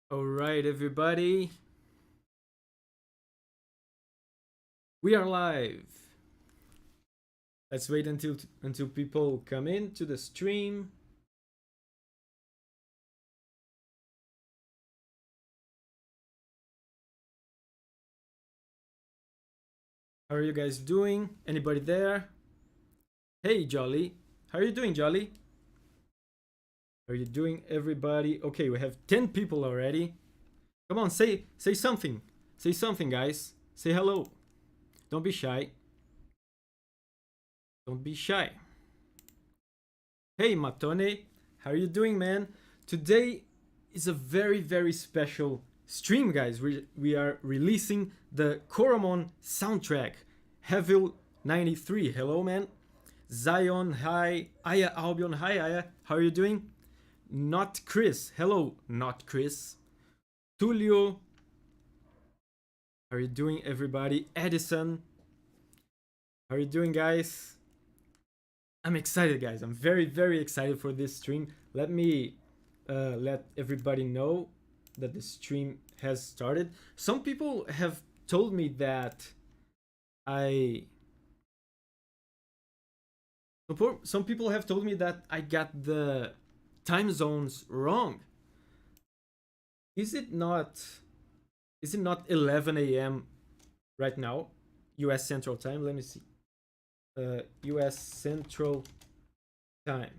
All right, everybody. We are live. Let's wait until people come in to the stream. How are you guys doing? Anybody there? Hey, Jolly. How are you doing, Jolly? How are you doing, everybody? Okay, we have 10 people already. Come on, say something. Say something, guys. Say hello. Don't be shy. Don't be shy. Hey, Matone. How are you doing, man? Today is a very special stream, guys. We are releasing the Coromon soundtrack. Hevil 93. Hello, man. Zion, hi. Aya Albion, hi, Aya. How are you doing? Not Chris. Hello, not Chris. Tulio. How are you doing, everybody? Edison. How are you doing, guys? I'm excited, guys. I'm very excited for this stream. Let me let everybody know that the stream has started. Some people have told me that I. Some people have told me that I got the time zones wrong. Is it not? Is it not 11 a.m. right now, U.S. Central Time? Let me see. U.S. Central Time.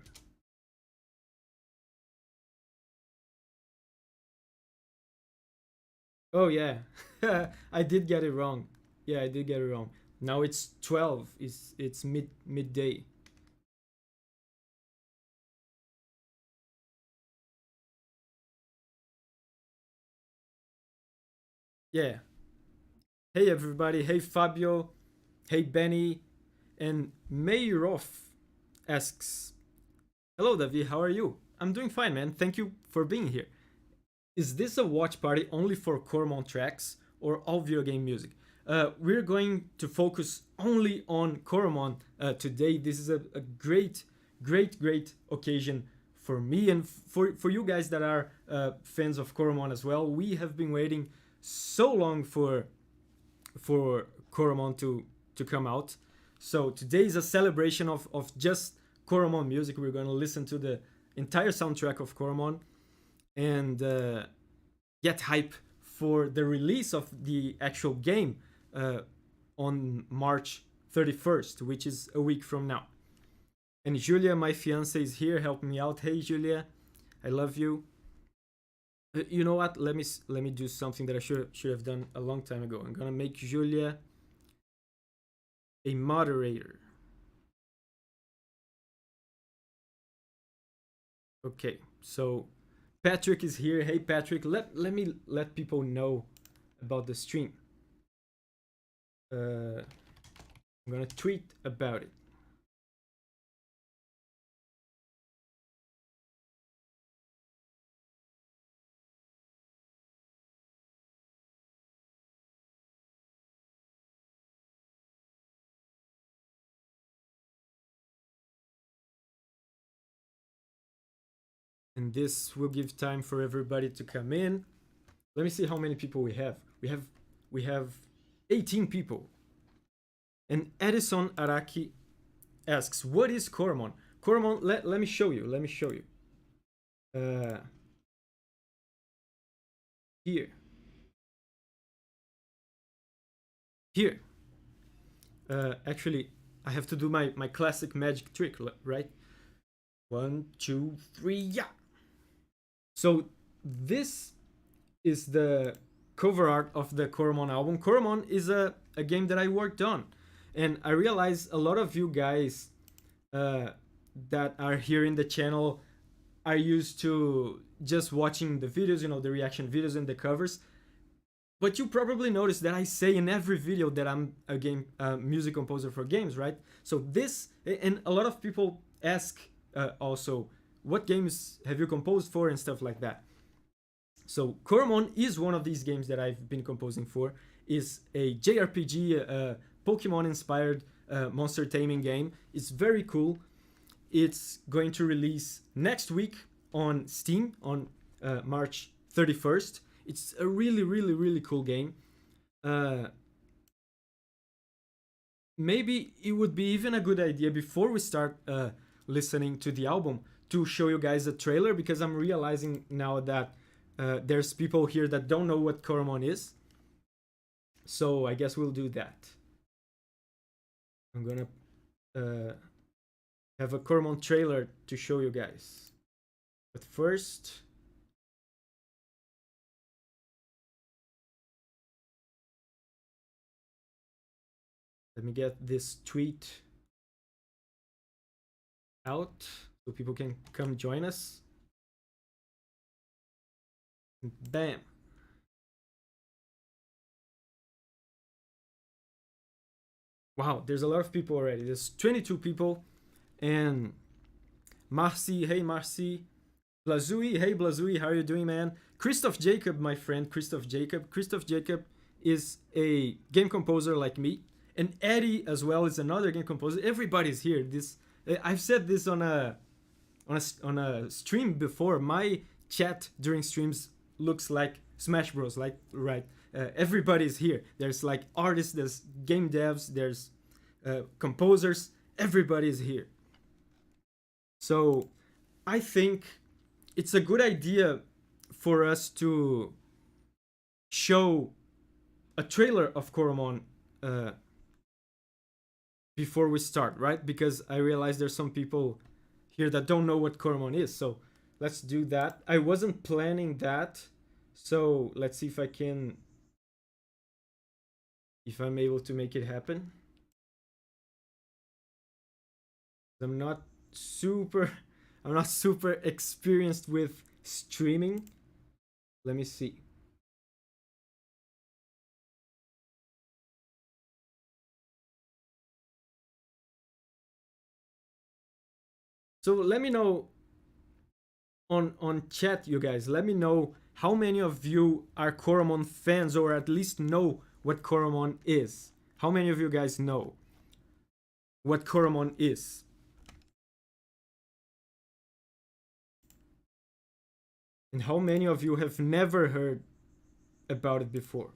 Oh yeah, I did get it wrong. Yeah, I did get it wrong. Now it's 12. It's midday. Yeah. Hey everybody. Hey Fabio. Hey Benny. And Mayroff asks, "Hello David, how are you? I'm doing fine, man. Thank you for being here. Is this a watch party only for Coromon tracks or all video game music?" We're going to focus only on Coromon today. This is a great occasion for me and for you guys that are fans of Coromon as well. We have been waiting so long for Coromon to come out. So today is a celebration of just Coromon music. We're going to listen to the entire soundtrack of Coromon and get hype for the release of the actual game on March 31st, which is a week from now. And Julia, my fiance, is here helping me out. Hey, Julia, I love you. You know what? Let me do something that I should have done a long time ago. I'm gonna make Julia a moderator. Okay, so Patrick is here. Hey Patrick, let me let people know about the stream. I'm gonna tweet about it. And this will give time for everybody to come in. Let me see how many people we have. We have 18 people. And Edison Araki asks, "What is Coromon?" Coromon, let me show you. Let me show you. Here. Here. Actually, I have to do my classic magic trick, right? 1, 2, 3, yeah. So this is the cover art of the Coromon album. Coromon is a game that I worked on, and I realize a lot of you guys that are here in the channel are used to just watching the videos, the reaction videos and the covers. But you probably noticed that I say in every video that I'm a game music composer for games, right? So this, and a lot of people ask also, what games have you composed for and stuff like that. So Coromon is one of these games that I've been composing for. Is a JRPG, Pokemon-inspired monster taming game. It's very cool. It's going to release next week on Steam on March 31st. It's a really, really, really cool game. Maybe it would be even a good idea before we start listening to the album to show you guys a trailer, because I'm realizing now that there's people here that don't know what Coromon is. So I guess we'll do that. I'm gonna have a Coromon trailer to show you guys. But first, let me get this tweet out so people can come join us. Bam. Wow, there's a lot of people already. There's 22 people. And Marcy, hey Marcy. Blazui, hey Blazui, how are you doing, man? Christoph Jacob, my friend, Christoph Jacob. Christoph Jacob is a game composer like me. And Eddie as well is another game composer. Everybody's here. I've said this on a stream before. My chat during streams looks like Smash Bros. Like, right? Everybody's here. There's like artists, there's game devs, there's composers. Everybody's here. So I think it's a good idea for us to show a trailer of Coromon before we start, right? Because I realize there's some people here that don't know what Coromon is. So let's do that. I wasn't planning that. So let's see if I'm able to make it happen. I'm not super experienced with streaming. Let me see. So let me know on chat, you guys. Let me know how many of you are Coromon fans, or at least know what Coromon is. How many of you guys know what Coromon is? And how many of you have never heard about it before?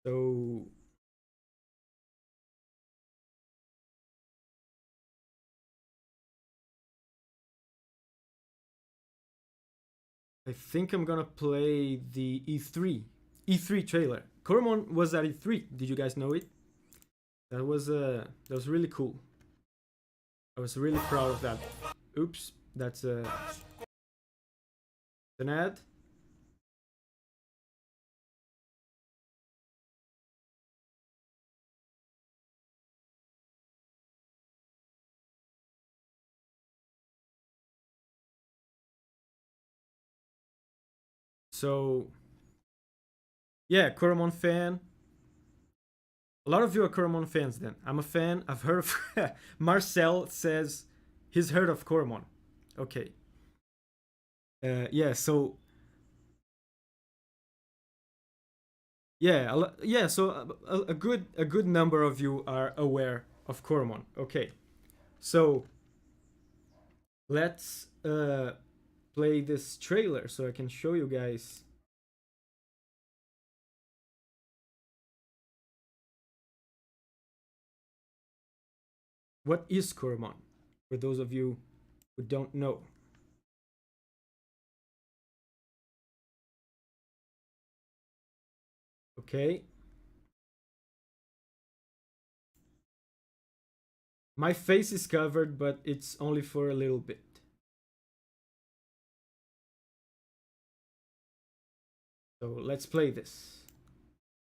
So I think I'm gonna play the E3 trailer. Coromon was at E3. Did you guys know it? That was really cool. I was really proud of that. Oops, that's an ad. So yeah, Coromon fan. A lot of you are Coromon fans then. I'm a fan. I've heard of Marcel says he's heard of Coromon. Okay. Yeah, so yeah, so a good number of you are aware of Coromon. Okay. So let's play this trailer so I can show you guys. What is Coromon? For those of you who don't know. Okay. My face is covered, but it's only for a little bit. So let's play this.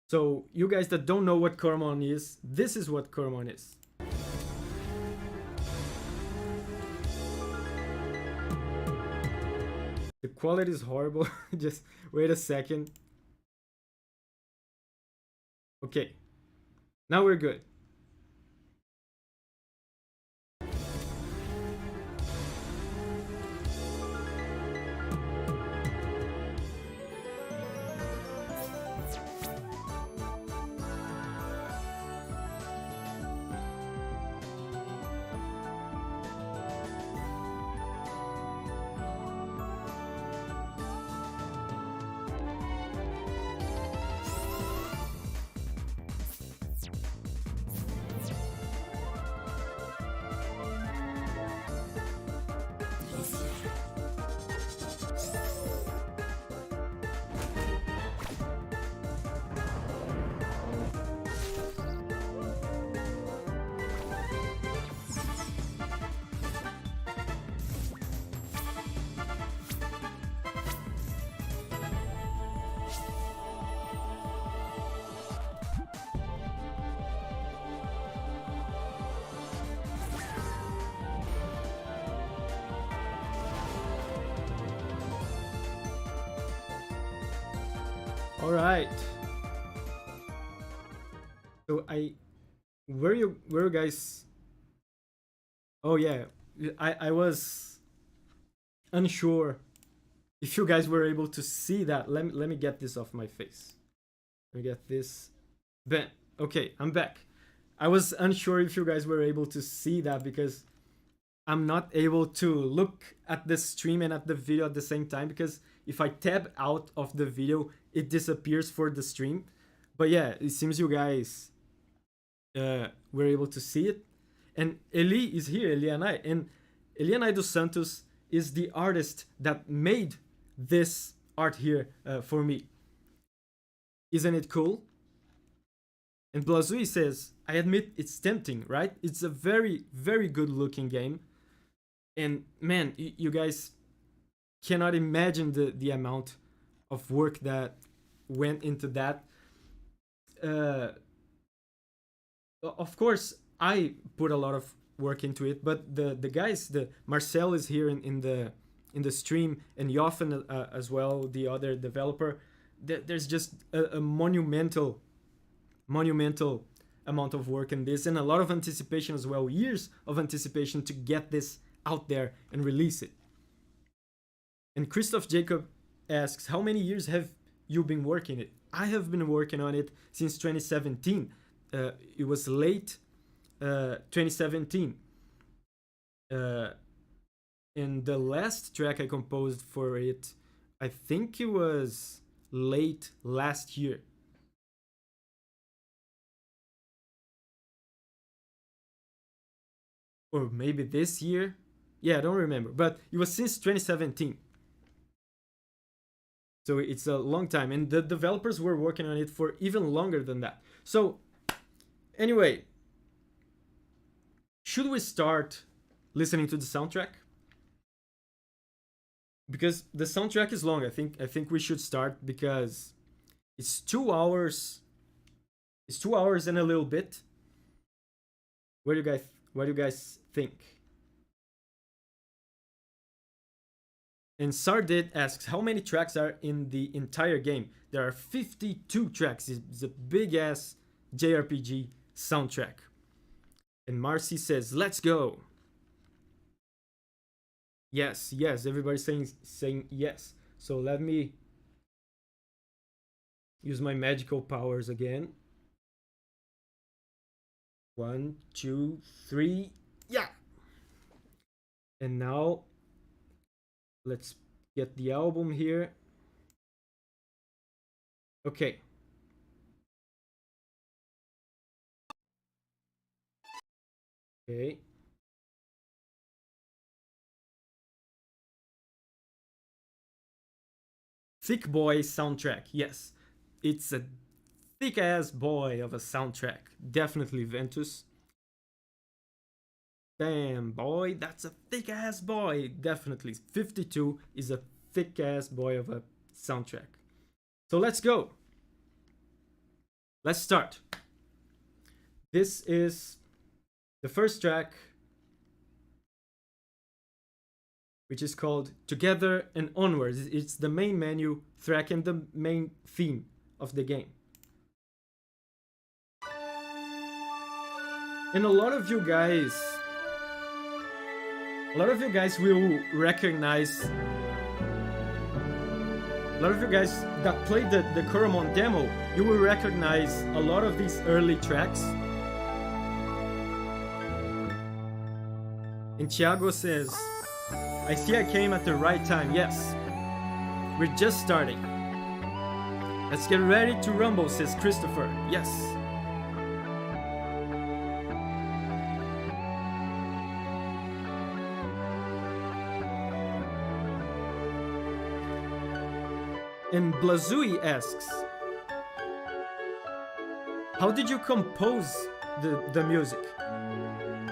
So you guys that don't know what Coromon is, this is what Coromon is. The quality is horrible. Just wait a second. Okay. Now we're good. All right. So were you guys? Oh yeah, I was unsure if you guys were able to see that. Let me get this off my face. Let me get this. Ben, okay, I'm back. I was unsure if you guys were able to see that because I'm not able to look at the stream and at the video at the same time, because if I tab out of the video, it disappears for the stream. But yeah, it seems you guys were able to see it. And Eli is here, Elianai. And Elianai dos Santos is the artist that made this art here for me. Isn't it cool? And Blazui says, I admit it's tempting, right? It's a very, very good looking game. And man, you guys cannot imagine the amount of work that went into that. Of course, I put a lot of work into it, but the guys, the Marcel is here in the stream, and Joffen as well, the other developer. There's just a monumental amount of work in this, and a lot of anticipation as well, years of anticipation to get this out there and release it. And Christoph Jacob asks, how many years have you been working it? I have been working on it since 2017. It was late 2017. And the last track I composed for it, I think it was late last year. Or maybe this year. Yeah, I don't remember. But it was since 2017. So it's a long time. And the developers were working on it for even longer than that. So anyway, should we start listening to the soundtrack? Because the soundtrack is long. I think we should start because it's 2 hours. It's 2 hours and a little bit. What do you guys think? And Sardit asks, how many tracks are in the entire game? There are 52 tracks. It's a big ass JRPG soundtrack. And Marcy says, let's go. Yes, everybody's saying yes. So let me use my magical powers again. 1, 2, 3, yeah. And now let's get the album here. Okay. Okay. Thick Boy soundtrack. Yes. It's a thick ass boy of a soundtrack. Definitely Ventus. Damn, boy, that's a thick ass boy. Definitely. 52 is a thick ass boy of a soundtrack. So let's go. Let's start. This is the first track, which is called Together and Onwards. It's the main menu track and the main theme of the game. And a lot of you guys will recognize, a lot of you guys that played the Coromon demo, you will recognize a lot of these early tracks. And Thiago says, I see I came at the right time. Yes, we're just starting. Let's get ready to rumble, says Christopher. Yes. And Blazui asks, how did you compose the music?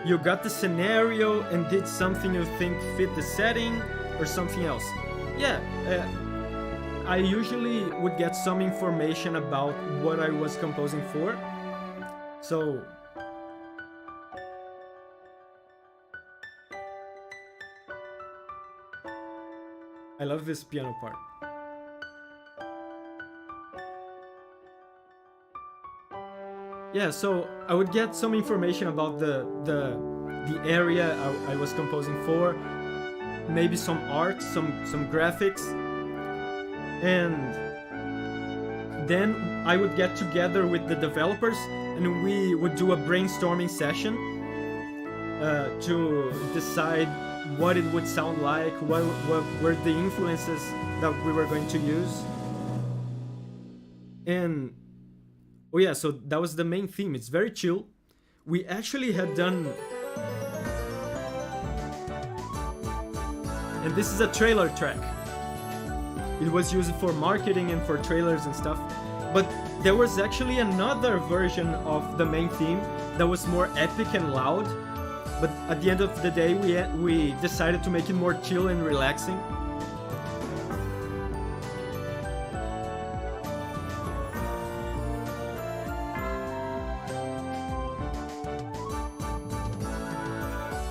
You got the scenario and did something you think fit the setting or something else? Yeah, I usually would get some information about what I was composing for. So I love this piano part. yeah, so I would get some information about the area I was composing for, maybe some art, some graphics, and then I would get together with the developers and we would do a brainstorming session to decide what it would sound like, what were the influences that we were going to use. And oh yeah, so that was the main theme. It's very chill. We actually had done, and this is a trailer track. It was used for marketing and for trailers and stuff. But there was actually another version of the main theme that was more epic and loud. But at the end of the day, we decided to make it more chill and relaxing.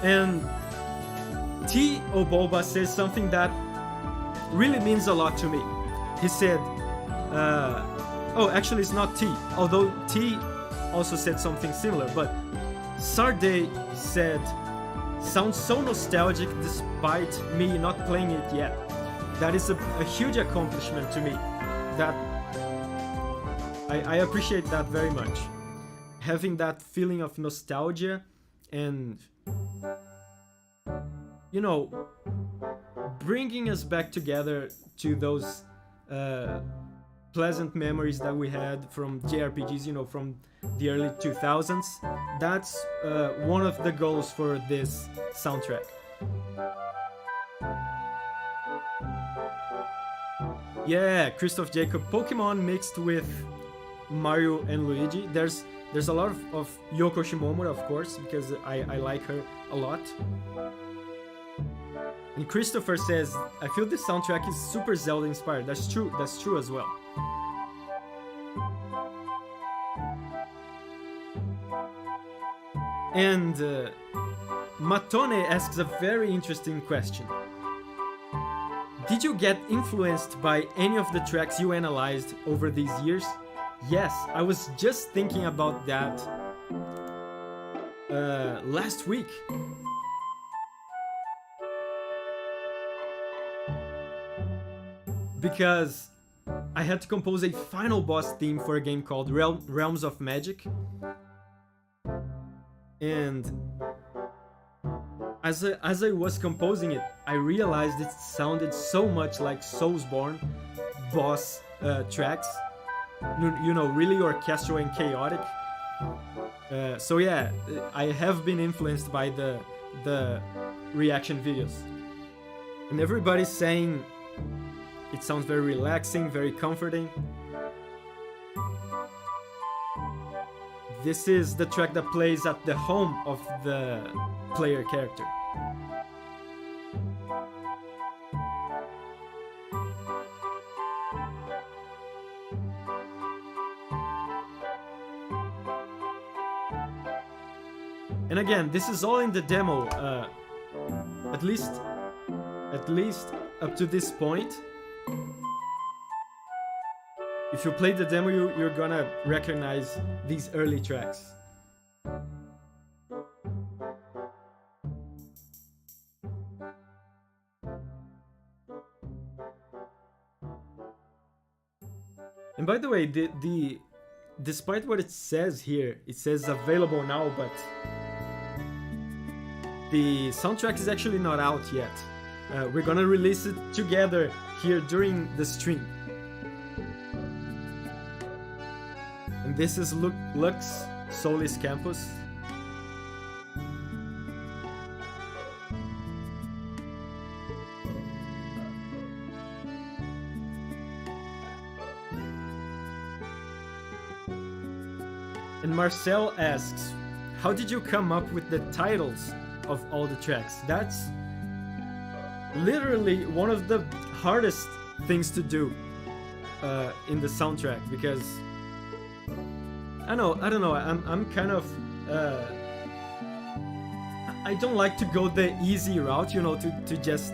And T. Oboba says something that really means a lot to me. He said, oh, actually it's not T, although T also said something similar, but Sarday said, sounds so nostalgic despite me not playing it yet. That is a huge accomplishment to me. That I appreciate that very much. Having that feeling of nostalgia and, you know, bringing us back together to those pleasant memories that we had from JRPGs, you know, from the early 2000s. That's one of the goals for this soundtrack. Yeah, Christoph Jacob, Pokemon mixed with Mario and Luigi. There's a lot of Yoko Shimomura, of course, because I like her a lot. And Christopher says, I feel this soundtrack is super Zelda inspired. That's true as well. And Matone asks a very interesting question. Did you get influenced by any of the tracks you analyzed over these years? Yes, I was just thinking about that last week. Because I had to compose a final boss theme for a game called Realms of Magic. And as I was composing it, I realized it sounded so much like Soulsborne boss tracks. You know, really orchestral and chaotic. So yeah, I have been influenced by the reaction videos. And everybody's saying it sounds very relaxing, very comforting. This is the track that plays at the home of the player character. And again, this is all in the demo, at least up to this point. If you play the demo, you're gonna recognize these early tracks. And by the way, despite what it says here, it says available now, but the soundtrack is actually not out yet. We're gonna release it together here during the stream. And this is Lux Solis Campus. And Marcel asks, how did you come up with the titles of all the tracks? That's literally one of the hardest things to do in the soundtrack, because I don't know. I'm kind of I don't like to go the easy route, you know, to just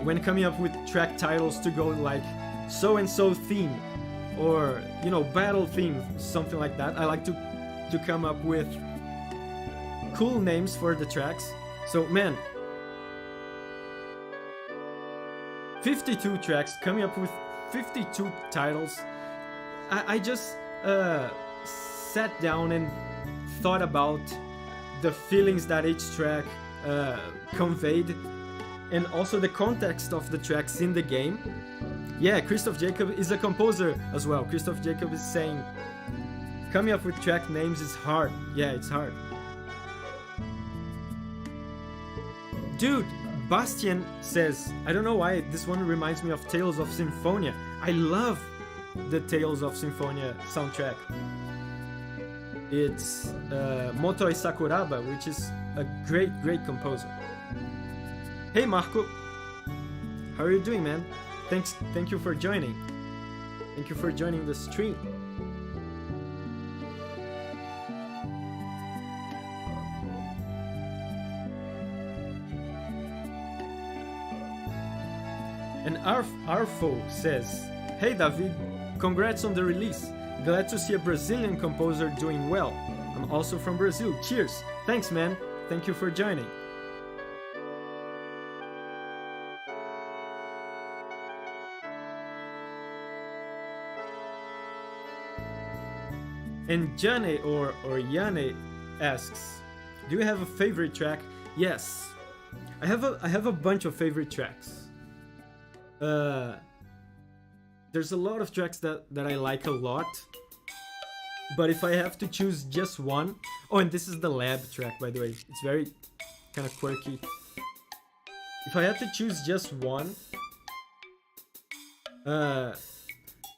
when coming up with track titles to go like so and so theme, or you know, battle theme, something like that. I like to to come up with cool names for the tracks. So man, 52 tracks, coming up with 52 titles. I just sat down and thought about the feelings that each track conveyed, and also the context of the tracks in the game. Yeah, Christoph Jacob is a composer as well. Christoph Jacob is saying, coming up with track names is hard. Yeah, it's hard. Dude, Bastian says, I don't know why this one reminds me of Tales of Symphonia. I love the Tales of Symphonia soundtrack. It's Motoi Sakuraba, which is a great composer. Hey Marco, how are you doing, man? Thank you for joining. Thank you for joining the stream. And Arfo says, hey David, congrats on the release. Glad to see a Brazilian composer doing well. I'm also from Brazil. Cheers. Thanks, man. Thank you for joining. And Jane or Yane asks, do you have a favorite track? Yes. I have a bunch of favorite tracks. There's a lot of tracks that I like a lot, but if I have to choose just one... Oh, and this is the lab track, by the way. It's very kind of quirky. If I had to choose just one,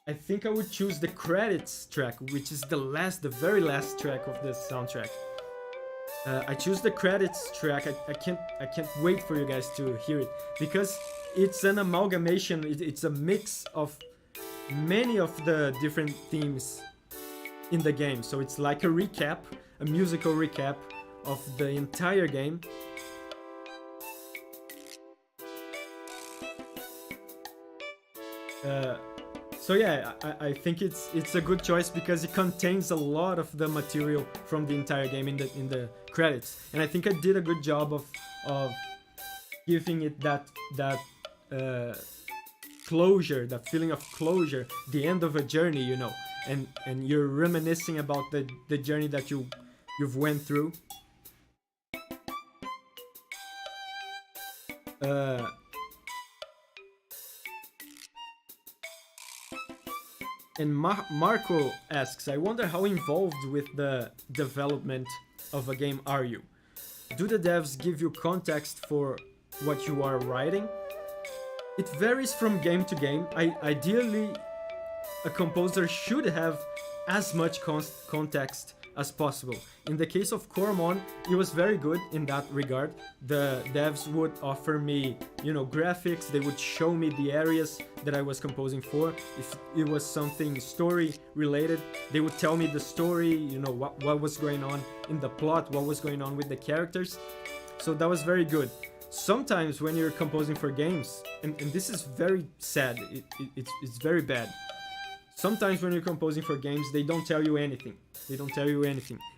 I think I would choose the credits track, which is the very last track of this soundtrack. I choose the credits track. I can't wait for you guys to hear it, because it's an amalgamation. It's a mix of many of the different themes in the game. So it's like a recap, a musical recap of the entire game. So yeah, I think it's a good choice because it contains a lot of the material from the entire game in the credits, and I think I did a good job of giving it that closure, that feeling of closure, the end of a journey, you know, and you're reminiscing about the journey that you've went through. And Marco asks, I wonder how involved with the development of a game are you? Do the devs give you context for what you are writing? It varies from game to game. Ideally, a composer should have as much context as possible. In the case of Coromon, it was very good in that regard. The devs would offer me, graphics. They would show me the areas that I was composing for. If it was something story related, they would tell me the story, what was going on in the plot, what was going on with the characters. So that was very good. Sometimes when you're composing for games, and this is very sad, it's very bad. Sometimes when you're composing for games, they don't tell you anything.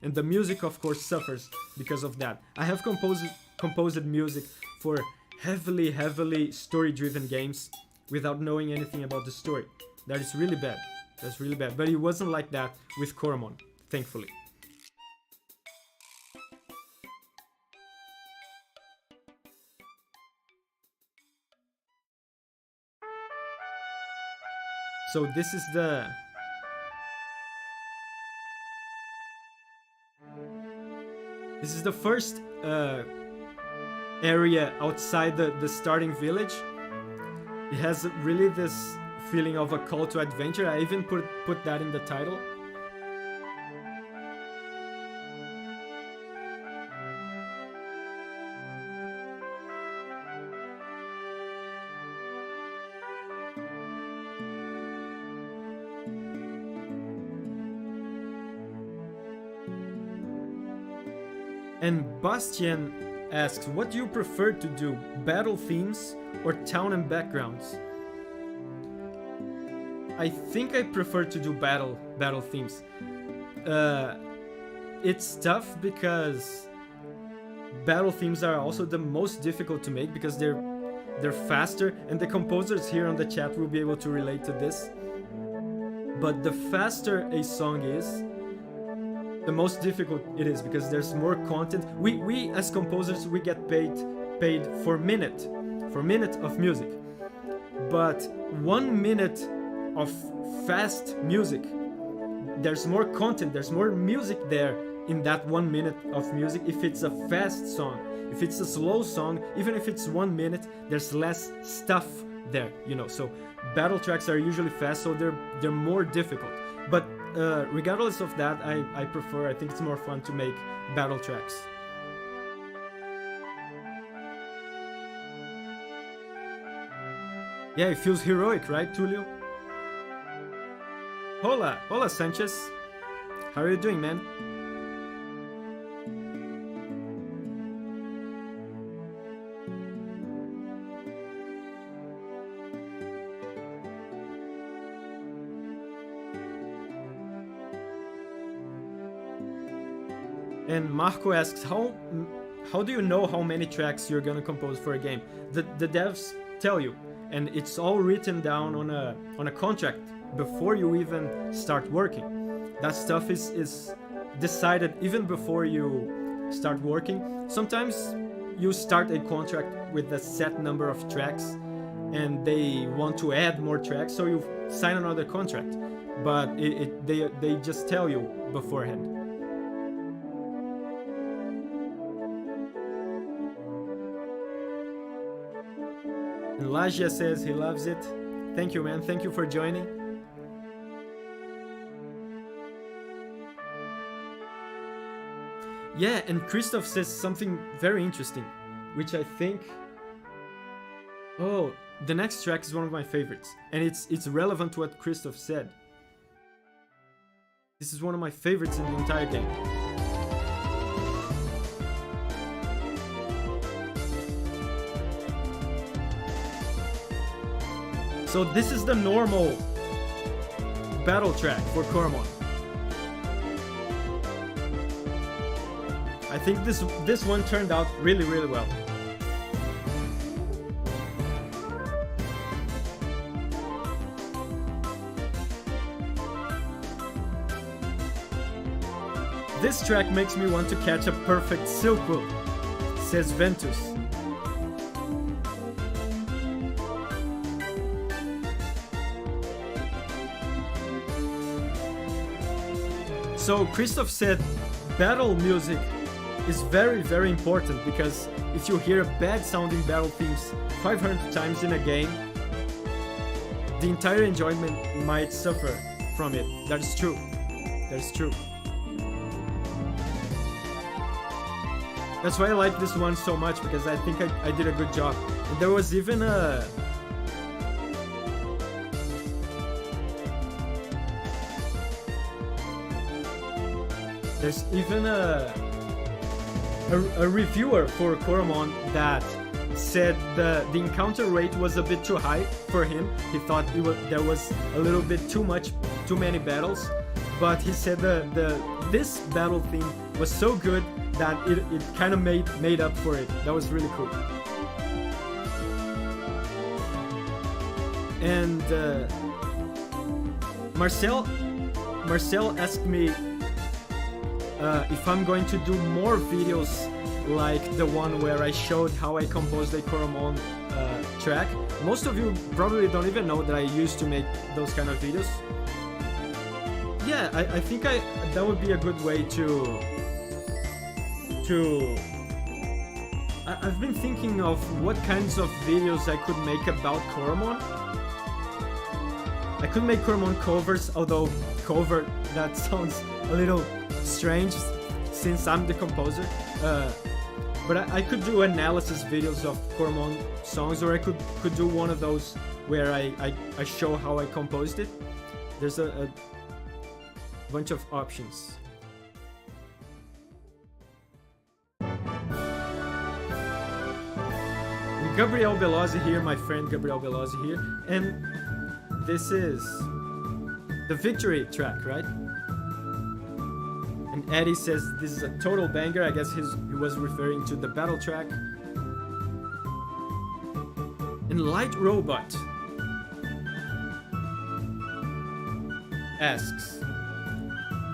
And the music, of course, suffers because of that. I have composed music for heavily story-driven games without knowing anything about the story. That is really bad. That's really bad. But it wasn't like that with Coromon, thankfully. So this is the first area outside the starting village. It has really this feeling of a call to adventure. I even put that in the title. And Bastian asks, what do you prefer to do? Battle themes or town and backgrounds? I think I prefer to do battle themes. it's tough because battle themes are also the most difficult to make because they're faster, and the composers here on the chat will be able to relate to this. But the faster a song is, the most difficult it is because there's more content. We as composers, we get paid for minute of music. But 1 minute of fast music, there's more content, there's more music there in that 1 minute of music. If it's a fast song, if it's a slow song, even if it's 1 minute, there's less stuff there, you know. So battle tracks are usually fast, so they're more difficult. But regardless of that, I think it's more fun to make battle tracks. Yeah, it feels heroic, right, Tulio? Hola Sanchez. How are you doing, man? And Marco asks, how do you know how many tracks you're gonna compose for a game? The devs tell you, and it's all written down on a contract before you even start working. That stuff is decided even before you start working. Sometimes you start a contract with a set number of tracks, and they want to add more tracks, so you sign another contract. But they just tell you beforehand. And Lagia says he loves it. Thank you, man. Thank you for joining. Yeah, and Christoph says something very interesting, which I think... Oh, the next track is one of my favorites, and it's relevant to what Christoph said. This is one of my favorites in the entire game. So this is the normal battle track for Coromon. I think this one turned out really, really well. This track makes me want to catch a perfect silkwood, says Ventus. So Christoph said battle music is very, very important, because if you hear bad sounding battle themes 500 times in a game, the entire enjoyment might suffer from it. That is true. That is true. That's why I like this one so much, because I think I did a good job. And there was even a... There's even a reviewer for Coromon that said the encounter rate was a bit too high for him. He thought there was a little bit too many battles, but he said this battle theme was so good that it kind of made up for it. That was really cool. And Marcel asked me if I'm going to do more videos like the one where I showed how I composed a Coromon track. Most of you probably don't even know that I used to make those kind of videos. Yeah, I think that would be a good way to... I've been thinking of what kinds of videos I could make about Coromon. I could make Coromon covers, although cover, that sounds a little strange since I'm the composer. But I could do analysis videos of Coromon songs, or I could do one of those where I show how I composed it. There's a bunch of options. Gabriel Belozzi here, my friend Gabriel Belozzi here, and this is the victory track, right? And Eddie says this is a total banger. I guess he was referring to the battle track. And Light Robot asks,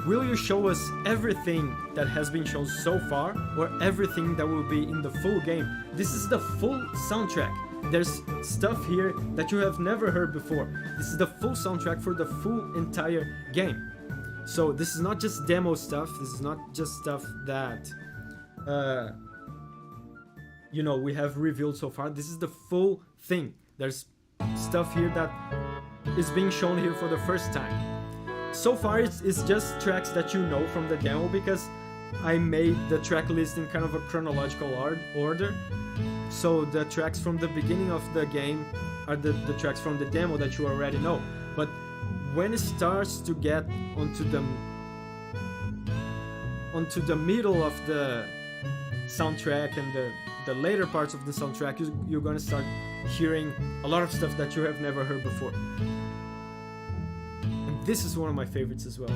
will you show us everything that has been shown so far, or everything that will be in the full game? This is the full soundtrack. There's stuff here that you have never heard before. This is the full soundtrack for the full entire game. So this is not just demo stuff. This is not just stuff that you know, we have revealed so far. This is the full thing. There's stuff here that is being shown here for the first time. So far it's just tracks that you know from the demo, because I made the track list in kind of a chronological order. So the tracks from the beginning of the game are the tracks from the demo that you already know. But when it starts to get onto the middle of the soundtrack and the later parts of the soundtrack, you're gonna start hearing a lot of stuff that you have never heard before. And this is one of my favorites as well.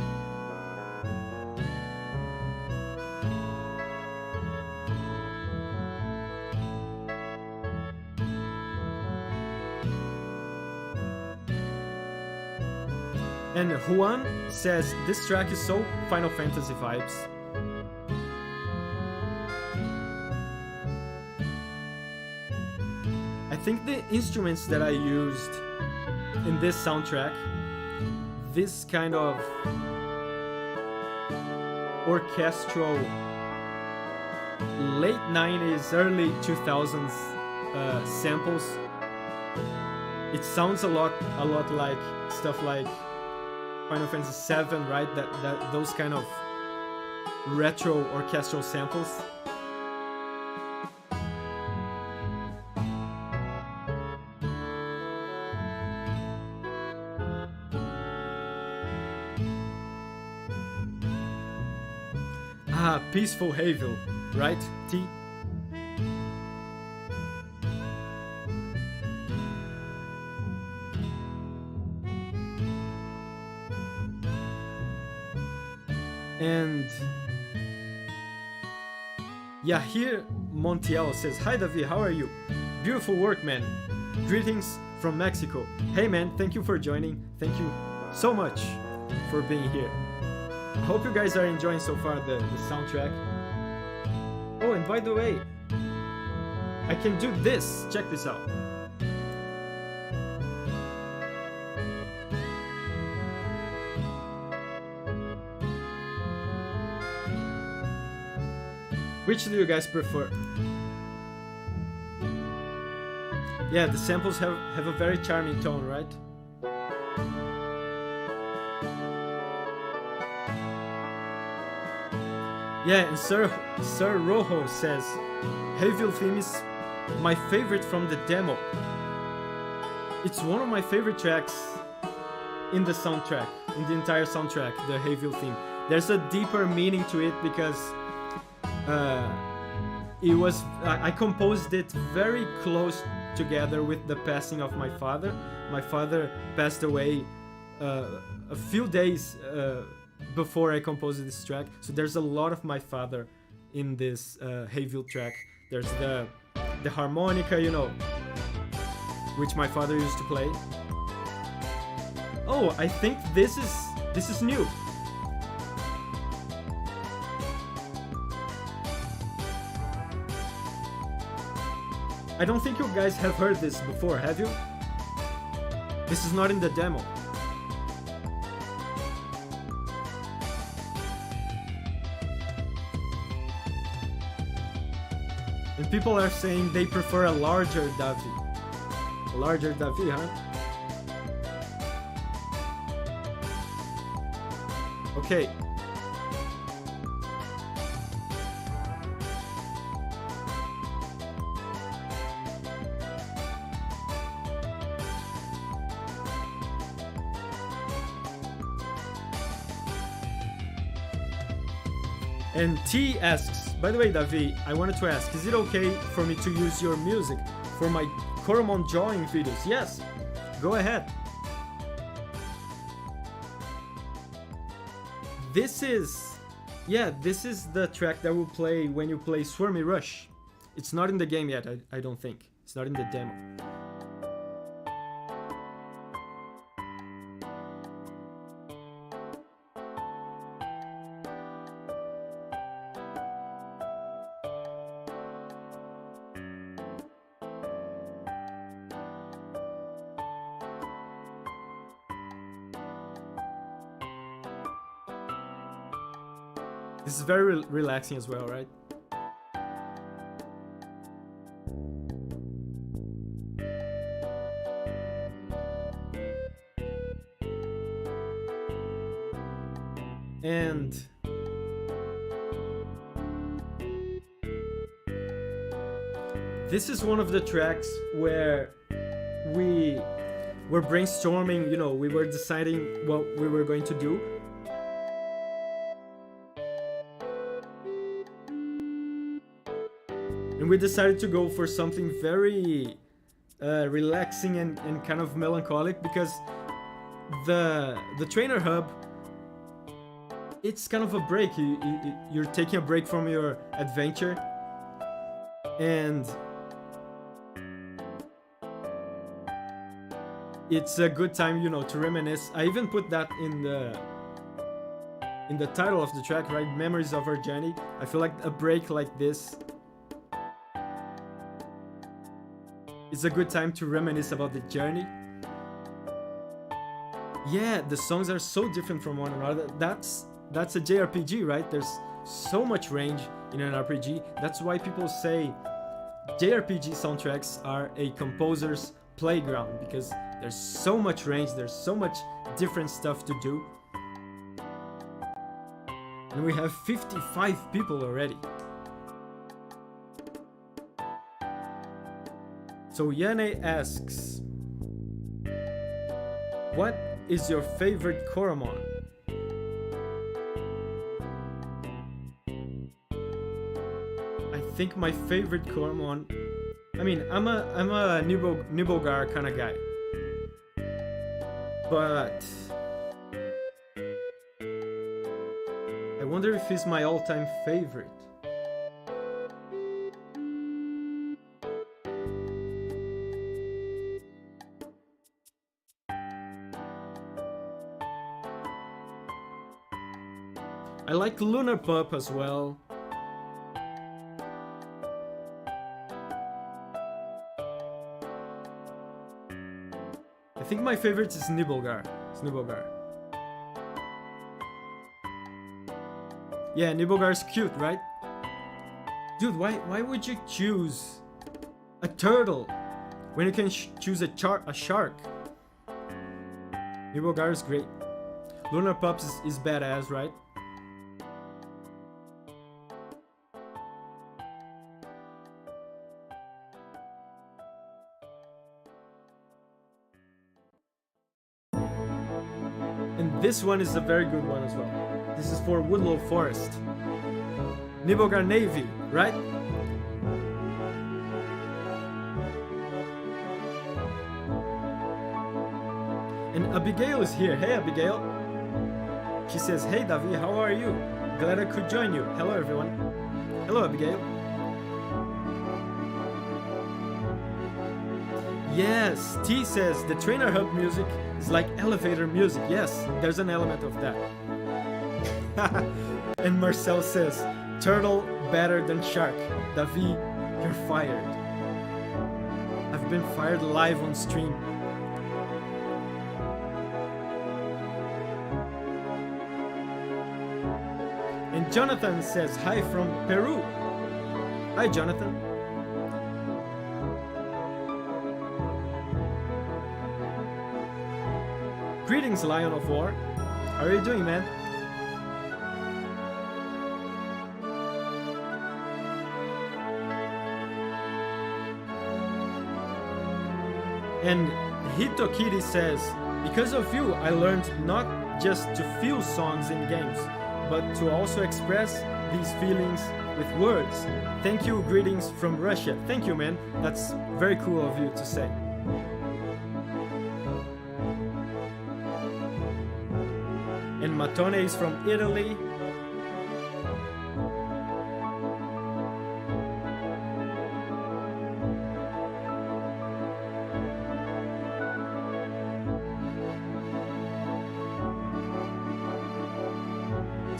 And Juan says, this track is so Final Fantasy vibes. I think the instruments that I used in this soundtrack, this kind of orchestral late 90s, early 2000s samples, it sounds a lot like stuff like Final Fantasy VII, right? That those kind of retro orchestral samples. Peaceful Havel, right? T. And yeah, here Montiel says, hi Davi, how are you? Beautiful work, man. Greetings from Mexico. Hey man, thank you for joining. Thank you so much for being here. I hope you guys are enjoying so far the soundtrack. Oh, and by the way, I can do this. Check this out. Which do you guys prefer? Yeah, the samples have a very charming tone, right? Yeah, and Sir Rojo says, Havel theme is my favorite from the demo. It's one of my favorite tracks in the soundtrack, in the entire soundtrack, the Havel theme. There's a deeper meaning to it because I composed it very close together with the passing of my father. My father passed away a few days before I composed this track, so there's a lot of my father in this Havel track. There's the harmonica, you know, which my father used to play. Oh, I think this is new. I don't think you guys have heard this before, have you? This is not in the demo. And people are saying they prefer a larger Davi. A larger Davi, huh? Okay. And T asks, by the way, Davi, I wanted to ask, is it okay for me to use your music for my Coromon drawing videos? Yes, go ahead. This is Yeah, this is the track that will play when you play Swarmy Rush. It's not in the game yet, I don't think. It's not in the demo. This is very relaxing as well, right? And this is one of the tracks where we were brainstorming, you know, we were deciding what we were going to do. And we decided to go for something very relaxing and kind of melancholic, because the trainer hub, it's kind of a break. You're taking a break from your adventure, and it's a good time, you know, to reminisce. I even put that in the title of the track, right? Memories of our journey. I feel like a break like this, it's a good time to reminisce about the journey. Yeah, the songs are so different from one another. That's a JRPG, right? There's so much range in an RPG. That's why people say JRPG soundtracks are a composer's playground, because there's so much range, there's so much different stuff to do. And we have 55 people already. So Yane asks, what is your favorite Coromon? I think my favorite Coromon, I mean, I'm a Nibelgar kind of guy, but I wonder if he's my all-time favorite. I like Lunar Pup as well. I think my favorite is Nibelgar. It's Nibelgar. Yeah, Nibelgar's cute, right? Dude, why would you choose a turtle when you can choose a shark? Nibelgar is great. Lunar Pups is badass, right? This one is a very good one as well. This is for Woodlow Forest. Nibelgar Navy, right? And Abigail is here. Hey, Abigail. She says, hey, Davi, how are you? Glad I could join you. Hello, everyone. Hello, Abigail. Yes, T says the trainer hub music is like elevator music. Yes, there's an element of that. And Marcel says, turtle better than shark. Davi, you're fired. I've been fired live on stream. And Jonathan says, hi from Peru. Hi, Jonathan. Greetings, Lion of War. How are you doing, man? And Hitokiri says, because of you, I learned not just to feel songs in games, but to also express these feelings with words. Thank you, greetings from Russia. Thank you, man. That's very cool of you to say. And Matone is from Italy.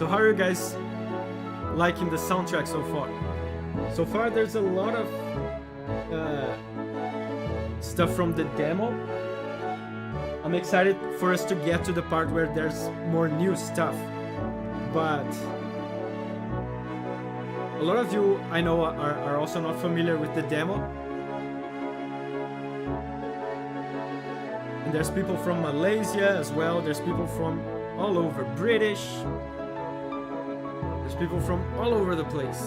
So how are you guys liking the soundtrack so far? So far there's a lot of stuff from the demo. I'm excited for us to get to the part where there's more new stuff, but a lot of you I know are also not familiar with the demo. And there's people from Malaysia as well, there's people from all over, British, there's people from all over the place.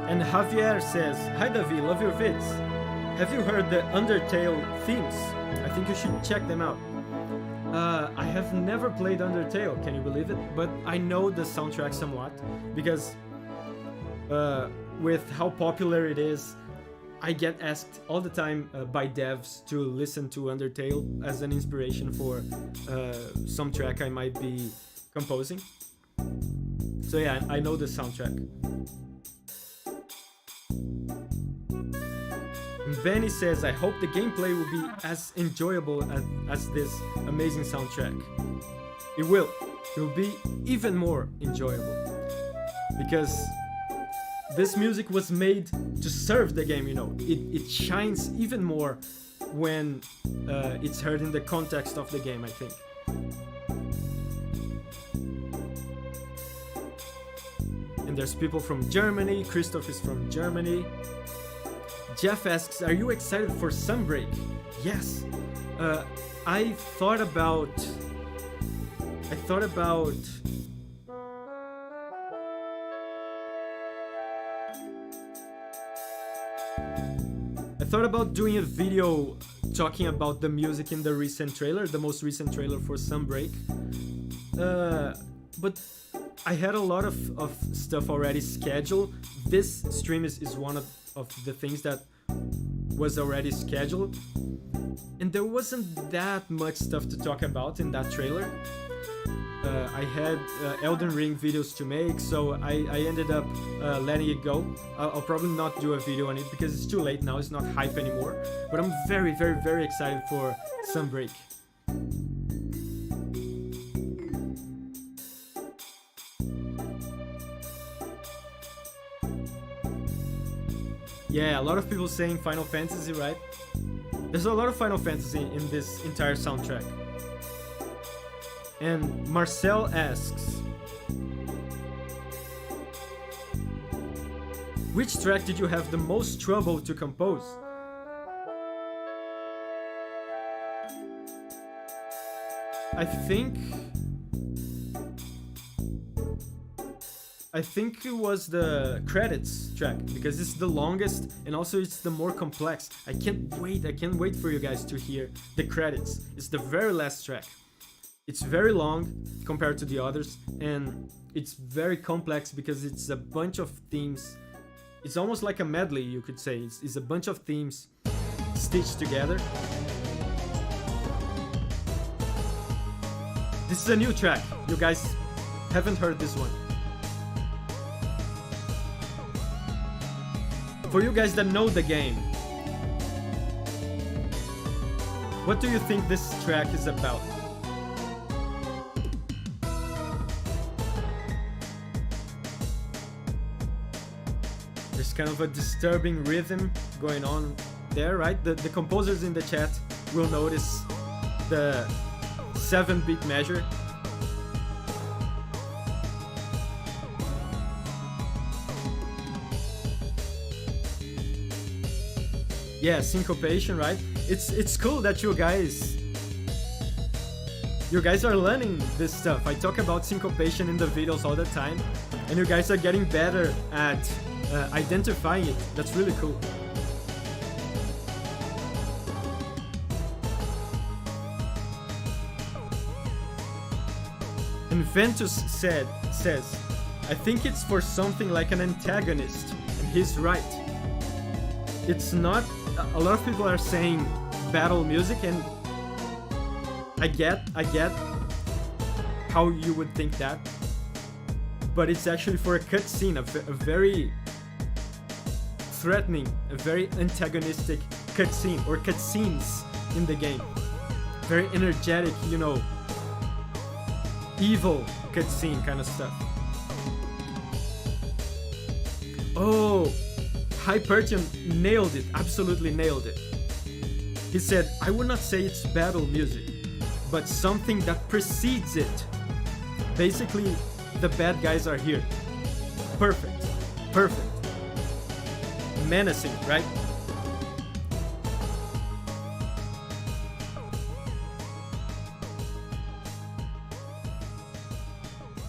And Javier says, "Hi Davi, love your vids. Have you heard the Undertale themes? I think you should check them out." I have never played Undertale, can you believe it? But I know the soundtrack somewhat, because with how popular it is, I get asked all the time by devs to listen to Undertale as an inspiration for some track I might be composing. So yeah, I know the soundtrack. Benny says, "I hope the gameplay will be as enjoyable as this amazing soundtrack." It will. It will be even more enjoyable, because this music was made to serve the game, you know. It shines even more when it's heard in the context of the game, I think. And there's people from Germany. Christoph is from Germany. Jeff asks, "Are you excited for Sunbreak?" Yes. I thought about doing a video talking about the music in the recent trailer, the most recent trailer for Sunbreak. But I had a lot of stuff already scheduled. This stream is one of the things that was already scheduled, and there wasn't that much stuff to talk about in that trailer. I had Elden Ring videos to make, so I ended up letting it go. I'll probably not do a video on it because it's too late now, it's not hype anymore, but I'm very, very, very excited for Sunbreak. Yeah, a lot of people saying Final Fantasy, right? There's a lot of Final Fantasy in this entire soundtrack. And Marcel asks, "Which track did you have the most trouble to compose?" I think it was the credits track, because it's the longest and also it's the more complex. I can't wait for you guys to hear the credits. It's the very last track. It's very long compared to the others, and it's very complex because it's a bunch of themes. It's almost like a medley, you could say. It's a bunch of themes stitched together. This is a new track. You guys haven't heard this one. For you guys that know the game, what do you think this track is about? There's kind of a disturbing rhythm going on there, right? The composers in the chat will notice the 7-beat measure. Yeah, syncopation, right? It's cool that you guys are learning this stuff. I talk about syncopation in the videos all the time, and you guys are getting better at identifying it. That's really cool. And Ventus says, "I think it's for something like an antagonist," and he's right. It's not. A lot of people are saying battle music, and I get how you would think that, but it's actually for a cutscene, a very threatening, a very antagonistic cutscene, or cutscenes in the game. Very energetic, you know, evil cutscene kind of stuff. Oh, Hypertium nailed it, absolutely nailed it. He said, I would not say it's battle music, but something that precedes it. Basically, the bad guys are here. Perfect, perfect. Menacing, right?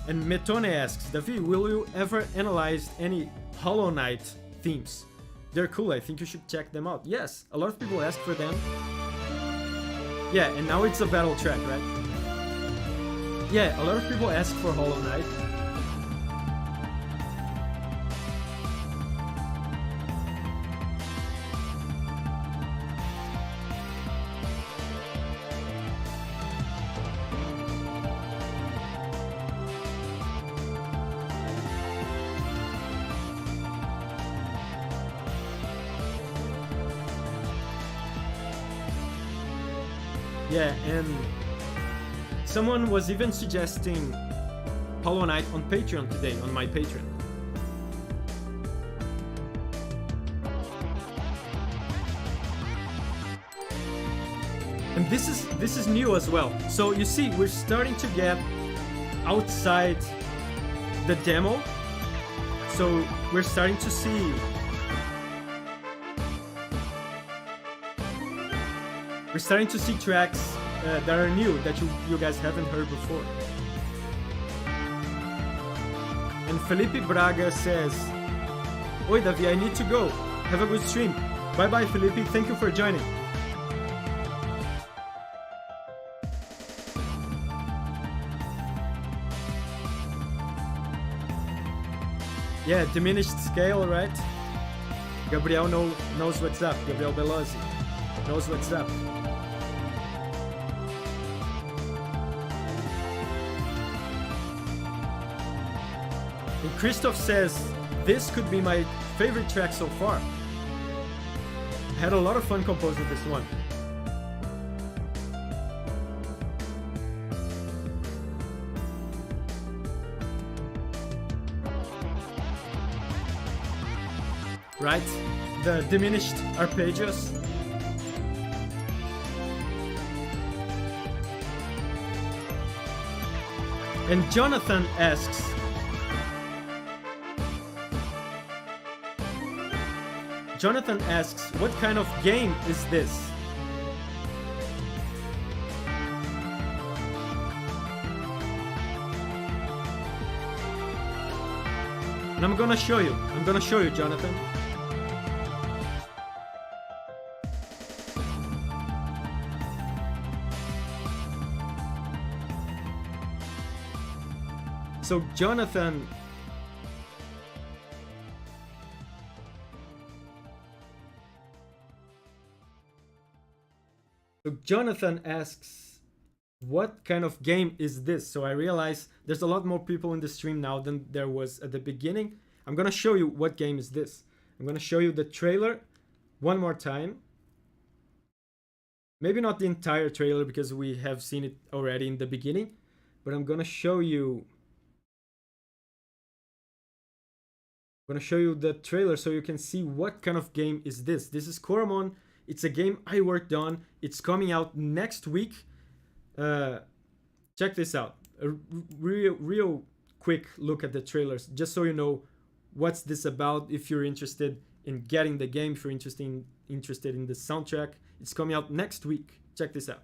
And Metone asks, Davi, will you ever analyze any Hollow Knight themes? They're cool, I think you should check them out. Yes, a lot of people ask for them. Yeah, and now it's a battle track, right? Yeah, a lot of people ask for Hollow Knight. Yeah, and someone was even suggesting Hollow Knight on Patreon today, on my Patreon. And this is new as well. So you see, we're starting to get outside the demo. So we're starting to see tracks that are new, that you guys haven't heard before. And Felipe Braga says, Oi Davi, I need to go. Have a good stream. Bye bye Felipe, thank you for joining. Yeah, diminished scale, right? Gabriel knows what's up. Gabriel Belozzi knows what's up. And Christoph says, this could be my favorite track so far. I had a lot of fun composing this one. Right? The diminished arpeggios. And Jonathan asks, what kind of game is this? And I'm gonna show you, Jonathan. So Jonathan asks, what kind of game is this? So I realize there's a lot more people in the stream now than there was at the beginning. I'm gonna show you what game is this. I'm gonna show you the trailer one more time. Maybe not the entire trailer because we have seen it already in the beginning, but I'm gonna show you the trailer so you can see what kind of game is this. This is Coromon. It's a game I worked on. It's coming out next week. Check this out. A real quick look at the trailers, just so you know what's this about. If you're interested in getting the game, if you're interested in the soundtrack, it's coming out next week. Check this out.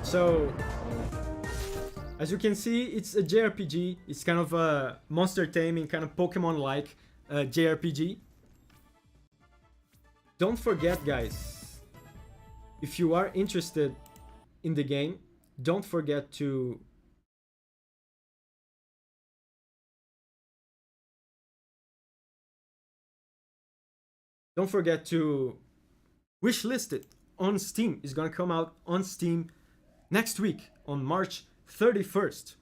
So, as you can see, it's a JRPG. It's kind of a monster taming, kind of Pokemon-like JRPG. Don't forget, guys, if you are interested in the game, don't forget to wishlist it on Steam. It's gonna come out on Steam next week on March 31st.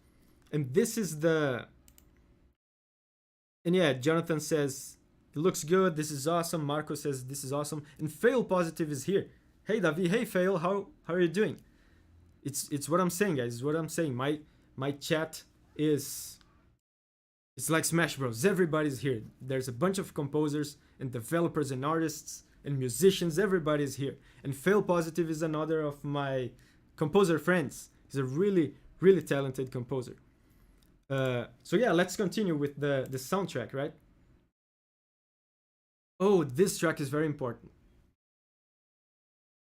And this is the... And yeah, Jonathan says, it looks good, this is awesome. Marco says, this is awesome. And Fail Positive is here. Hey, Davi, hey, Fail, how are you doing? It's what I'm saying, guys, it's what I'm saying. My chat is... It's like Smash Bros. Everybody's here. There's a bunch of composers and developers and artists and musicians. Everybody's here. And Fail Positive is another of my composer friends. He's a really, really talented composer. So yeah, let's continue with the soundtrack, right? Oh, this track is very important.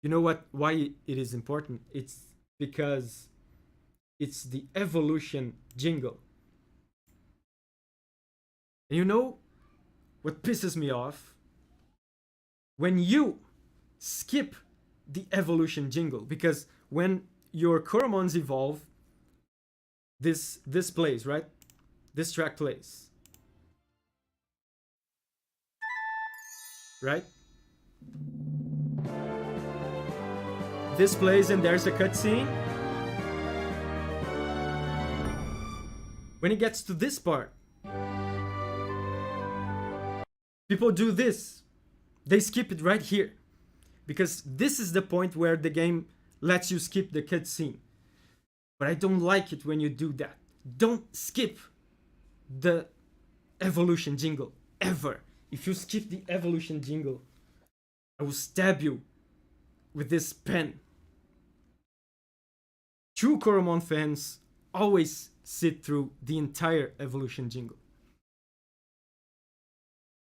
You know what? Why it is important? It's because it's the Evolution jingle. And you know what pisses me off? When you skip the Evolution jingle, because when your Coromons evolve, this plays, right? This track plays. Right? This plays and there's a cutscene. When it gets to this part, people do this. They skip it right here. Because this is the point where the game lets you skip the cutscene. But I don't like it when you do that. Don't skip the Evolution jingle, ever. If you skip the Evolution jingle, I will stab you with this pen. True Coromon fans always sit through the entire Evolution jingle.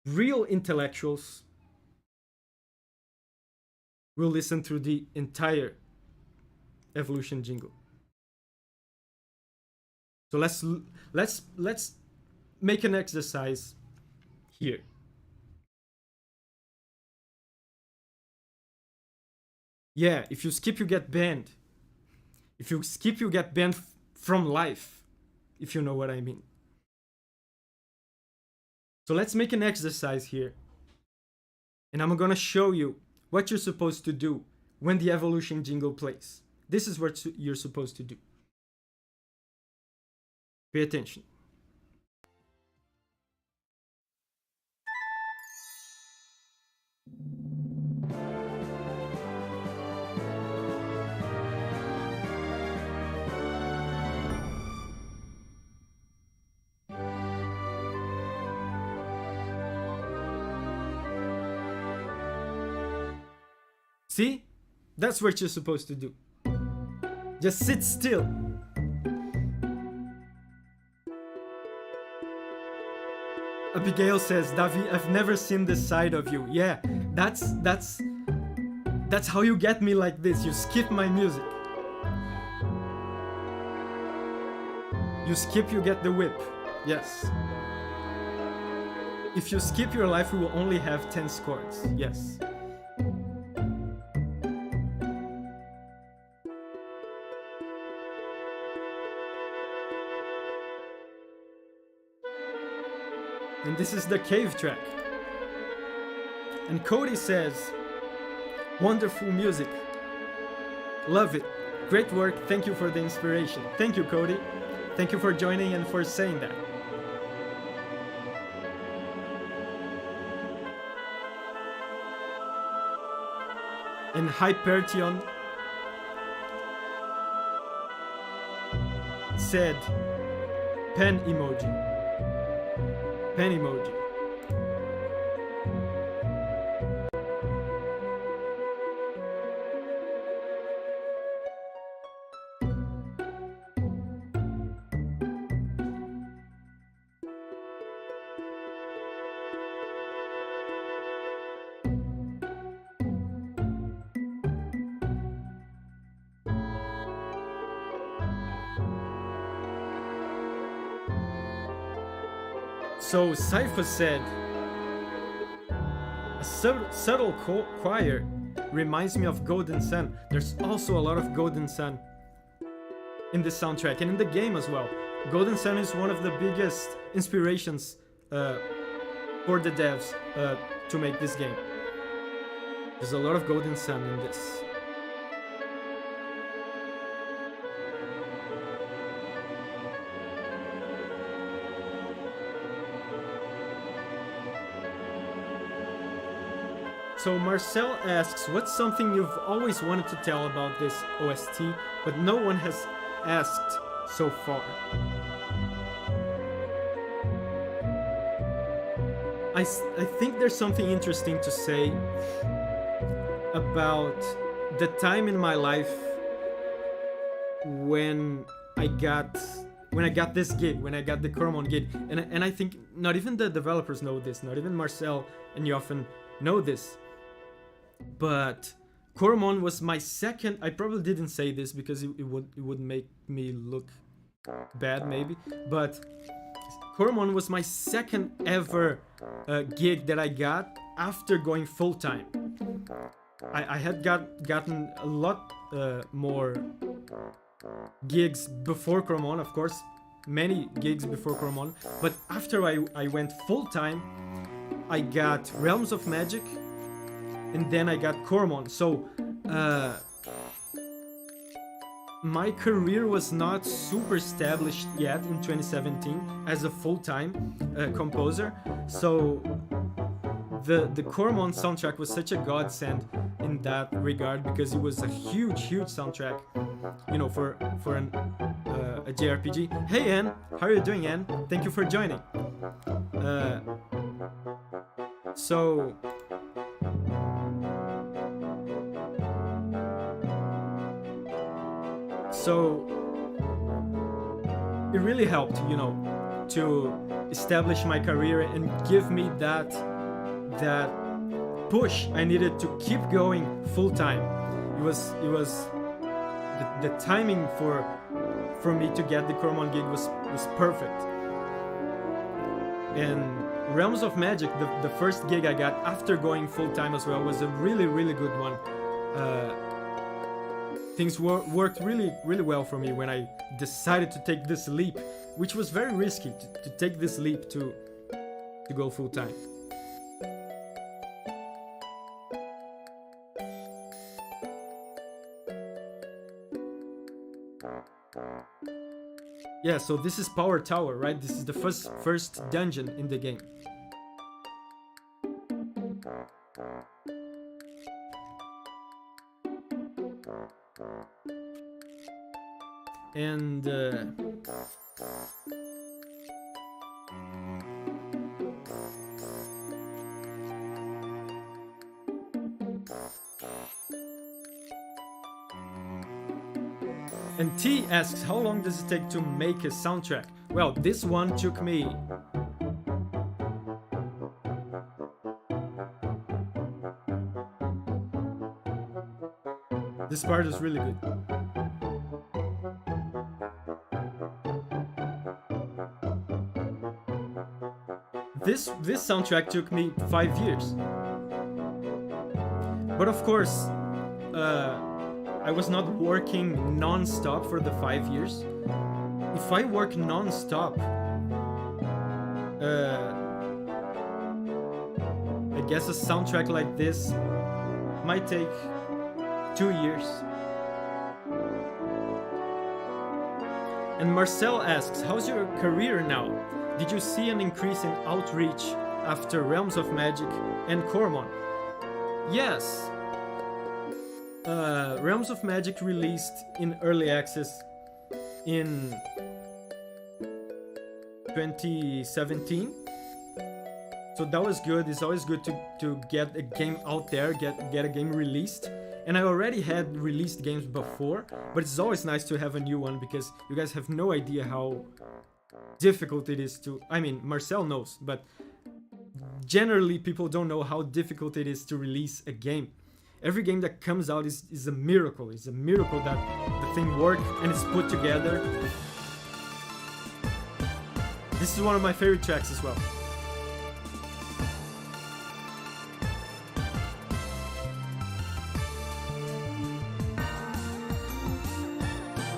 Real intellectuals will listen through the entire Evolution jingle. So let's make an exercise here. Yeah, if you skip, you get banned. If you skip, you get banned from life, if you know what I mean. So let's make an exercise here. And I'm gonna show you what you're supposed to do when the Evolution jingle plays. This is what you're supposed to do. Pay attention. See? That's what you're supposed to do. Just sit still. Abigail says, Davi, I've never seen this side of you. Yeah, that's how you get me like this. You skip my music. You skip, you get the whip. Yes. If you skip your life, we will only have 10 chords. Yes. And this is the cave track. And Cody says, wonderful music. Love it. Great work. Thank you for the inspiration. Thank you, Cody. Thank you for joining and for saying that. And Hypertion said, pen emoji. Pen emoji. So Sypha said, a subtle choir reminds me of Golden Sun. There's also a lot of Golden Sun in the soundtrack and in the game as well. Golden Sun is one of the biggest inspirations for the devs to make this game. There's a lot of Golden Sun in this. So Marcel asks, what's something you've always wanted to tell about this OST, but no one has asked so far? I think there's something interesting to say about the time in my life when I got this gig, when I got the Coromon gig, and I think not even the developers know this, not even Marcel and Joffen know this, but Coromon was my second. I probably didn't say this because it would make me look bad maybe, but Coromon was my second ever gig that I got after going full time. I had gotten a lot more gigs before Coromon, of course, many gigs before Coromon, but after I went full time, I got Realms of Magic, and then I got Coromon. So my career was not super established yet in 2017 as a full-time composer. So the Coromon soundtrack was such a godsend in that regard, because it was a huge soundtrack, you know, for a JRPG. Hey Anne, how are you doing, Anne? Thank you for joining. So it really helped, you know, to establish my career and give me that push I needed to keep going full time. It was the timing for me to get the Coromon gig was perfect. And Realms of Magic, the first gig I got after going full time as well, was a really good one. Things worked really well for me when I decided to take this leap, which was very risky to take this leap to go full time. Yeah, so this is Power Tower, right? This is the first dungeon in the game. And T asks, how long does it take to make a soundtrack? Well, this one took me this part is really good. This soundtrack took me 5 years. But of course, I was not working non-stop for the 5 years. If I work non-stop, I guess a soundtrack like this might take 2 years. And Marcel asks, how's your career now? Did you see an increase in outreach after Realms of Magic and Coromon? Yes. Realms of Magic released in early access in 2017. So that was good. It's always good to get a game out there, get a game released. And I already had released games before, but it's always nice to have a new one, because you guys have no idea how difficult it is to... I mean, Marcel knows, but generally people don't know how difficult it is to release a game. Every game that comes out is a miracle. It's a miracle that the thing worked and it's put together. This is one of my favorite tracks as well.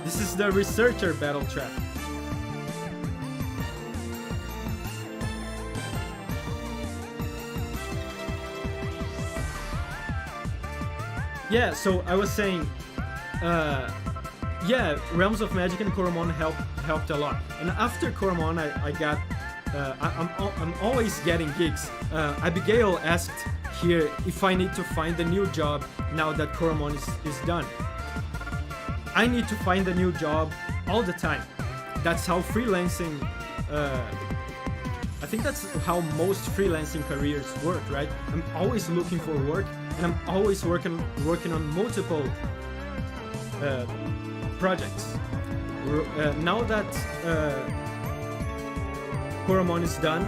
This is the researcher battle track. Yeah, so I was saying, yeah, Realms of Magic and Coromon helped a lot. And after Coromon, I got, I'm always getting gigs. Abigail asked here if I need to find a new job now that Coromon is done. I need to find a new job all the time. That's how freelancing, I think that's how most freelancing careers work, right? I'm always looking for work, and I'm always working on multiple projects. Now that Coromon is done,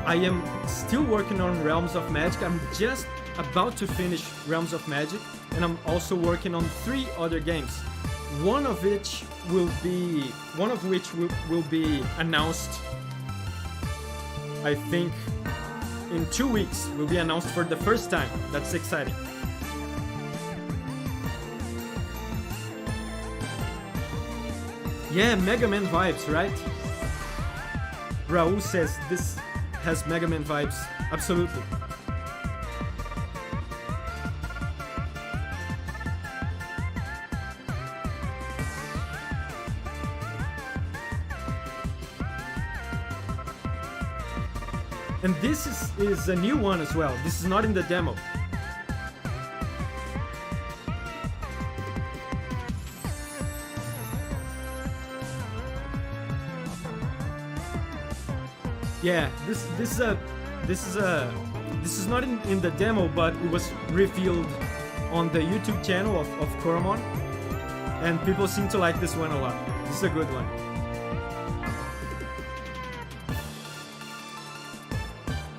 I am still working on Realms of Magic. I'm just about to finish Realms of Magic, and I'm also working on 3 other games. One of which will be announced, I think, in 2 weeks. Will be announced for the first time. That's exciting. Yeah, Mega Man vibes, right? Raul says this has Mega Man vibes. Absolutely. And this is a new one as well. This is not in the demo. Yeah, this is not in the demo, but it was revealed on the YouTube channel of Coromon, and people seem to like this one a lot. This is a good one.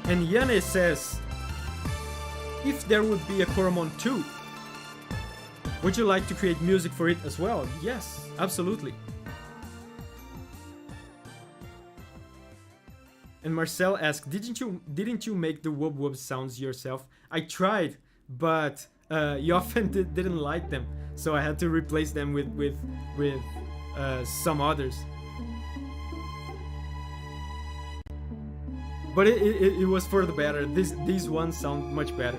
And Yane says, if there would be a Coromon 2, would you like to create music for it as well? Yes, absolutely. And Marcel asked, didn't you make the wub wub sounds yourself? I tried, but you often didn't like them, so I had to replace them with some others. But it was for the better. These ones sound much better.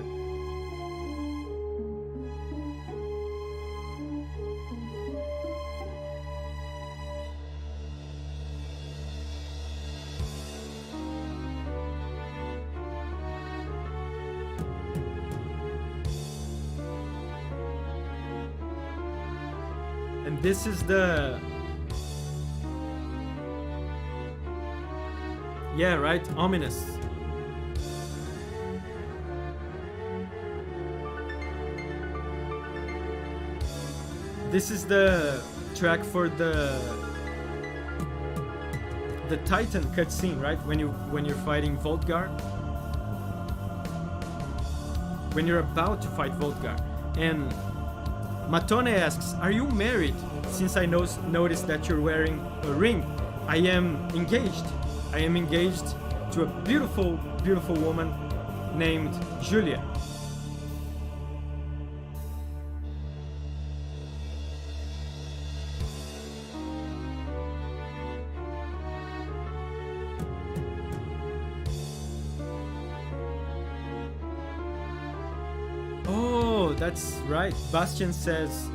And this is the... Yeah, right? Ominous. This is the track for the Titan cutscene, right? When you're fighting Voltgar. When you're about to fight Voltgar. And Matone asks, are you married? Since I noticed that you're wearing a ring. I am engaged. I am engaged to a beautiful, beautiful woman named Julia. Oh, that's right. Bastian says,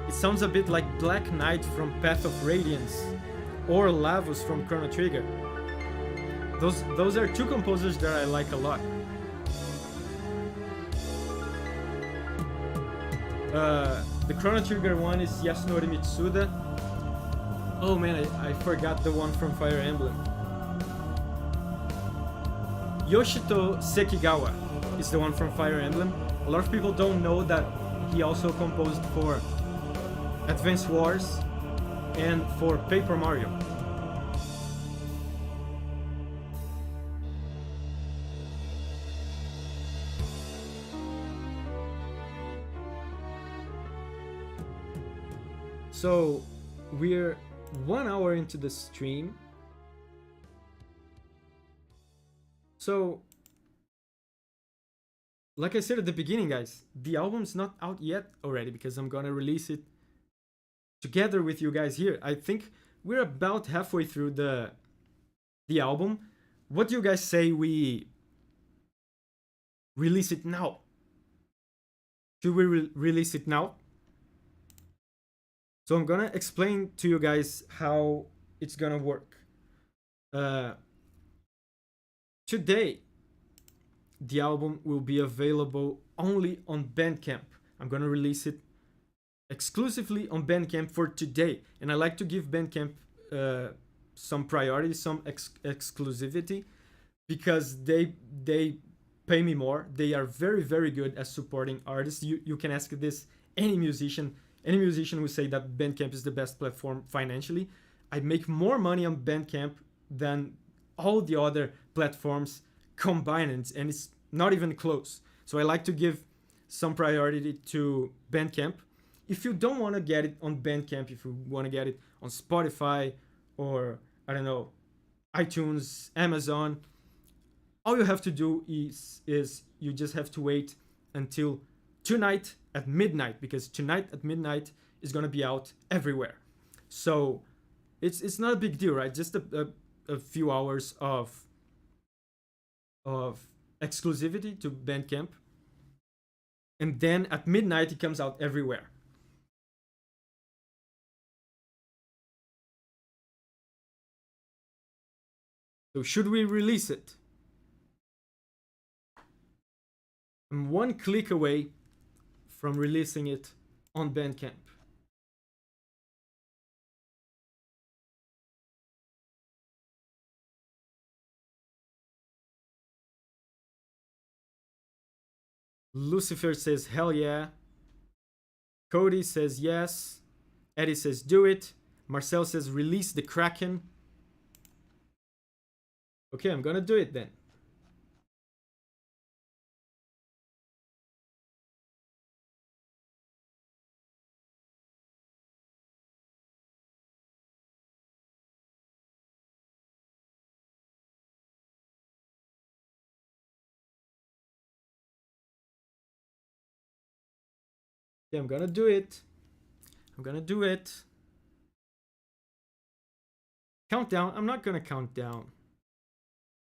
it sounds a bit like Black Knight from Path of Radiance. Or Lavus from Chrono Trigger. Those are 2 composers that I like a lot. The Chrono Trigger one is Yasunori Mitsuda. Oh man, I forgot the one from Fire Emblem. Yoshito Sekigawa is the one from Fire Emblem. A lot of people don't know that he also composed for Advance Wars and for Paper Mario. So we're 1 hour into the stream. So like I said at the beginning, guys, the album's not out yet already because I'm gonna release it together with you guys here. I think we're about halfway through the album. What do you guys say we release it now? Should we release it now? So I'm gonna explain to you guys how it's gonna work. Uh, Today, the album will be available only on Bandcamp. I'm gonna release it exclusively on Bandcamp for today, and I like to give Bandcamp some priority, some exclusivity, because they pay me more. They are very good at supporting artists. You can ask this any musician. Any musician will say that Bandcamp is the best platform financially. I make more money on Bandcamp than all the other platforms combined, and it's not even close. So I like to give some priority to Bandcamp. If you don't want to get it on Bandcamp, if you want to get it on Spotify or I don't know, iTunes, Amazon, all you have to do is you just have to wait until tonight at midnight, because tonight at midnight is gonna be out everywhere. So it's not a big deal, right? Just a few hours of exclusivity to Bandcamp, and then at midnight it comes out everywhere. So should we release it? I'm one click away from releasing it on Bandcamp. Lucifer says hell yeah. Cody says yes. Eddie says do it. Marcel says release the Kraken. Okay, I'm gonna do it then. Okay, I'm gonna do it. I'm gonna do it. Countdown. I'm not gonna count down.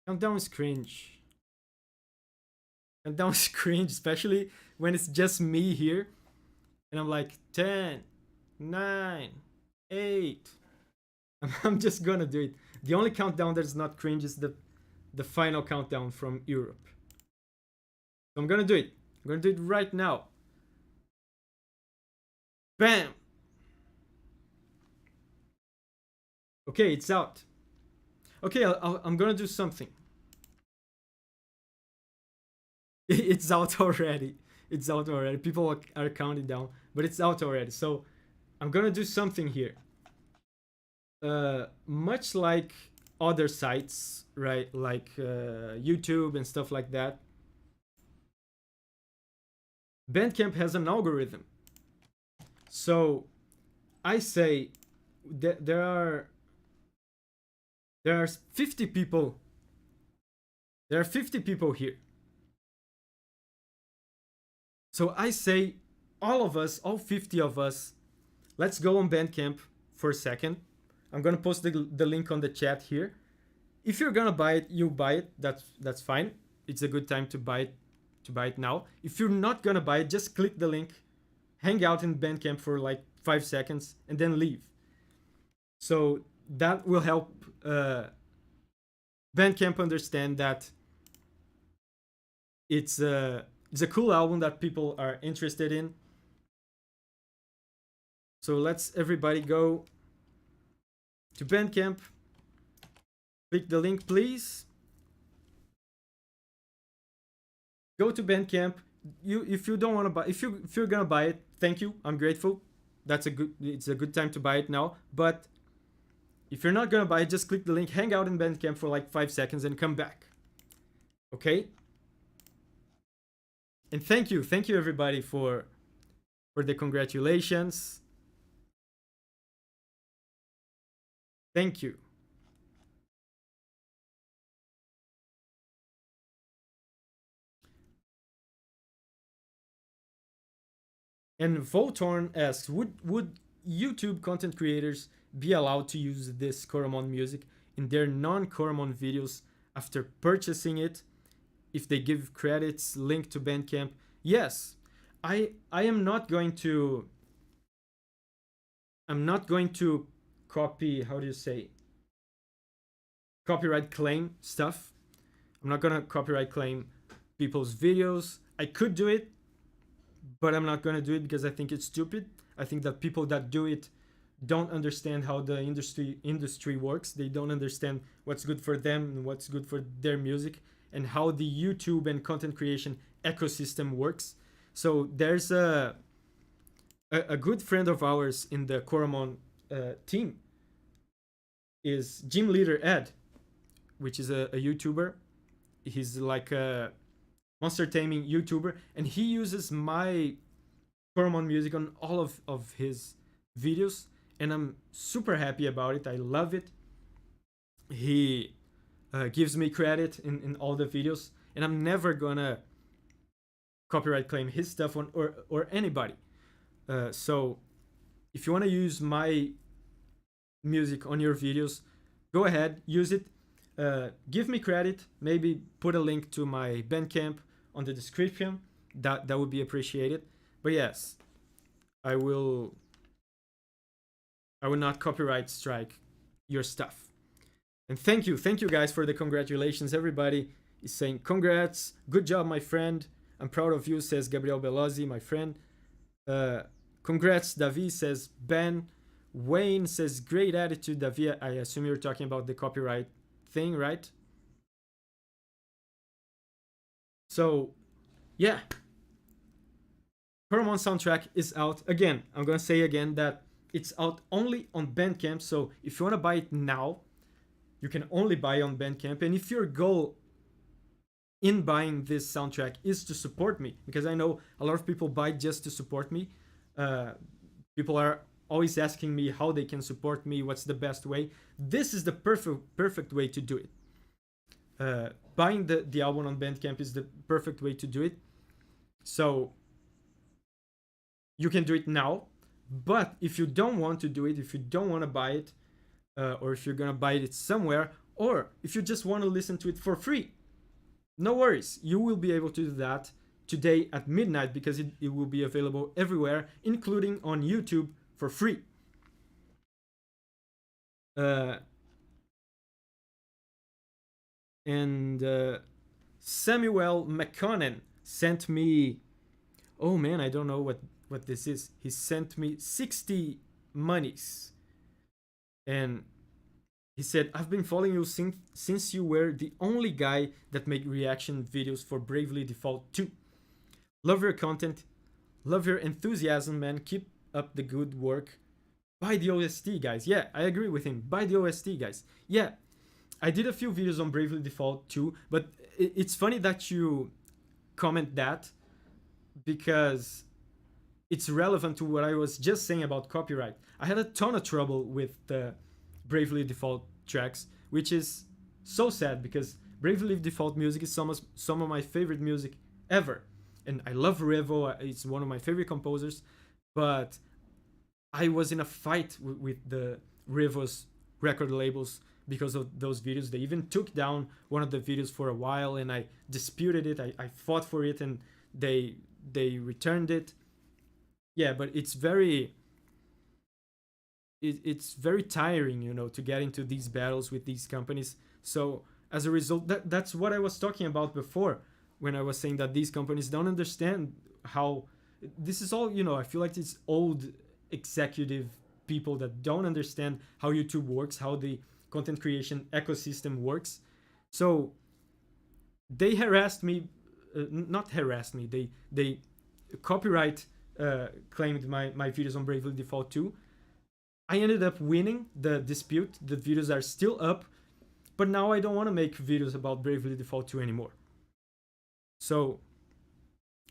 Countdown is cringe. Countdown is cringe, especially when it's just me here. And I'm like 10, 9, 8. I'm just gonna do it. The only countdown that's not cringe is the final countdown from Europe. So I'm gonna do it. I'm gonna do it right now. Bam! Okay, it's out. Okay, I'm gonna do something. It's out already. It's out already. People are counting down, but it's out already. So I'm gonna do something here. Much like other sites, right? Like YouTube and stuff like that. Bandcamp has an algorithm. So I say that there are 50 people. There are 50 people here. So I say all of us, all 50 of us, let's go on Bandcamp for a second. I'm gonna post the link on the chat here. If you're gonna buy it, you buy it. That's fine. It's a good time to buy it now. If you're not gonna buy it, just click the link, hang out in Bandcamp for like 5 seconds, and then leave. So that will help Bandcamp understand that it's a cool album that people are interested in. So let's everybody go to Bandcamp. Click the link, please. Go to Bandcamp. If you don't want to buy, if you're gonna buy it, thank you. I'm grateful. It's a good time to buy it now. But if you're not gonna buy it, just click the link, hang out in Bandcamp for like 5 seconds, and come back. Okay. And thank you everybody for the congratulations. Thank you. And Voltorn asks, would YouTube content creators be allowed to use this Coromon music in their non-Coromon videos after purchasing it if they give credits linked to Bandcamp? Yes. I am not going to copy, how do you say, copyright claim stuff. I'm not gonna copyright claim people's videos. I could do it, but I'm not gonna do it because I think it's stupid. I think that people that do it don't understand how the industry works. They don't understand what's good for them and what's good for their music and how the YouTube and content creation ecosystem works. So there's a good friend of ours in the Coromon team is Gym Leader Ed, which is a YouTuber. He's like a monster taming YouTuber, and he uses my Coromon music on all of his videos, and I'm super happy about it. I love it. He gives me credit in all the videos, and I'm never gonna copyright claim his stuff on or anybody. So if you want to use my music on your videos, go ahead, use it. Give me credit. Maybe put a link to my Bandcamp on the description. That would be appreciated. But yes, I will not copyright strike your stuff. And thank you guys for the congratulations. Everybody is saying congrats, good job, my friend. I'm proud of you, says Gabriel Belozzi, my friend. Congrats, Davi, says Ben. Wayne says great attitude, Davi. I assume you're talking about the copyright thing, right? So yeah, Coromon soundtrack is out. Again, I'm gonna say again that it's out only on Bandcamp. So if you want to buy it now, you can only buy it on Bandcamp. And if your goal in buying this soundtrack is to support me, because I know a lot of people buy just to support me. People are always asking me how they can support me, what's the best way. This is the perfect way to do it. Buying the album on Bandcamp is the perfect way to do it. So you can do it now, but if you don't want to do it, if you don't want to buy it, or if you're gonna buy it somewhere, or if you just want to listen to it for free, no worries, you will be able to do that today at midnight, because it will be available everywhere, including on YouTube for free. And Samuel McConnell sent me, oh man, I don't know what this is. He sent me 60 monies, and he said, I've been following you since you were the only guy that made reaction videos for Bravely Default 2. Love your content, love your enthusiasm, man. Keep up the good work. Buy the OST, guys. Yeah, I agree with him. Buy the OST, guys. Yeah, I did a few videos on Bravely Default 2, but it's funny that you comment that, because it's relevant to what I was just saying about copyright. I had a ton of trouble with the Bravely Default tracks, which is so sad, because Bravely Default music is some of my favorite music ever. And I love Revo, it's one of my favorite composers, but I was in a fight with the Revo's record labels because of those videos. They even took down one of the videos for a while, and I disputed it. I fought for it, and they returned it. Yeah, but it's very tiring, to get into these battles with these companies. So as a result, that's what I was talking about before, when I was saying that these companies don't understand how this is all, I feel like it's old executive people that don't understand how YouTube works, how the content creation ecosystem works. So they harassed me, not harassed me, they copyright claimed my videos on Bravely Default 2. I ended up winning the dispute. The videos are still up, but now I don't want to make videos about Bravely Default 2 anymore. So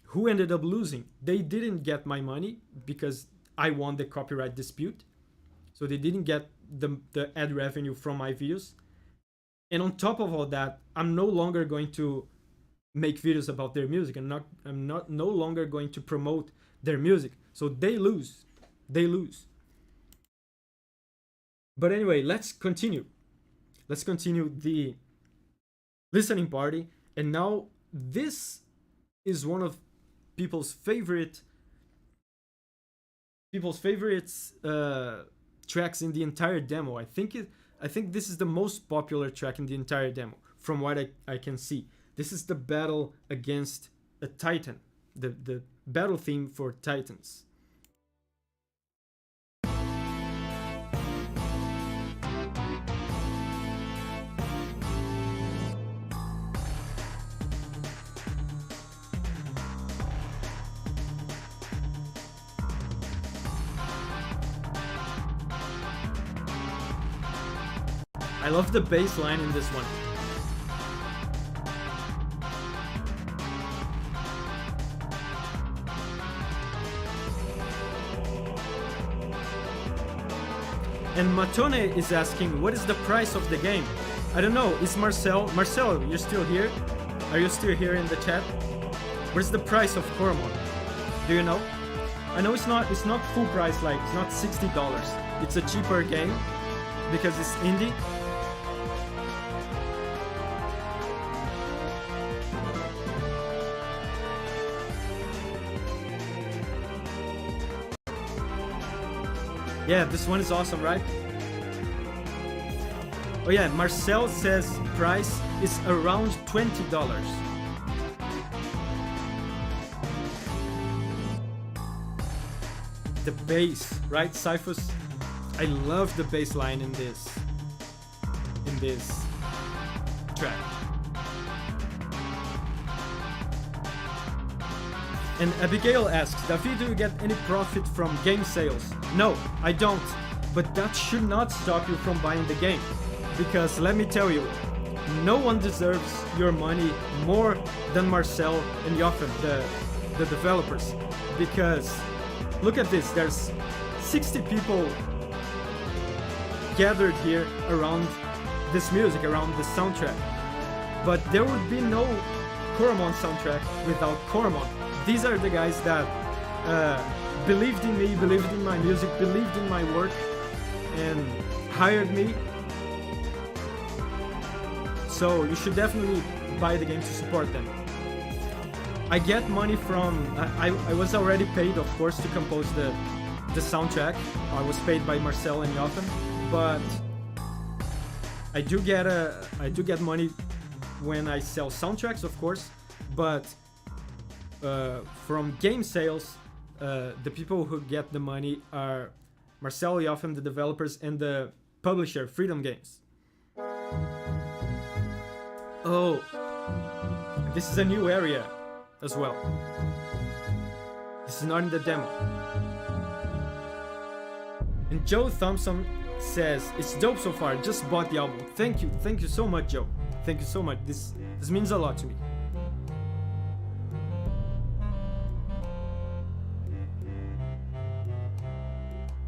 who ended up losing? They didn't get my money because I won the copyright dispute. So they didn't get the ad revenue from my videos. And on top of all that, I'm no longer going to make videos about their music. I'm no longer going to promote their music. So they lose. They lose. But anyway, let's continue. Let's continue the listening party. And now this is one of people's favorites tracks in the entire demo. I think this is the most popular track in the entire demo, from what I can see. This is the battle against a titan, the battle theme for titans. I love the bass line in this one. And Matone is asking, what is the price of the game? I don't know. Is Marcel, you're still here? Are you still here in the chat? Where's the price of Coromon? Do you know? I know it's not full price, like it's not $60. It's a cheaper game because it's indie. Yeah, this one is awesome, right? Oh yeah, Marcel says price is around $20. The bass, right, Cyphus? I love the bass line in this track. And Abigail asks, David, do you get any profit from game sales? No, I don't. But that should not stop you from buying the game. Because let me tell you, no one deserves your money more than Marcel and Jochen, the developers. Because look at this, there's 60 people gathered here around this music, around the soundtrack. But there would be no Coromon soundtrack without Coromon. These are the guys that believed in me, believed in my music, believed in my work, and hired me. So you should definitely buy the game to support them. I get money from... I was already paid, of course, to compose the soundtrack. I was paid by Marcel and Jochen, but I do get money when I sell soundtracks, of course, but from game sales, the people who get the money are Marcel, Jochen, the developers, and the publisher, Freedom Games. Oh, this is a new area as well. This is not in the demo. And Joe Thompson says, it's dope so far, just bought the album. Thank you so much, Joe. Thank you so much, this means a lot to me.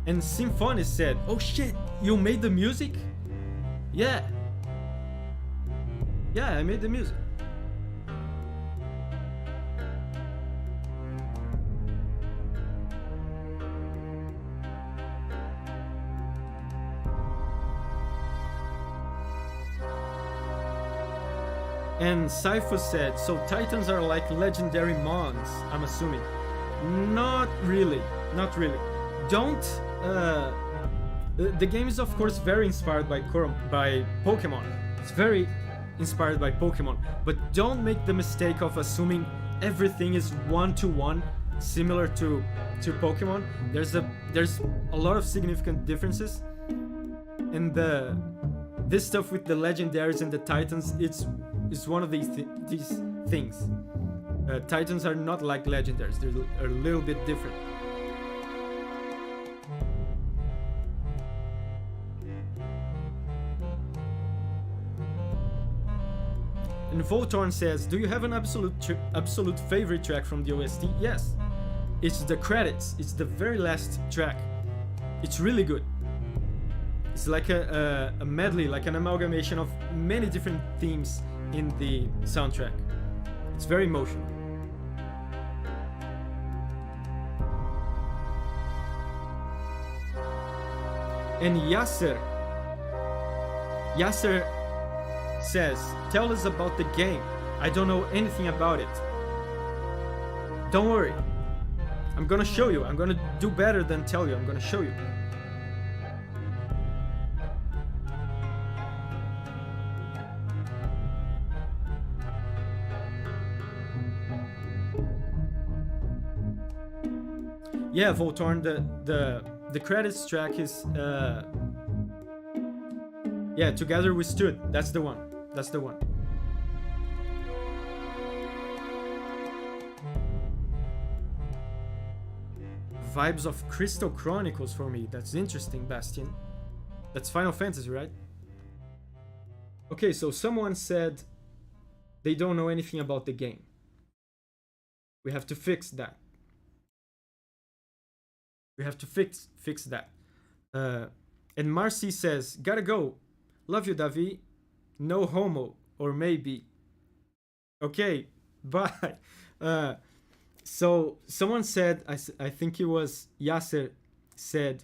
And Symphony said, oh shit, you made the music? Yeah, I made the music. And Cypher said, so Titans are like legendary mons, I'm assuming. Not really. Don't... the game is of course very inspired by Pokemon. It's very inspired by Pokemon. But don't make the mistake of assuming everything is one-to-one similar to Pokemon. There's a lot of significant differences. And this stuff with the legendaries and the Titans, it's one of these things. Titans are not like legendaries, they're a little bit different. And Voltorn says, do you have an absolute favorite track from the OST? Yes. It's the credits. It's the very last track. It's really good. It's like a medley, like an amalgamation of many different themes in the soundtrack. It's very emotional. And Yasser says, tell us about the game. I don't know anything about it. Don't worry. I'm gonna show you. I'm gonna do better than tell you. I'm gonna show you. Yeah, Voltorn, the credits track is yeah, Together We Stood. That's the one. That's the one. Vibes of Crystal Chronicles for me. That's interesting, Bastion. That's Final Fantasy, right? Okay, so someone said they don't know anything about the game. We have to fix that. We have to fix that. And Marcy says, gotta go. Love you, Davi. No homo. Or maybe. Okay, bye. So someone said, I think it was Yasser, said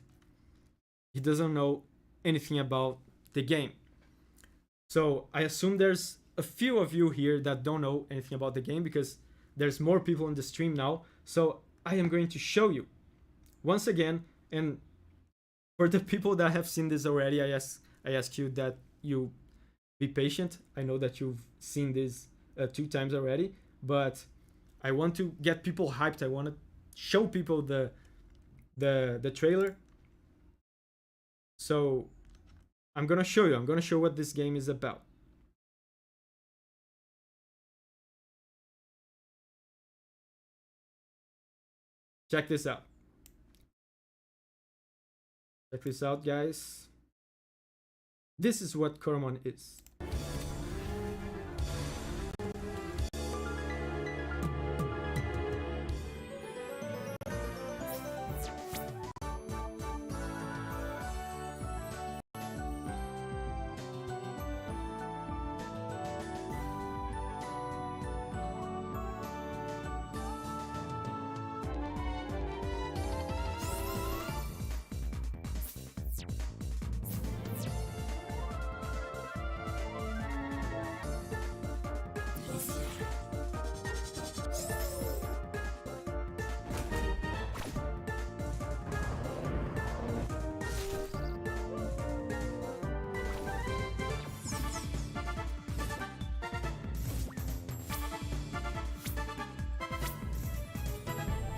he doesn't know anything about the game. So I assume there's a few of you here that don't know anything about the game because there's more people in the stream now. So I am going to show you once again. And for the people that have seen this already, I ask you that you be patient. I know that you've seen this 2 times already, but I want to get people hyped. I want to show people the trailer. So I'm gonna show you. I'm gonna show what this game is about. Check this out. Check this out, guys. This is what Coromon is.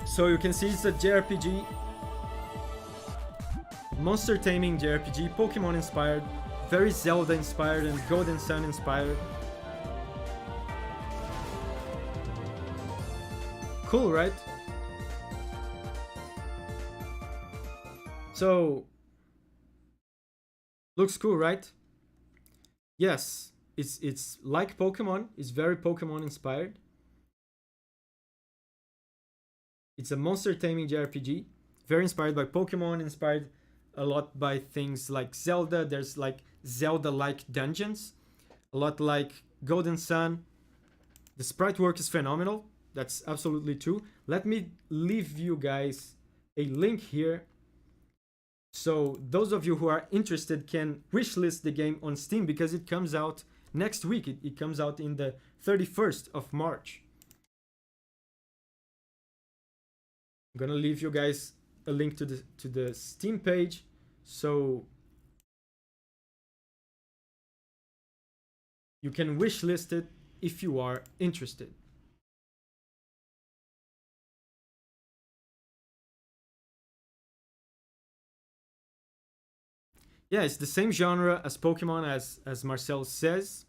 So you can see it's a JRPG, monster taming JRPG, Pokemon inspired, very Zelda inspired and Golden Sun inspired. Cool, right? So looks cool, right? Yes, it's like Pokemon. It's very Pokemon inspired. It's a monster taming JRPG, very inspired by Pokemon, inspired a lot by things like Zelda. There's like Zelda-like dungeons, a lot like Golden Sun. The sprite work is phenomenal. That's absolutely true. Let me leave you guys a link here, so those of you who are interested can wishlist the game on Steam because it comes out next week. It comes out in the 31st of March. I'm gonna leave you guys a link to the Steam page, so you can wishlist it if you are interested. Yeah, it's the same genre as Pokemon, as Marcel says.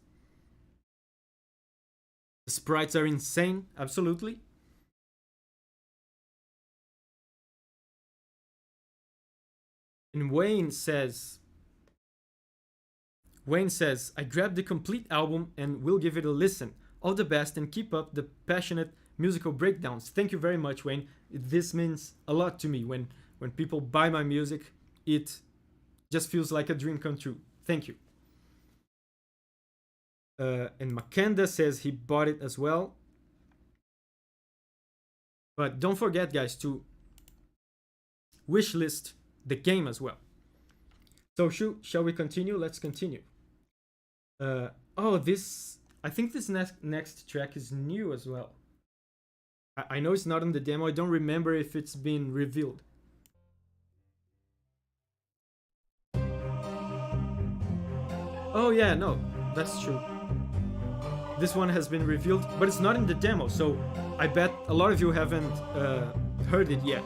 The sprites are insane, absolutely. And Wayne says, I grabbed the complete album and will give it a listen. All the best and keep up the passionate musical breakdowns. Thank you very much, Wayne. This means a lot to me. When people buy my music, it just feels like a dream come true. Thank you. And Makenda says he bought it as well. But don't forget, guys, to wishlist the game as well. So shall we continue? Let's continue. Oh, this... I think this next track is new as well. I know it's not on the demo. I don't remember if it's been revealed. Oh yeah, no, that's true. This one has been revealed, but it's not in the demo, so I bet a lot of you haven't heard it yet.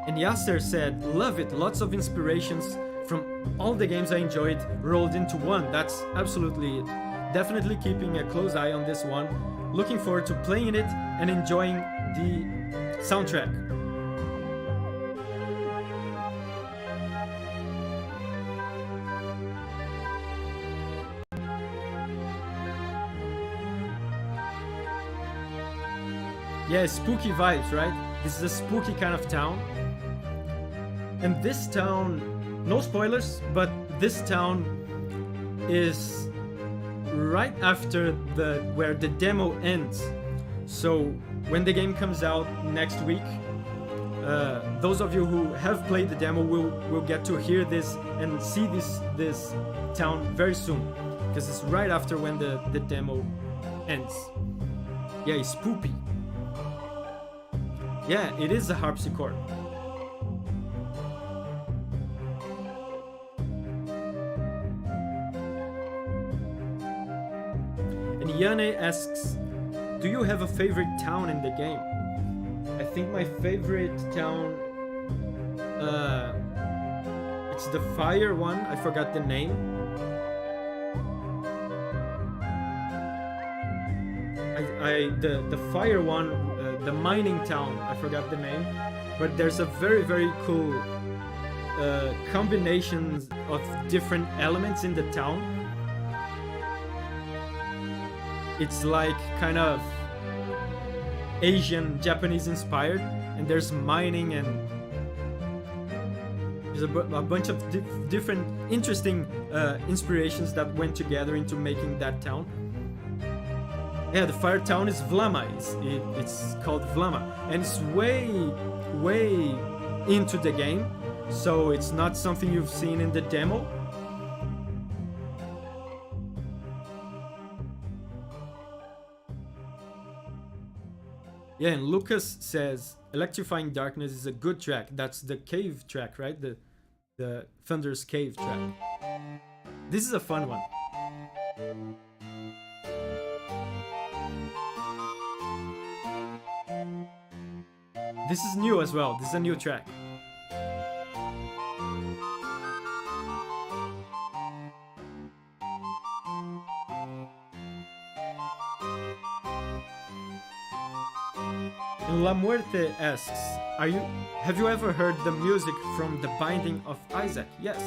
And Yasser said, love it, lots of inspirations from all the games I enjoyed rolled into one. That's absolutely it. Definitely keeping a close eye on this one. Looking forward to playing it and enjoying the soundtrack. Yeah, spooky vibes, right? This is a spooky kind of town. And this town, no spoilers, but this town is right after where the demo ends. So when the game comes out next week, those of you who have played the demo will get to hear this and see this town very soon, because it's right after when the demo ends. Yeah, it's spoopy. Yeah, it is a harpsichord. And Yane asks, do you have a favorite town in the game? I think my favorite town, it's the fire one. I forgot the name. The fire one, the mining town. I forgot the name, but there's a very, very cool combinations of different elements in the town. It's like kind of Asian, Japanese inspired, and there's mining and there's a bunch of different interesting inspirations that went together into making that town. Yeah, the fire town is Vlama. It's called Vlama, and it's way into the game, so it's not something you've seen in the demo. Yeah, and Lucas says Electrifying Darkness is a good track. That's the cave track, right? The Thunder's Cave track. This is a fun one. This is new as well. This is a new track. La Muerte asks, have you ever heard the music from The Binding of Isaac? Yes.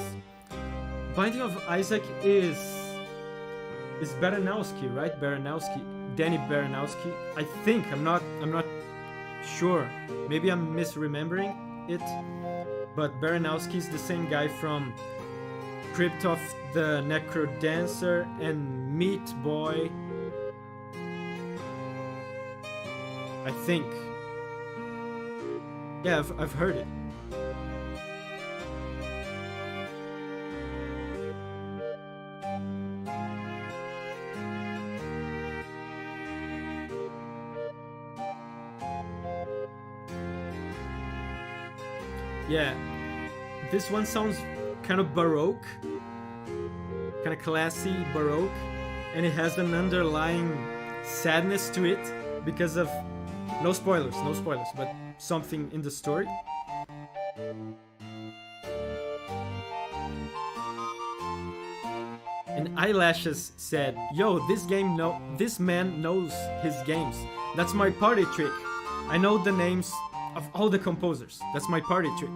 Binding of Isaac is Baranowski, right? Danny Baranowski. I think I'm not sure. Maybe I'm misremembering it. But Baranowski is the same guy from Crypt of the Necrodancer and Meat Boy. I think. Yeah, I've heard it. Yeah, this one sounds kind of baroque, kind of classy baroque, and it has an underlying sadness to it because of no spoilers, but something in the story. And Eyelashes said, yo, this man knows his games. That's my party trick. I know the names of all the composers. That's my party trick.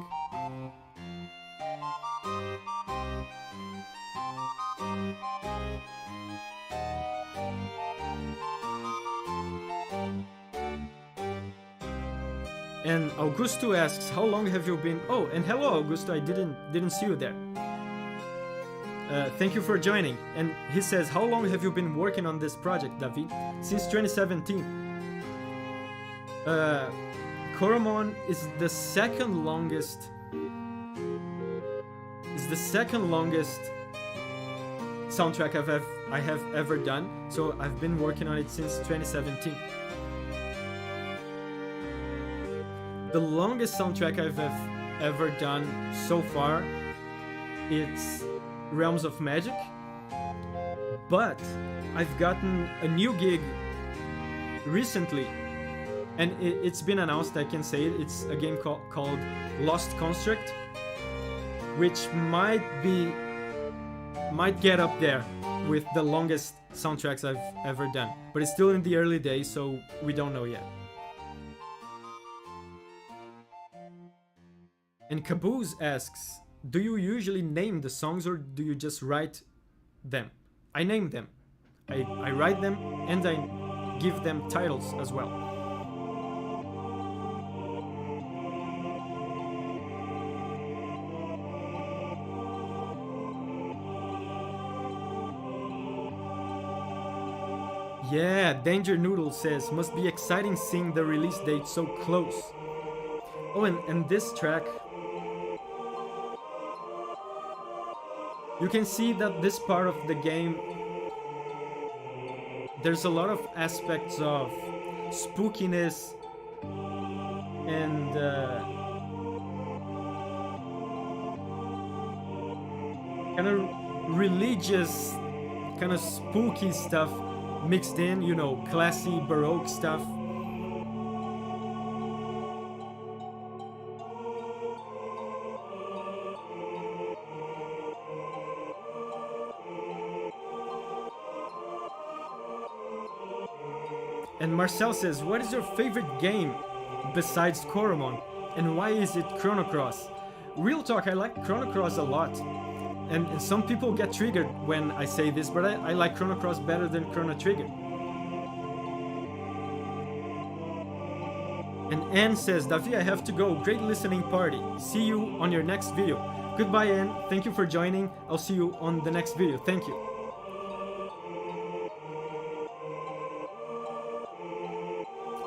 And Augusto asks, how long have you been... Oh, and hello Augusto, I didn't see you there. Thank you for joining. And he says, how long have you been working on this project, David? Since 2017. Uh, Coromon is the second longest. Is the second longest soundtrack I have ever done. So I've been working on it since 2017. The longest soundtrack I've ever done so far, it's Realms of Magic. But I've gotten a new gig recently, and it's been announced, I can say it. It's a game called Lost Construct, which might get up there with the longest soundtracks I've ever done. But it's still in the early days, so we don't know yet. And Caboose asks, do you usually name the songs or do you just write them? I name them. I write them and I give them titles as well. Yeah, Danger Noodle says, must be exciting seeing the release date so close. Oh, and this track, you can see that this part of the game, there's a lot of aspects of spookiness and kind of religious, kind of spooky stuff mixed in, you know, classy Baroque stuff. And Marcel says, what is your favorite game besides Coromon? And why is it Chrono Cross? Real talk, I like Chrono Cross a lot. And some people get triggered when I say this, but I like Chrono Cross better than Chrono Trigger. And Anne says, Davi, I have to go. Great listening party. See you on your next video. Goodbye, Anne. Thank you for joining. I'll see you on the next video. Thank you.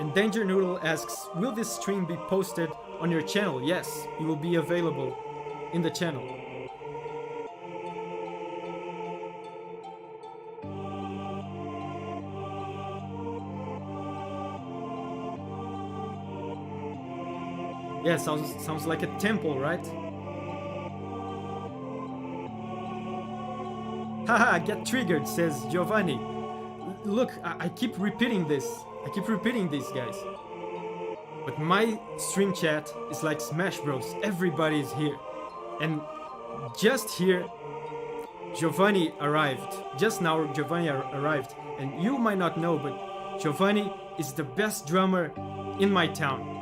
And Danger Noodle asks, will this stream be posted on your channel? Yes, it will be available in the channel. Yeah, sounds like a temple, right? Haha, get triggered, says Giovanni. Look, I keep repeating this. I keep repeating these, guys. But my stream chat is like Smash Bros. Everybody is here. And just here, Giovanni arrived. Just now, Giovanni arrived. And you might not know, but Giovanni is the best drummer in my town.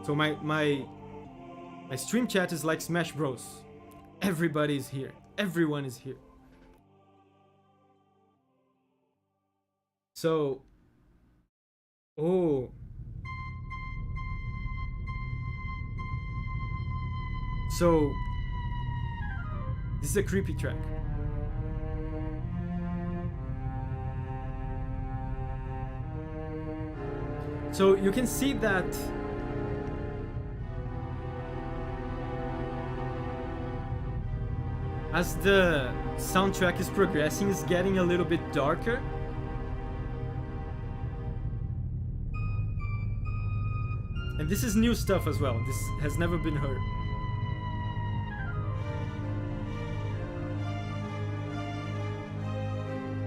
So my stream chat is like Smash Bros. Everybody is here. Everyone is here. So, oh. So, this is a creepy track. So you can see that as the soundtrack is progressing, it's getting a little bit darker. And this is new stuff as well. This has never been heard.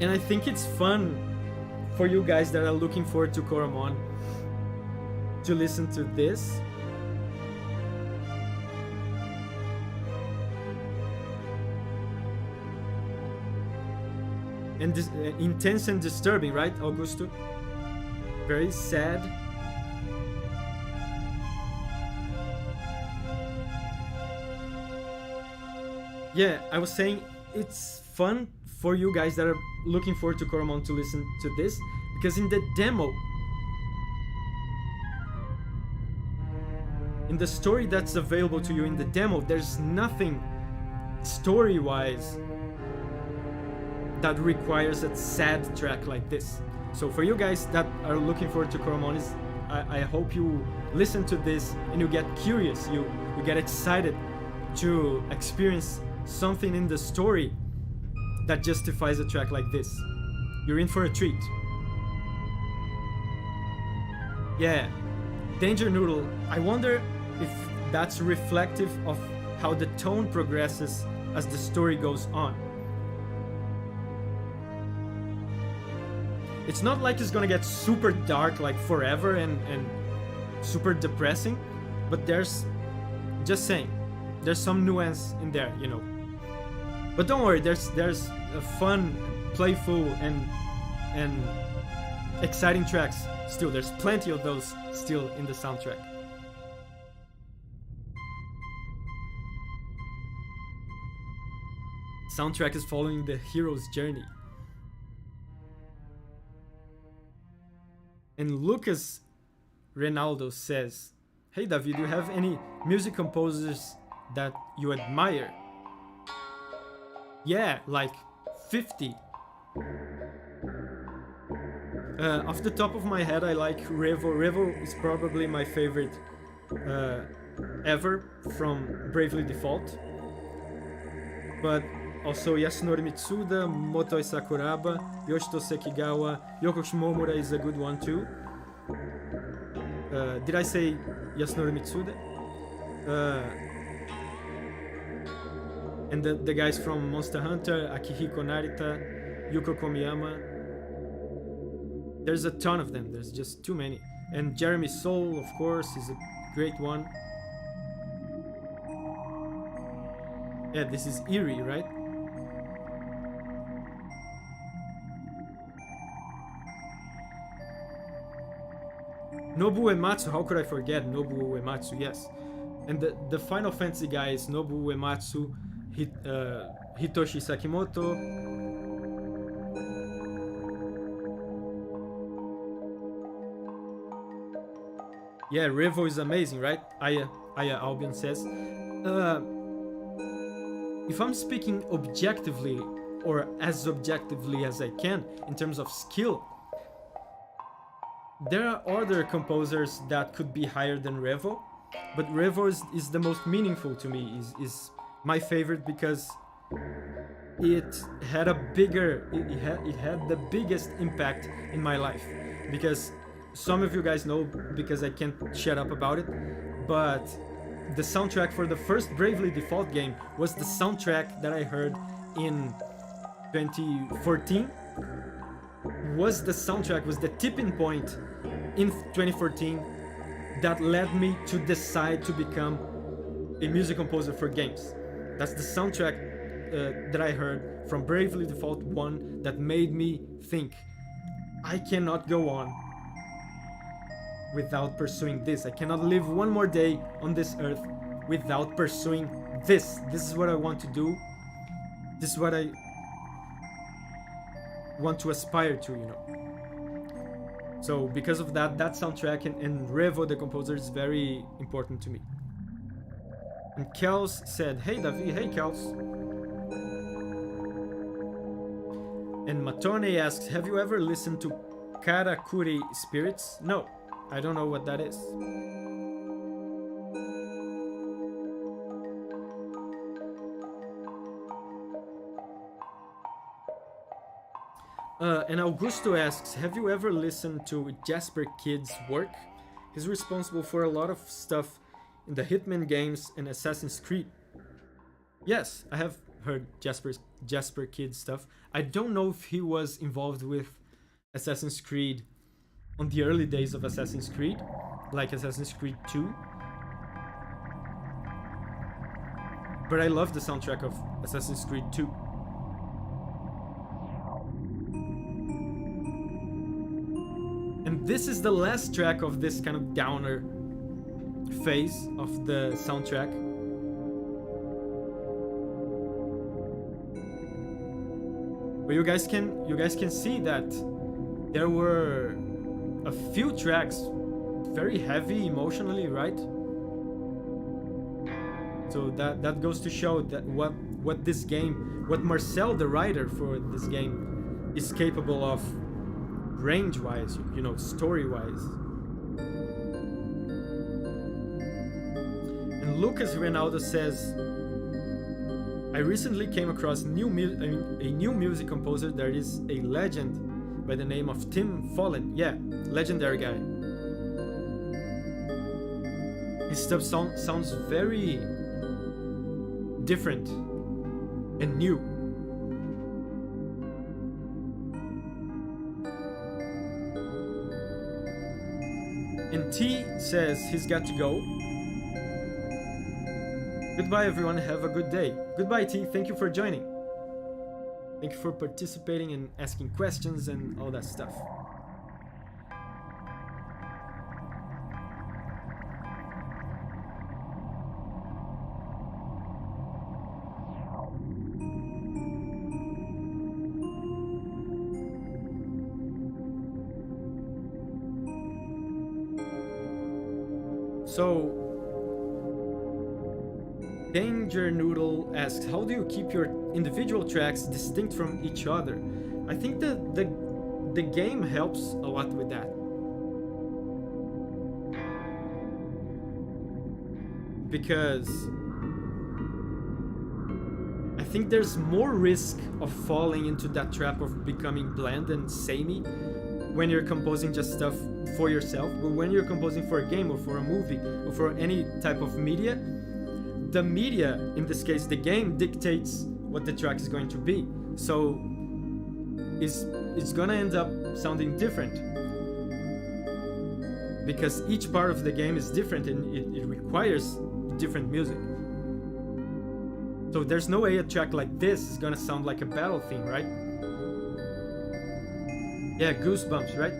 And I think it's fun for you guys that are looking forward to Coromon to listen to this. And this intense and disturbing, right, Augusto? Very sad. Yeah, I was saying it's fun for you guys that are looking forward to Coromon to listen to this, because in the demo, in the story that's available to you in the demo, there's nothing story-wise that requires a sad track like this. So for you guys that are looking forward to Coromon, I hope you listen to this and you get curious, you get excited to experience something in the story that justifies a track like this. You're in for a treat. Yeah, Danger Noodle. I wonder if that's reflective of how the tone progresses as the story goes on. It's not like it's gonna get super dark like forever and super depressing, but there's, just saying, there's some nuance in there, you know. But don't worry, there's a fun, playful, and exciting tracks still. There's plenty of those still in the soundtrack. Soundtrack is following the hero's journey. And Lucas Renaldo says, "Hey David, do you have any music composers that you admire?" Yeah, like 50. Off the top of my head, I like Revo. Revo is probably my favorite ever from Bravely Default. But also Yasunori Mitsuda, Motoi Sakuraba, Yoshito Sekigawa, Yoko Shimomura is a good one too. Did I say Yasunori Mitsuda? And the guys from Monster Hunter, Akihiko Narita, Yuko Komiyama. There's a ton of them, there's just too many. And Jeremy Soule, of course, is a great one. Yeah, this is Eerie, right? Nobuo Uematsu, how could I forget Nobuo Uematsu, yes. And the Final Fantasy guys, Nobuo Uematsu, Hitoshi Sakimoto. Yeah, Revo is amazing, right? Aya Albion says. If I'm speaking objectively, or as objectively as I can, in terms of skill, there are other composers that could be higher than Revo, but Revo is the most meaningful to me, is my favorite because it had it had the biggest impact in my life. Because some of you guys know, because I can't shut up about it, but the soundtrack for the first Bravely Default game was the soundtrack that I heard in 2014. Was the tipping point in 2014 that led me to decide to become a music composer for games. That's the soundtrack that I heard from Bravely Default 1 that made me think, I cannot go on without pursuing this. I cannot live one more day on this earth without pursuing this. This is what I want to do. This is what I want to aspire to, you know. So because of that soundtrack and Revo the composer is very important to me. And Kels said, "Hey David, hey Kels." And Matone asks, "Have you ever listened to Karakuri Spirits?" No, I don't know what that is. And Augusto asks, "Have you ever listened to Jasper Kidd's work? He's responsible for a lot of stuff in the Hitman games and Assassin's Creed." Yes, I have heard Jasper Kidd stuff. I don't know if he was involved with Assassin's Creed on the early days of Assassin's Creed, like Assassin's Creed 2. But I love the soundtrack of Assassin's Creed 2. And this is the last track of this kind of downer phase of the soundtrack. But you guys can see that there were a few tracks very heavy emotionally, right? So that goes to show that what this game, what Marcel, the writer for this game, is capable of range-wise, you know, story-wise. And Lucas Rinaldo says, I recently came across a new music composer that is a legend by the name of Tim Follen. Yeah, legendary guy. His stuff sounds very different and new. And T says he's got to go. Goodbye everyone, have a good day. Goodbye T, thank you for joining. Thank you for participating and asking questions and all that stuff. So, Danger Noodle asks, how do you keep your individual tracks distinct from each other? I think that the game helps a lot with that. Because I think there's more risk of falling into that trap of becoming bland and samey when you're composing just stuff for yourself, but when you're composing for a game or for a movie or for any type of media, the media, in this case the game, dictates what the track is going to be. So it's gonna end up sounding different because each part of the game is different and it requires different music. So there's no way a track like this is gonna sound like a battle theme, right? Yeah, Goosebumps, right?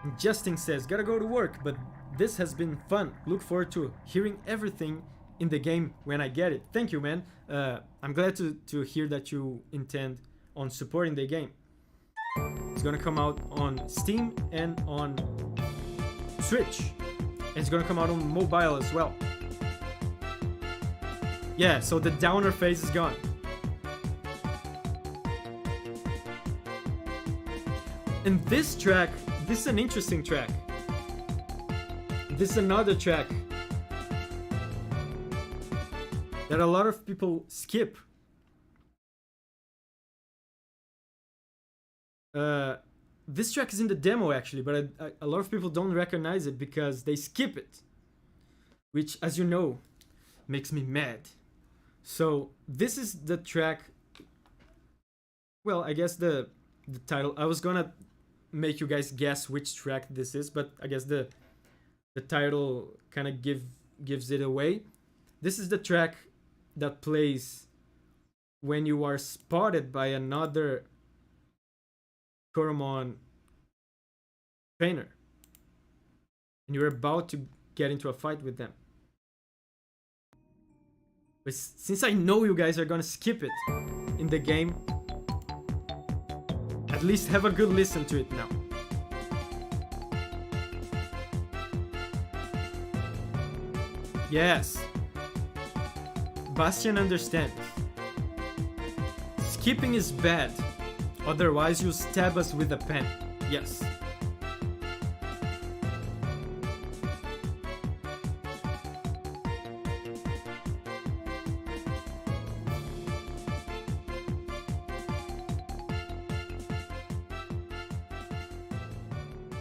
And Justin says, gotta go to work, but this has been fun. Look forward to hearing everything in the game when I get it. Thank you, man. I'm glad to hear that you intend on supporting the game. It's gonna come out on Steam and on Switch. And it's gonna come out on mobile as well. Yeah, so the downer phase is gone. And this track, this is an interesting track. This is another track that a lot of people skip. This track is in the demo actually, but a lot of people don't recognize it because they skip it, which, as you know, makes me mad. So this is the track. Well, I guess the title. I was gonna make you guys guess which track this is, but I guess the title kind of gives it away. This is the track that plays when you are spotted by another Coromon trainer and you're about to get into a fight with them. But since I know you guys are gonna skip it in the game, at least have a good listen to it now. Yes, Bastian understands. Skipping is bad. Otherwise, you stab us with a pen. Yes.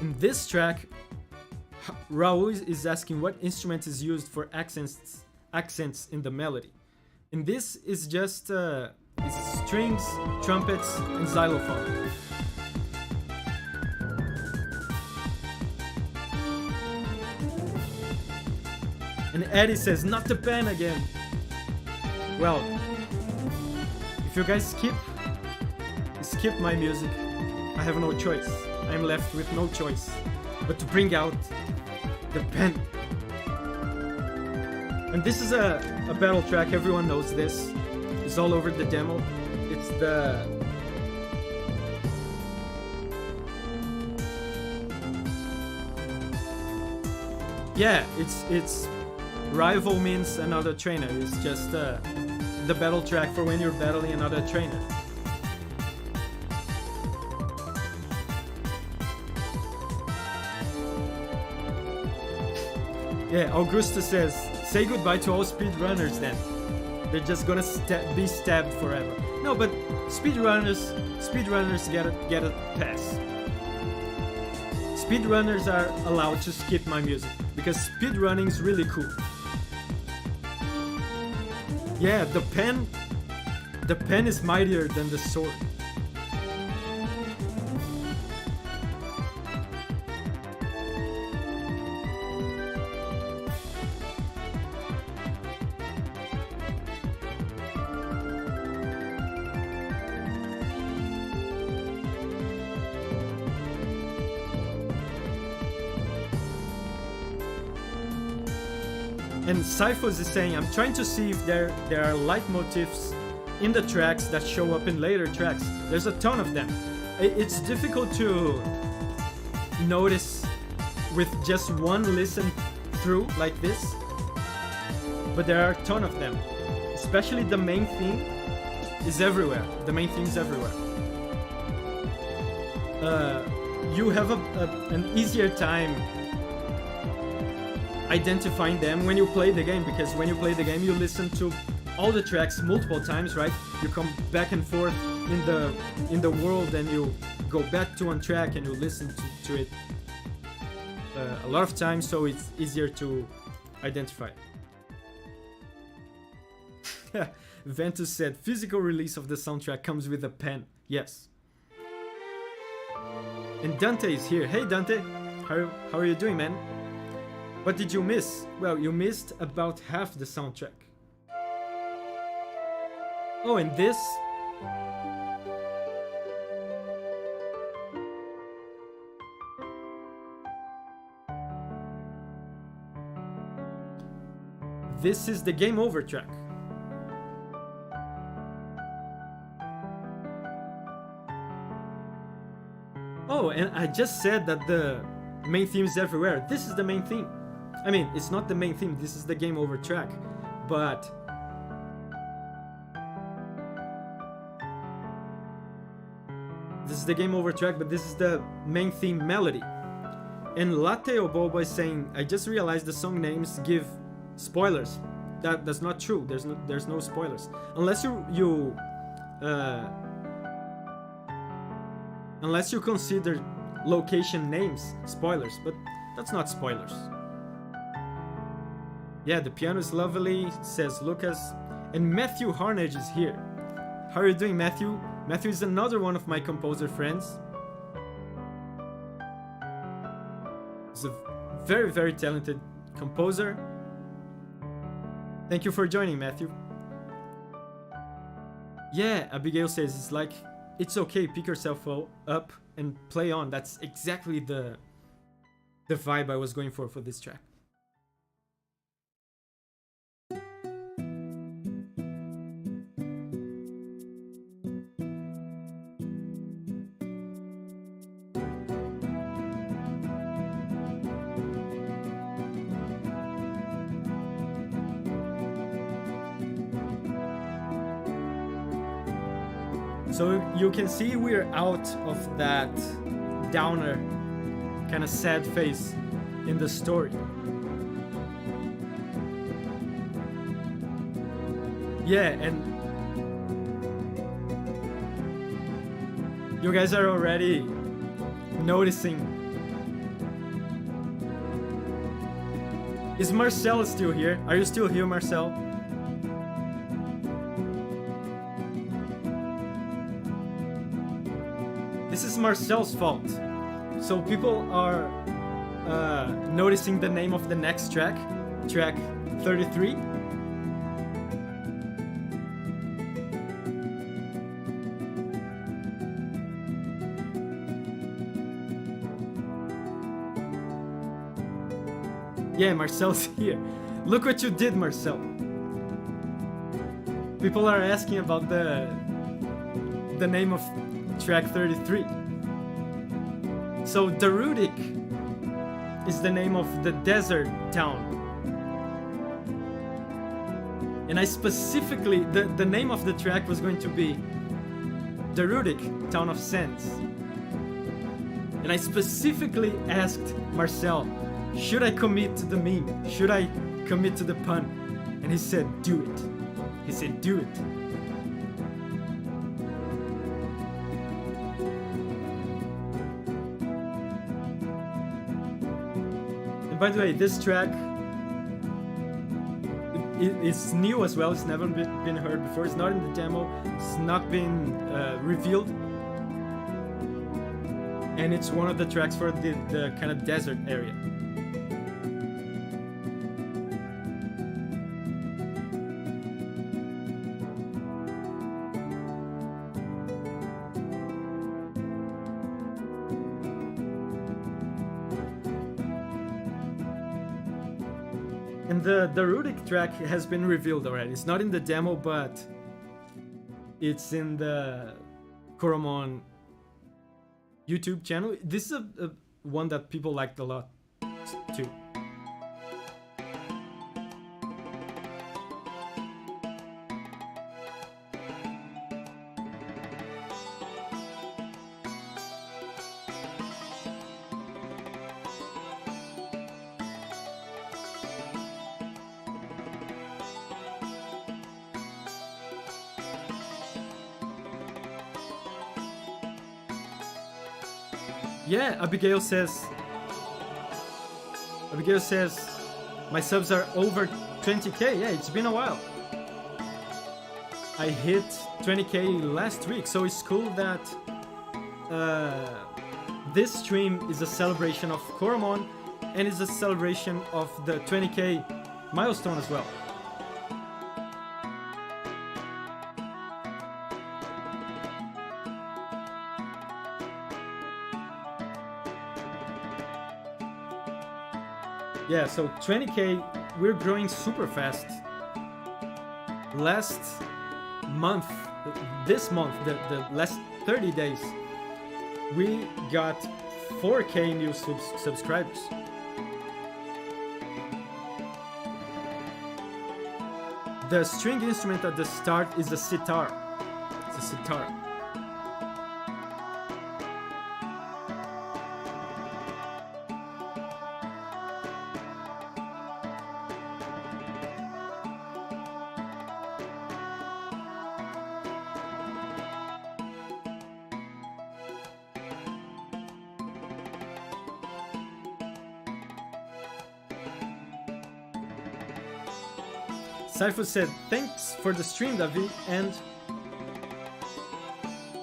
In this track, Raul is asking what instrument is used for accents in the melody. And this is just it's strings, trumpets, and xylophone. And Eddie says, not the pen again. Well, if you guys skip my music, I have no choice. I'm left with no choice but to bring out the pen. And this is a battle track, everyone knows this. It's all over the demo. It's the Yeah, it's rival means another trainer. It's just the battle track for when you're battling another trainer. Yeah, Augusta says, say goodbye to all speedrunners then. They're just gonna be stabbed forever. No, but speedrunners get a pass. Speedrunners are allowed to skip my music because speedrunning is really cool. Yeah, the pen is mightier than the sword. And Cyphos is saying, I'm trying to see if there are leitmotifs in the tracks that show up in later tracks. There's a ton of them. It's difficult to notice with just one listen through like this, but there are a ton of them. Especially the main theme is everywhere. The main theme is everywhere. You have an easier time identifying them when you play the game, because when you play the game you listen to all the tracks multiple times, right? You come back and forth in the world and you go back to one track and you listen to it a lot of times, so it's easier to identify. Ventus said physical release of the soundtrack comes with a pen. Yes. And Dante is here. Hey Dante, how are you doing, man? What did you miss? Well, you missed about half the soundtrack. Oh, and this? This is the Game Over track. Oh, and I just said that the main theme is everywhere. This is the main theme. I mean, it's not the main theme, this is the Game Over track, but this is the Game Over track, but this is the main theme melody. And Latte Obobo is saying, I just realized the song names give spoilers. That's not true. There's no spoilers unless unless you consider location names spoilers, but that's not spoilers. Yeah, the piano is lovely, says Lucas. And Matthew Harnage is here. How are you doing, Matthew? Matthew is another one of my composer friends. He's a very, very talented composer. Thank you for joining, Matthew. Yeah, Abigail says it's like, it's okay, pick yourself up and play on. That's exactly the vibe I was going for this track. So you can see we're out of that downer, kind of sad phase in the story. Yeah, and you guys are already noticing. Is Marcel still here? Are you still here, Marcel? This is Marcel's fault. So people are noticing the name of the next track, track 33. Yeah, Marcel's here. Look what you did, Marcel. People are asking about the name of track 33. So Darudic is the name of the desert town. And I specifically, the name of the track was going to be the Rurik, Town of Sands. And I specifically asked Marcel, should I commit to the meme? Should I commit to the pun? And he said, do it. He said, do it. And by the way, this track it's new as well. It's never been heard before. It's not in the demo. It's not been revealed. And it's one of the tracks for the kind of desert area. And the Rurik track has been revealed already. It's not in the demo, but it's in the Coromon YouTube channel. This is a one that people liked a lot too. Yeah, Abigail says, my subs are over 20k. Yeah, it's been a while. I hit 20k last week, so it's cool that this stream is a celebration of Coromon and is a celebration of the 20k milestone as well. Yeah, so 20k, we're growing super fast. Last month, this month, the last 30 days, we got 4k new subscribers. The string instrument at the start is a sitar. It's a sitar. Saifu said, thanks for the stream, David, and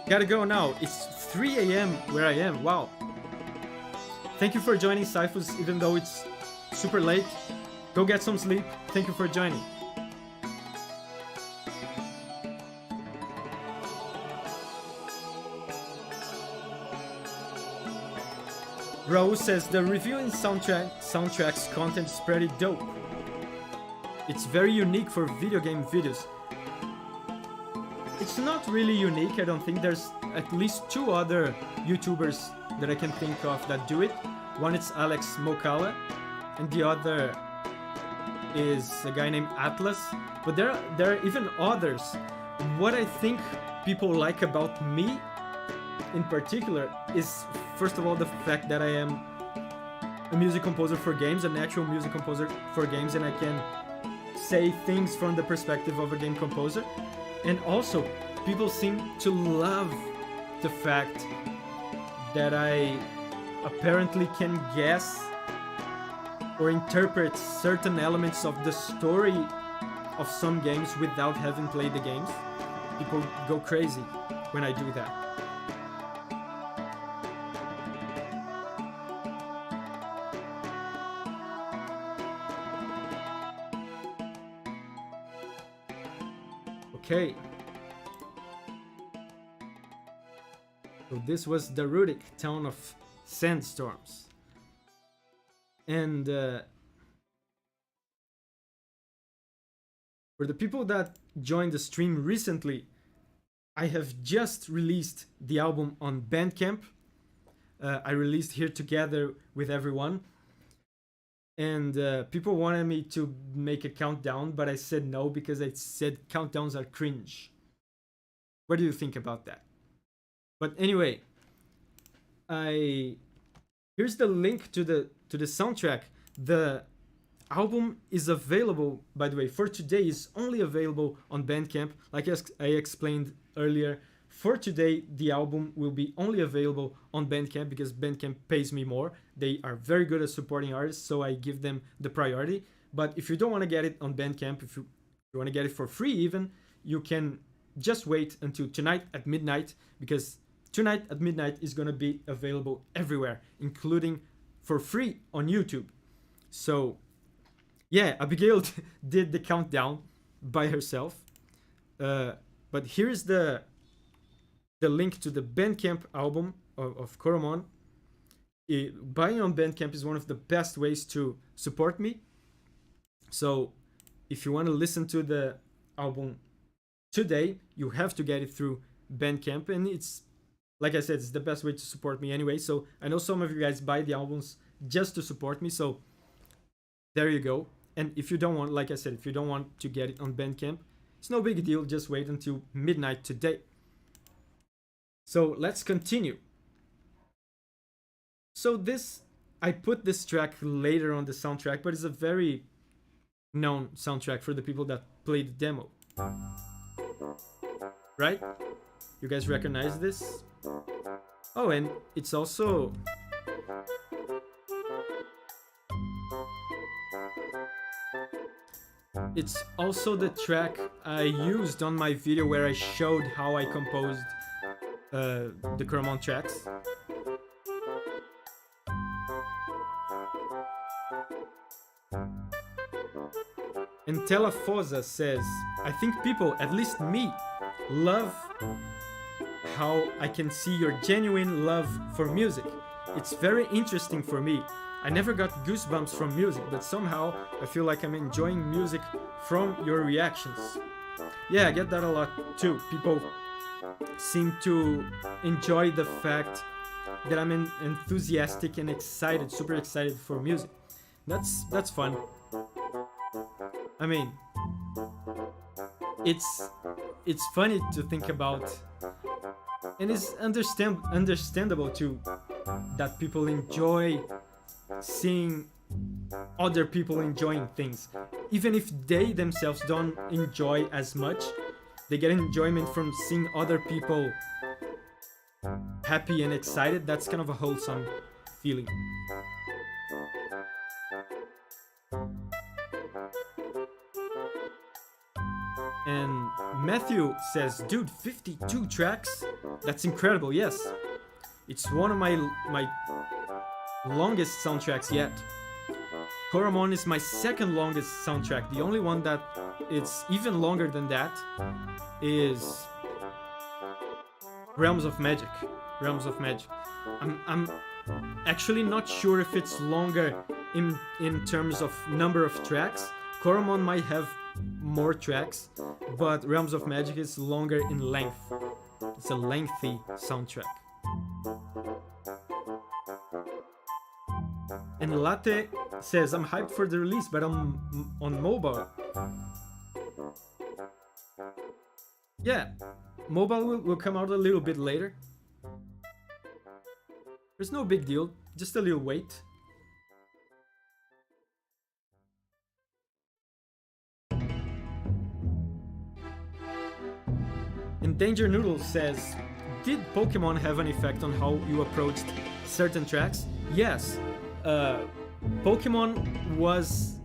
gotta go now. It's 3 a.m. where I am. Wow. Thank you for joining, Saifus, even though it's super late. Go get some sleep. Thank you for joining. Raul says, the reviewing soundtracks content is pretty dope. It's very unique for video game videos. It's not really unique, I don't think. There's at least 2 other YouTubers that I can think of that do it. One is Alex Mokala, and the other is a guy named Atlas. But there are even others. What I think people like about me, in particular, is first of all the fact that I am a music composer for games, a natural music composer for games, and I can say things from the perspective of a game composer. And also, people seem to love the fact that I apparently can guess or interpret certain elements of the story of some games without having played the games. People go crazy when I do that. Okay. So this was the Rurik, Town of Sandstorms. And for the people that joined the stream recently, I have just released the album on Bandcamp. I released here together with everyone. And people wanted me to make a countdown, but I said no because I said countdowns are cringe. What do you think about that? But anyway, I here's the link to the soundtrack. The album is available, by the way, for today is only available on Bandcamp. Like I explained earlier, for today the album will be only available on Bandcamp because Bandcamp pays me more. They are very good at supporting artists, so I give them the priority. But if you don't want to get it on Bandcamp, if you want to get it for free even, you can just wait until tonight at midnight, because tonight at midnight is going to be available everywhere, including for free on YouTube. So yeah, Abigail did the countdown by herself. But here's the link to the Bandcamp album of Coromon. Buying on Bandcamp is one of the best ways to support me. So if you want to listen to the album today, you have to get it through Bandcamp, and it's, like I said, it's the best way to support me anyway. So I know some of you guys buy the albums just to support me, so there you go. And if you don't want, like I said, if you don't want to get it on Bandcamp, it's no big deal, just wait until midnight today. So let's continue. So this, I put this track later on the soundtrack, but it's a very known soundtrack for the people that played the demo. Right? You guys recognize this? Oh, and it's also... It's also the track I used on my video where I showed how I composed the Coromon tracks. And Telafosa says, I think people, at least me, love how I can see your genuine love for music. It's very interesting for me. I never got goosebumps from music, but somehow I feel like I'm enjoying music from your reactions. Yeah, I get that a lot too. People seem to enjoy the fact that I'm enthusiastic and excited, super excited for music. That's fun. I mean, it's funny to think about, and it's understandable too that people enjoy seeing other people enjoying things, even if they themselves don't enjoy as much. They get enjoyment from seeing other people happy and excited. That's kind of a wholesome feeling. And Matthew says, dude, 52 tracks? That's incredible. Yes, it's one of my longest soundtracks yet. Coromon is my second longest soundtrack. The only one that it's even longer than that is Realms of Magic. Realms of Magic. I'm actually not sure if it's longer in terms of number of tracks. Coromon might have more tracks, but Realms of Magic is longer in length. It's a lengthy soundtrack. And Latte says, I'm hyped for the release, but I'm on mobile. Yeah, mobile will come out a little bit later. There's no big deal, just a little wait. And Danger Noodle says, did Pokemon have an effect on how you approached certain tracks? Yes. Pokemon was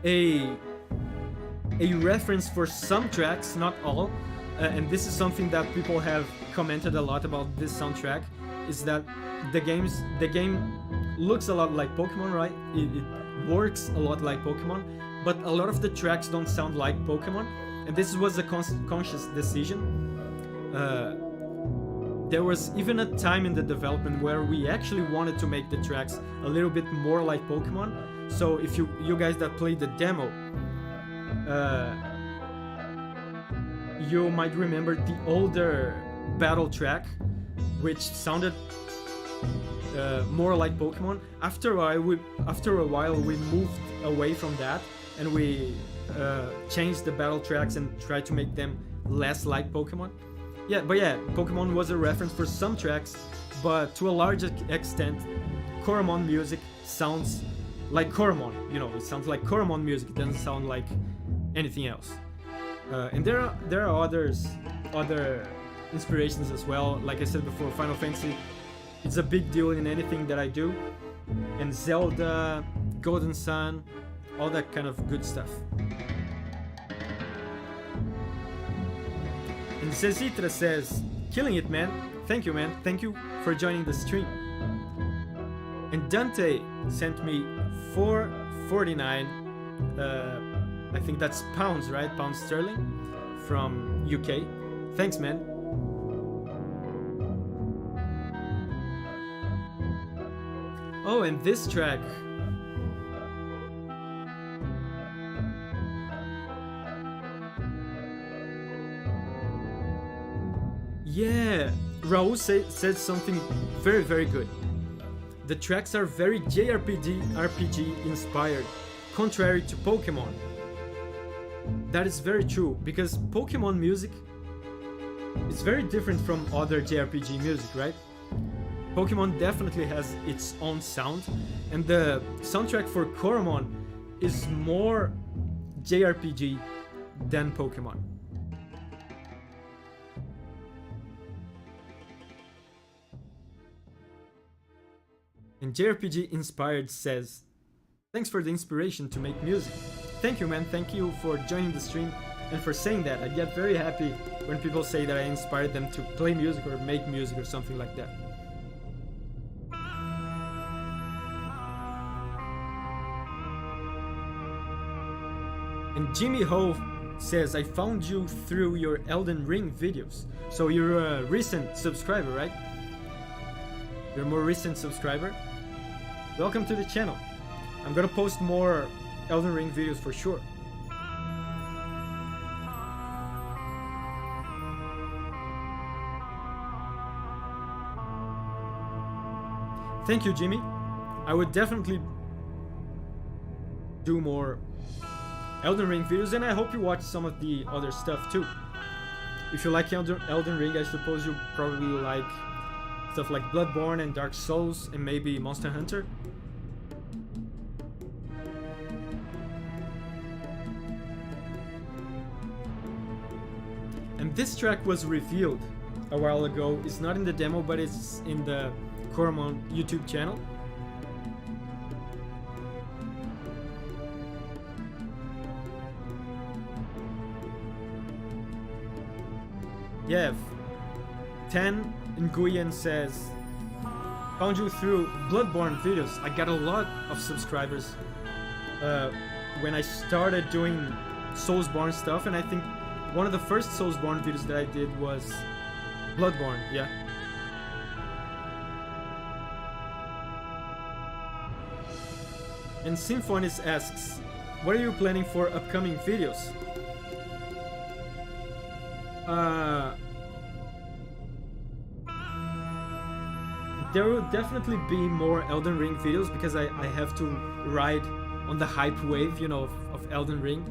a reference for some tracks, not all, and this is something that people have commented a lot about this soundtrack, is that the game looks a lot like Pokemon, right? It works a lot like Pokemon, but a lot of the tracks don't sound like Pokemon, and this was a conscious decision. There was even a time in the development where we actually wanted to make the tracks a little bit more like Pokemon. So if you guys that played the demo, you might remember the older battle track, which sounded more like Pokemon. After a while, we moved away from that, and we changed the battle tracks and tried to make them less like Pokemon. Yeah, Pokemon was a reference for some tracks, but to a large extent, Coromon music sounds like Coromon. You know, it sounds like Coromon music. It doesn't sound like anything else. And there are other inspirations as well. Like I said before, Final Fantasy, it's a big deal in anything that I do. And Zelda, Golden Sun, all that kind of good stuff. And Zezitra says, killing it, man. Thank you, man. Thank you for joining the stream. And Dante sent me 449, I think that's pounds, right? Pounds sterling from UK. Thanks, man. Oh, and this track. Yeah, Raul said something very, very good. The tracks are very JRPG inspired, contrary to Pokemon. That is very true, because Pokemon music is very different from other JRPG music, right? Pokemon definitely has its own sound, and the soundtrack for Coromon is more JRPG than Pokemon. And JRPG Inspired says, thanks for the inspiration to make music. Thank you, man. Thank you for joining the stream and for saying that. I get very happy when people say that I inspired them to play music or make music or something like that. And Jimmy Ho says, I found you through your Elden Ring videos. So you're a recent subscriber, right? You're a more recent subscriber. Welcome to the channel. I'm gonna post more Elden Ring videos for sure. Thank you, Jimmy. I would definitely do more Elden Ring videos, and I hope you watch some of the other stuff too. If you like Elden Ring, I suppose you probably like stuff like Bloodborne and Dark Souls and maybe Monster Hunter. And this track was revealed a while ago. It's not in the demo, but it's in the Coromon YouTube channel. Yeah, 10 Nguyen says, found you through Bloodborne videos. I got a lot of subscribers when I started doing Soulsborne stuff, and I think one of the first Soulsborne videos that I did was Bloodborne, yeah. And Symphonis asks, what are you planning for upcoming videos? There will definitely be more Elden Ring videos because I have to ride on the hype wave, you know, of Elden Ring.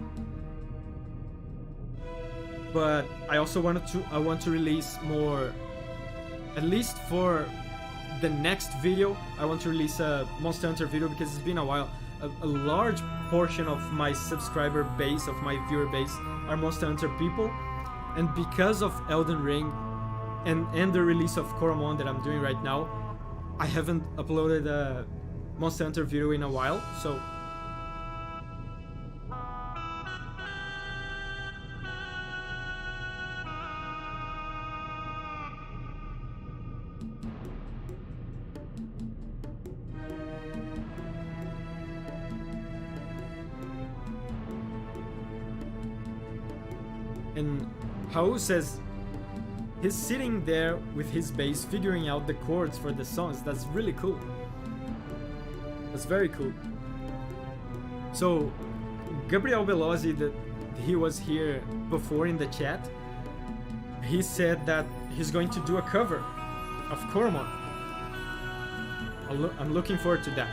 But I also want to release more, at least for the next video. I want to release a Monster Hunter video because it's been a while. A large portion of my subscriber base, of my viewer base, are Monster Hunter people, and because of Elden Ring and the release of Coromon that I'm doing right now, I haven't uploaded a Monster Hunter video in a while, so and Hao says he's sitting there with his bass figuring out the chords for the songs. That's really cool. That's very cool. So Gabriel Belozzi, that he was here before in the chat, he said that he's going to do a cover of Coromon. I'm looking forward to that.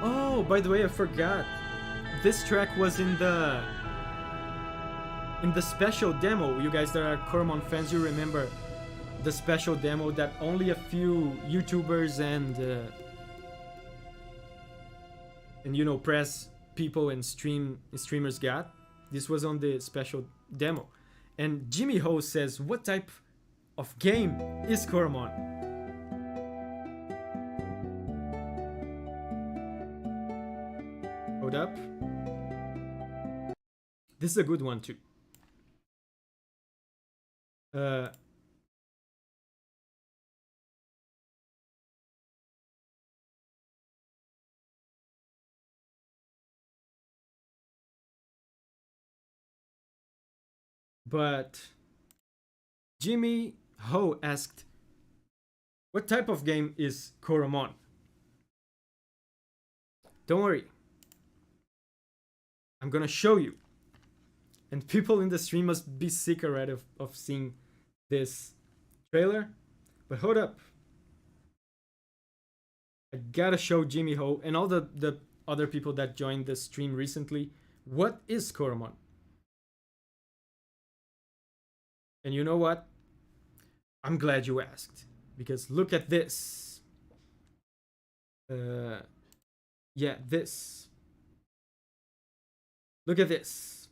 Oh, by the way, I forgot. This track was in the special demo. You guys that are Coromon fans, you remember the special demo that only a few YouTubers and you know, press people and streamers got. This was on the special demo. And Jimmy Ho says, what type of game is Coromon? Hold up. This is a good one too. But Jimmy Ho asked, what type of game is Coromon? Don't worry. I'm gonna show you. And people in the stream must be sick already of seeing this trailer. But hold up. I gotta show Jimmy Ho and all the other people that joined the stream recently. What is Coromon? And you know what? I'm glad you asked. Because look at this. Yeah, this. Look at this.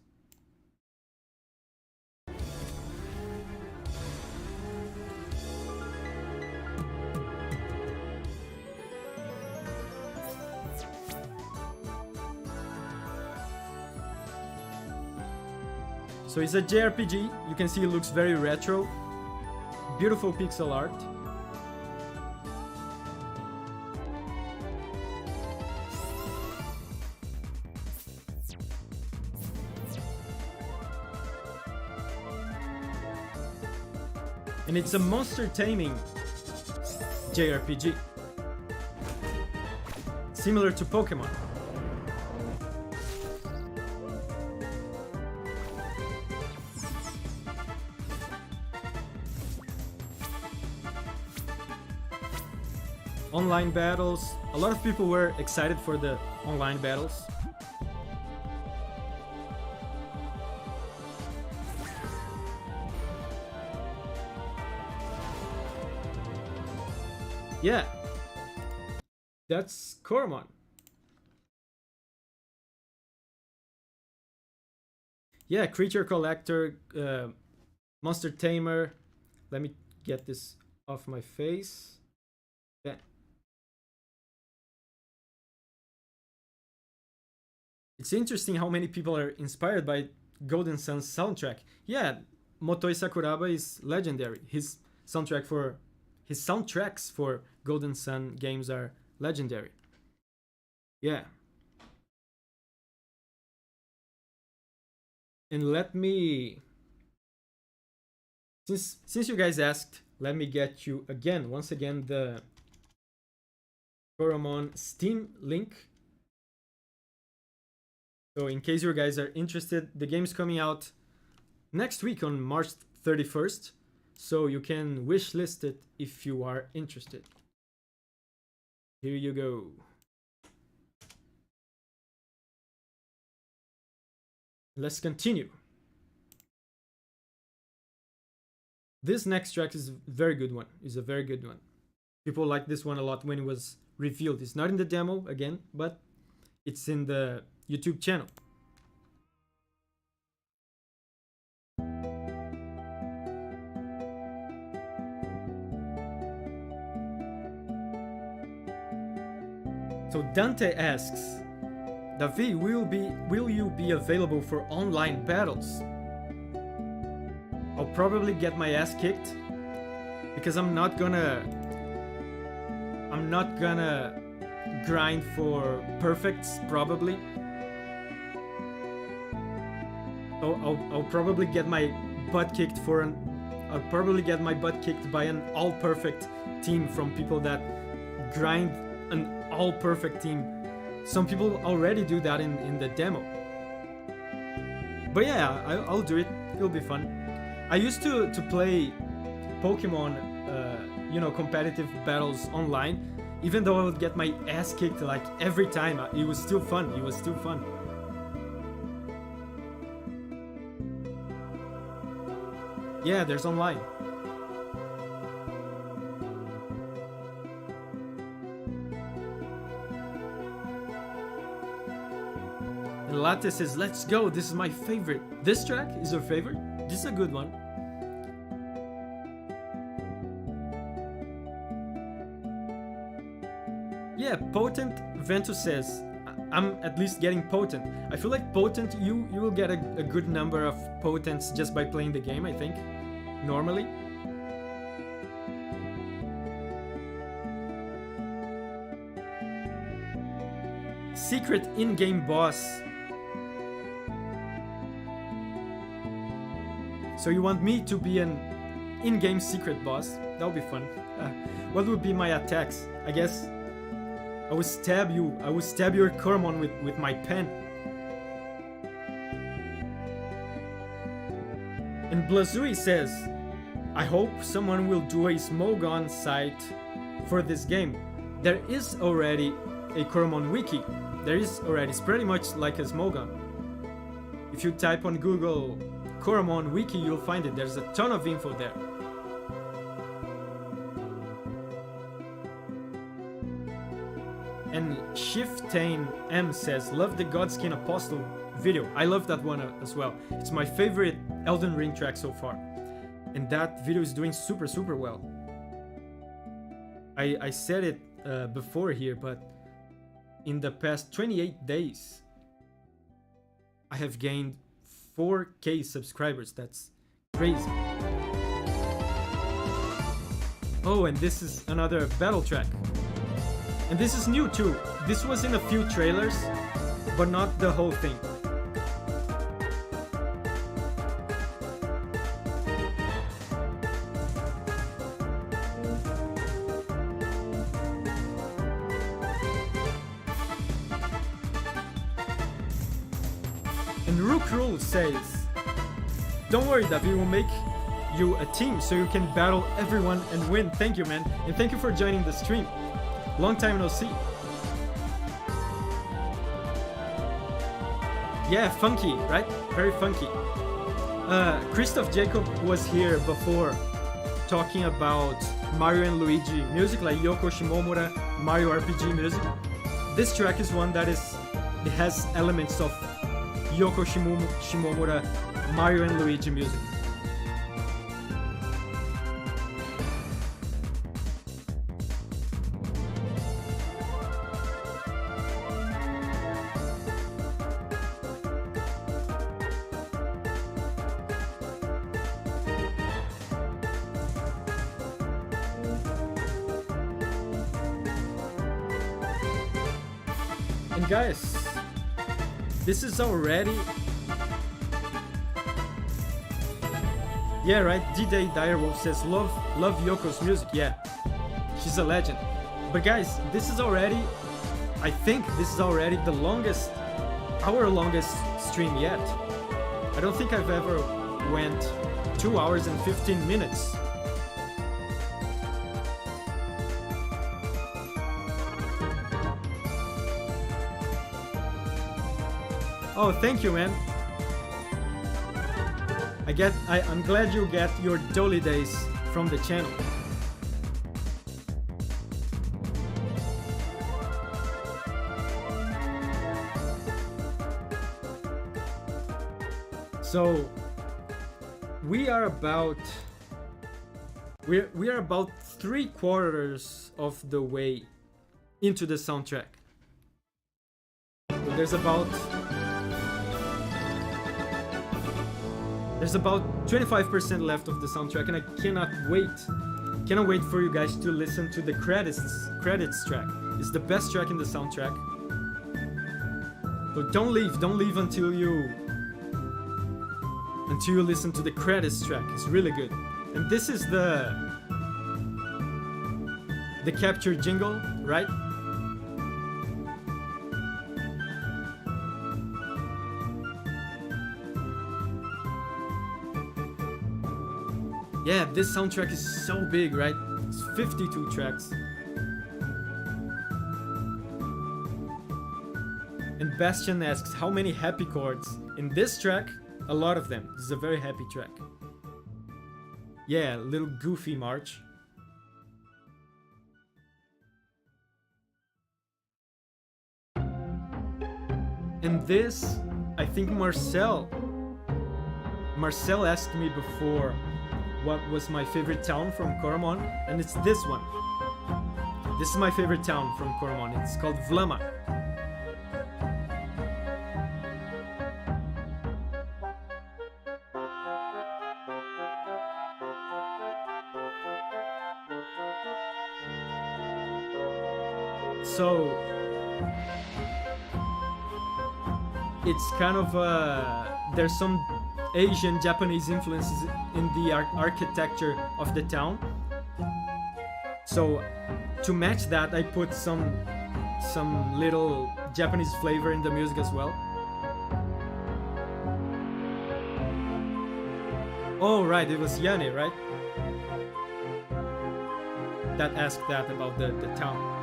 So it's a JRPG. You can see it looks very retro. Beautiful pixel art. And it's a monster taming JRPG. Similar to Pokemon. Online battles. A lot of people were excited for the online battles. Yeah, that's Coromon. Yeah, creature collector, monster tamer. Let me get this off my face. Yeah. It's interesting how many people are inspired by Golden Sun's soundtrack. Yeah, Motoi Sakuraba is legendary. His soundtracks for Golden Sun games are legendary. Yeah. And let me, since you guys asked, let me get you once again the Coromon Steam link. So in case you guys are interested, the game's coming out next week on March 31st. So you can wishlist it if you are interested. Here you go. Let's continue. This next track is a very good one. People like this one a lot when it was revealed. It's not in the demo again, but it's in the YouTube channel. So Dante asks, Davi, will you be available for online battles? I'll probably get my ass kicked because I'm not gonna grind for perfects probably. So I'll probably get my butt kicked by an all perfect team from people that grind an all perfect team. Some people already do that in the demo. But yeah, I'll do it. It'll be fun. I used to play Pokemon, competitive battles online, even though I would get my ass kicked like every time. It was still fun. It was still fun. Yeah, there's online. And Latte says, let's go, this is my favorite. This track is your favorite? This is a good one. Yeah, Potent Ventus says, I'm at least getting Potent. I feel like Potent, you will get a good number of Potents just by playing the game, I think, normally. Secret in-game boss. So you want me to be an in-game secret boss? That would be fun. What would be my attacks? I guess I would stab you. I would stab your Coromon with my pen. And Blazui says, I hope someone will do a Smogon site for this game. There is already a Coromon wiki. There is already. It's pretty much like a Smogon. If you type on Google Coromon wiki, you'll find it. There's a ton of info there. And Shiftain M says, love the Godskin Apostle video. I love that one as well. It's my favorite Elden Ring track so far. And that video is doing super, super well. I said it before here, but in the past 28 days, I have gained 4K subscribers. That's crazy. Oh, and this is another battle track. And this is new too. This was in a few trailers, but not the whole thing. And Rook Rule says, don't worry, Davi, we'll make you a team so you can battle everyone and win. Thank you, man. And thank you for joining the stream. Long time no see. Yeah, funky, right? Very funky. Christoph Jacob was here before talking about Mario and Luigi music, like Yoko Shimomura, Mario RPG music. This track is one that it has elements of Yoko Shimomura, Mario and Luigi music. And guys, this is already... Yeah, right? D-Day Direwolf says, love Yoko's music. Yeah, she's a legend. But guys, this is already... I think this is already the longest... our longest stream yet. I don't think I've ever went 2 hours and 15 minutes. Oh, thank you, man. I'm glad you get your Dolly days from the channel. So we are about 3/4 of the way into the soundtrack. So there's about 25% left of the soundtrack, and I cannot wait for you guys to listen to the credits track. It's the best track in the soundtrack. So don't leave until you listen to the credits track. It's really good. And this is the capture jingle, right? Yeah, this soundtrack is so big, right? It's 52 tracks. And Bastion asks, how many happy chords? In this track, a lot of them. This is a very happy track. Yeah, little goofy march. And this, I think Marcel asked me before what was my favorite town from Coromon, and it's this one. This is my favorite town from Coromon. It's called Vlama. So it's kind of there's some Asian Japanese influences in the architecture of the town. So to match that, I put some little Japanese flavor in the music as well. Oh right, it was Yane, right? That asked that about the town.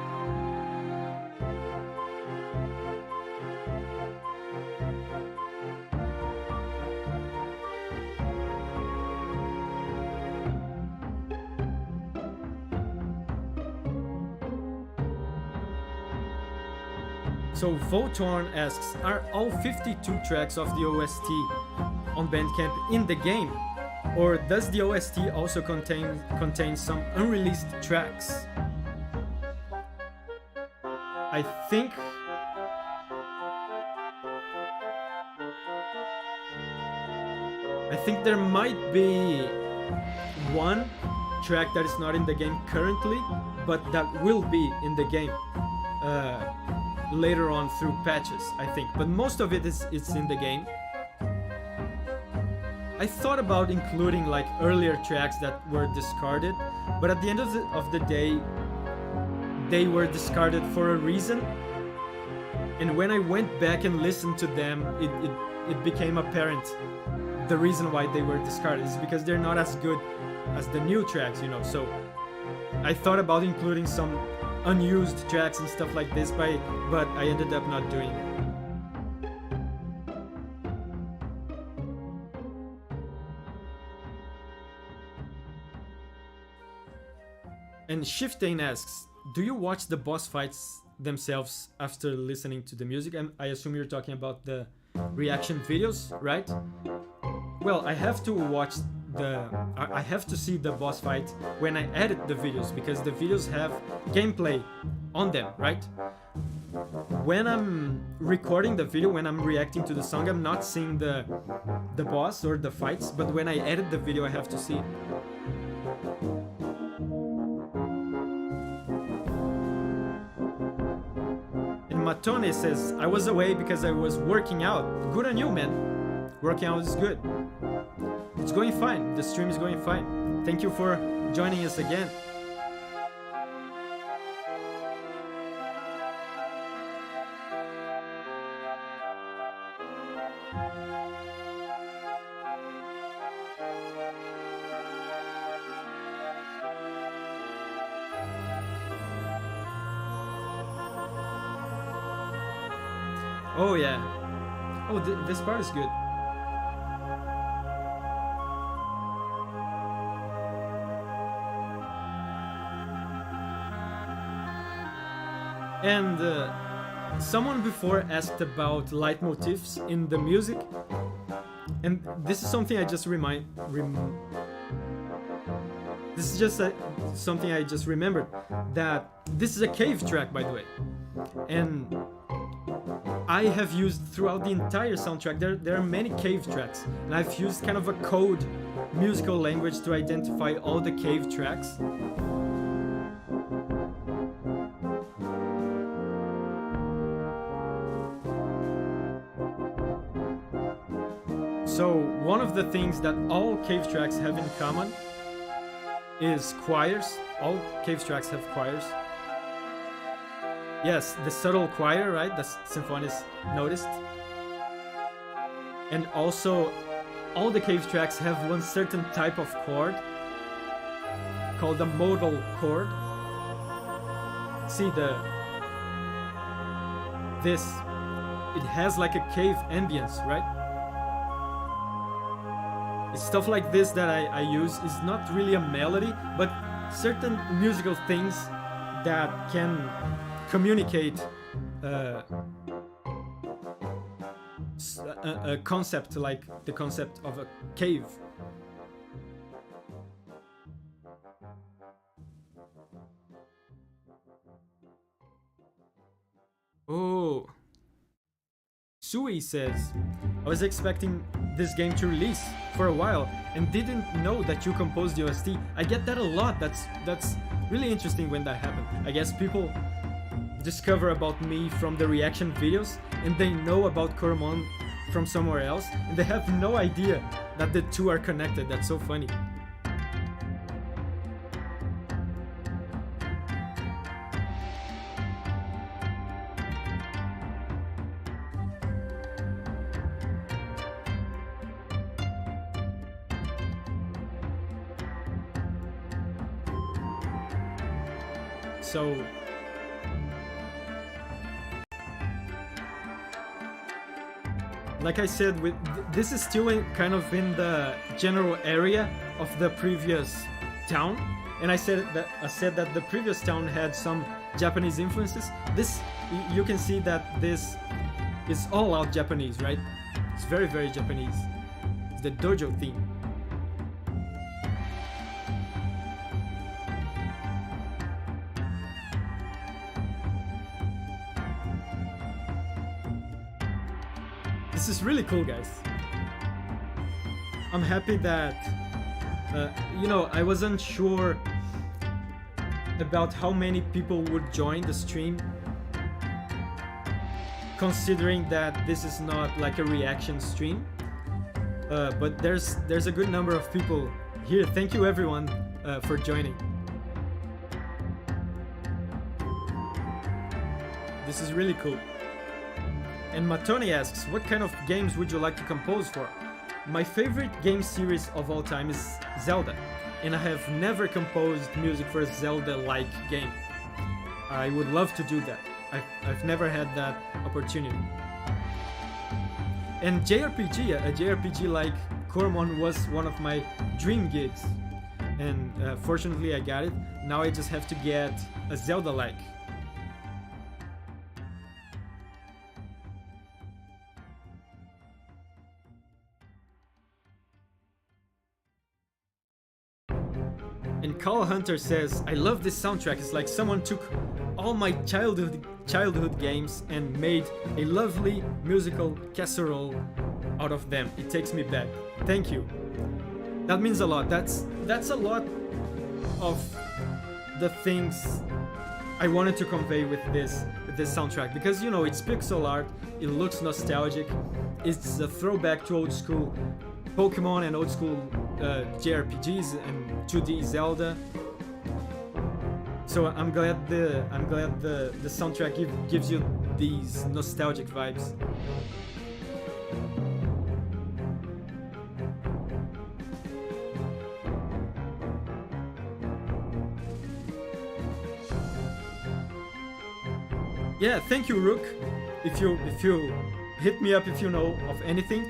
So Votorn asks, are all 52 tracks of the OST on Bandcamp in the game? Or does the OST also contain some unreleased tracks? I think there might be one track that is not in the game currently, but that will be in the game later on through patches, I think. But most of it's in the game. I thought about including like earlier tracks that were discarded, but at the end of the day, they were discarded for a reason. And when I went back and listened to them, it became apparent the reason why they were discarded is because they're not as good as the new tracks, you know. So I thought about including some unused tracks and stuff like this, but I ended up not doing it. And Shiftain asks, do you watch the boss fights themselves after listening to the music? I assume you're talking about the reaction videos, right? Well, I have to see the boss fight when I edit the videos, because the videos have gameplay on them, right? When I'm recording the video, when I'm reacting to the song, I'm not seeing the boss or the fights, but when I edit the video, I have to see it. And Matone says, I was away because I was working out. Good on you, man. Working out is good. It's going fine. The stream is going fine. Thank you for joining us again. Oh yeah. Oh, this part is good. And someone before asked about leitmotifs in the music, and this is something I just this is just something I just remembered, that this is a cave track, by the way, and I have used throughout the entire soundtrack, there are many cave tracks, and I've used kind of a code musical language to identify all the cave tracks. So one of the things that all cave tracks have in common is choirs. All cave tracks have choirs. Yes, the subtle choir, right? The symphonist noticed. And also, all the cave tracks have one certain type of chord called a modal chord. See this, it has like a cave ambience, right? It's stuff like this that I use. It's not really a melody, but certain musical things that can communicate a concept, like the concept of a cave. Oh, Sui says, I was expecting this game to release for a while and didn't know that you composed the OST. I get that a lot. That's really interesting when that happens. I guess people discover about me from the reaction videos and they know about Coromon from somewhere else and they have no idea that the two are connected. That's so funny. So like I said, this is still kind of in the general area of the previous town, and I said that the previous town had some Japanese influences. This, you can see that this is all out Japanese, right? It's very, very Japanese. It's the dojo theme. This is really cool, guys. I'm happy that, I wasn't sure about how many people would join the stream, considering that this is not like a reaction stream. But there's a good number of people here. Thank you everyone for joining. This is really cool. And Matoni asks, what kind of games would you like to compose for? My favorite game series of all time is Zelda, and I have never composed music for a Zelda-like game. I would love to do that. I've never had that opportunity. And JRPG, a JRPG like Coromon was one of my dream gigs, and fortunately I got it. Now I just have to get a Zelda-like. And Call Hunter says, I love this soundtrack. It's like someone took all my childhood games and made a lovely musical casserole out of them. It takes me back. Thank you. That means a lot. That's a lot of the things I wanted to convey with this soundtrack, because it's pixel art, it looks nostalgic, it's a throwback to old school Pokemon and old school JRPGs and 2D Zelda. So I'm glad the soundtrack gives you these nostalgic vibes. Yeah, thank you, Rook. If you hit me up if you know of anything.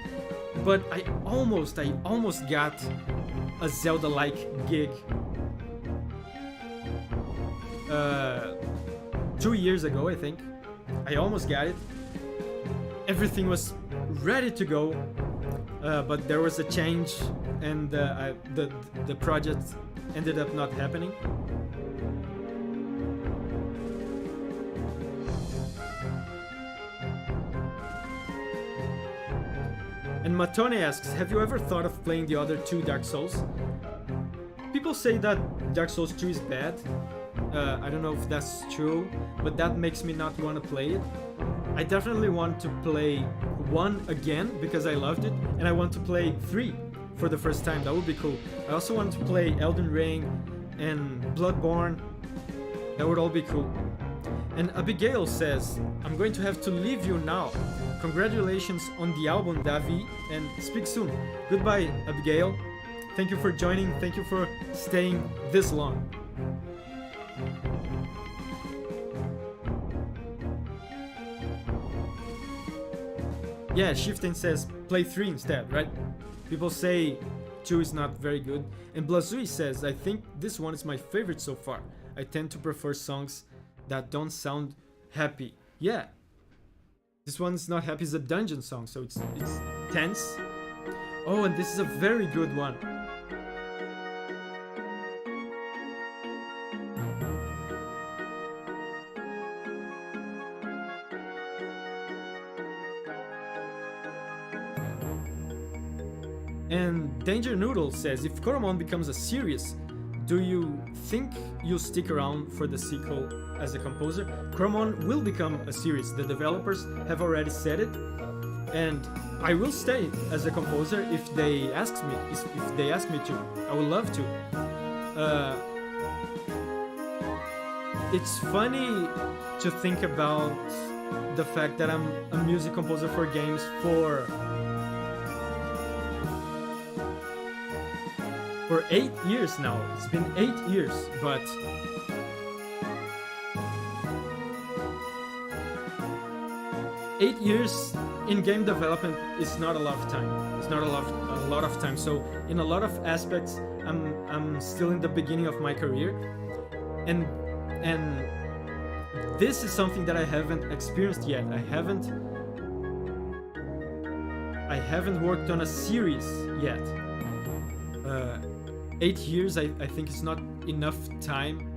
But I almost got a Zelda-like gig 2 years ago, I think. I almost got it. Everything was ready to go, but there was a change, and the project ended up not happening. And Matone asks, have you ever thought of playing the other two Dark Souls? People say that Dark Souls 2 is bad. I don't know if that's true, but that makes me not want to play it. I definitely want to play 1 again because I loved it, and I want to play 3 for the first time. That would be cool. I also want to play Elden Ring and Bloodborne. That would all be cool. And Abigail says, I'm going to have to leave you now. Congratulations on the album, Davi, and speak soon. Goodbye, Abigail. Thank you for joining. Thank you for staying this long. Yeah, Shifting says play 3 instead, right? People say 2 is not very good. And Blazui says, I think this one is my favorite so far. I tend to prefer songs that don't sound happy. Yeah. This one's not happy, it's a dungeon song, so it's tense. Oh, and this is a very good one. And Danger Noodle says, if Coromon becomes a series, do you think you'll stick around for the sequel as a composer? Coromon will become a series. The developers have already said it, and I will stay as a composer if they ask me. If they ask me to, I would love to. It's funny to think about the fact that I'm a music composer for games for 8 years now. It's been 8 years, but eight years in game development is not a lot of time. It's not a lot of time. So in a lot of aspects, I'm still in the beginning of my career, and this is something that I haven't experienced yet. I haven't worked on a series yet. 8 years, I think it's not enough time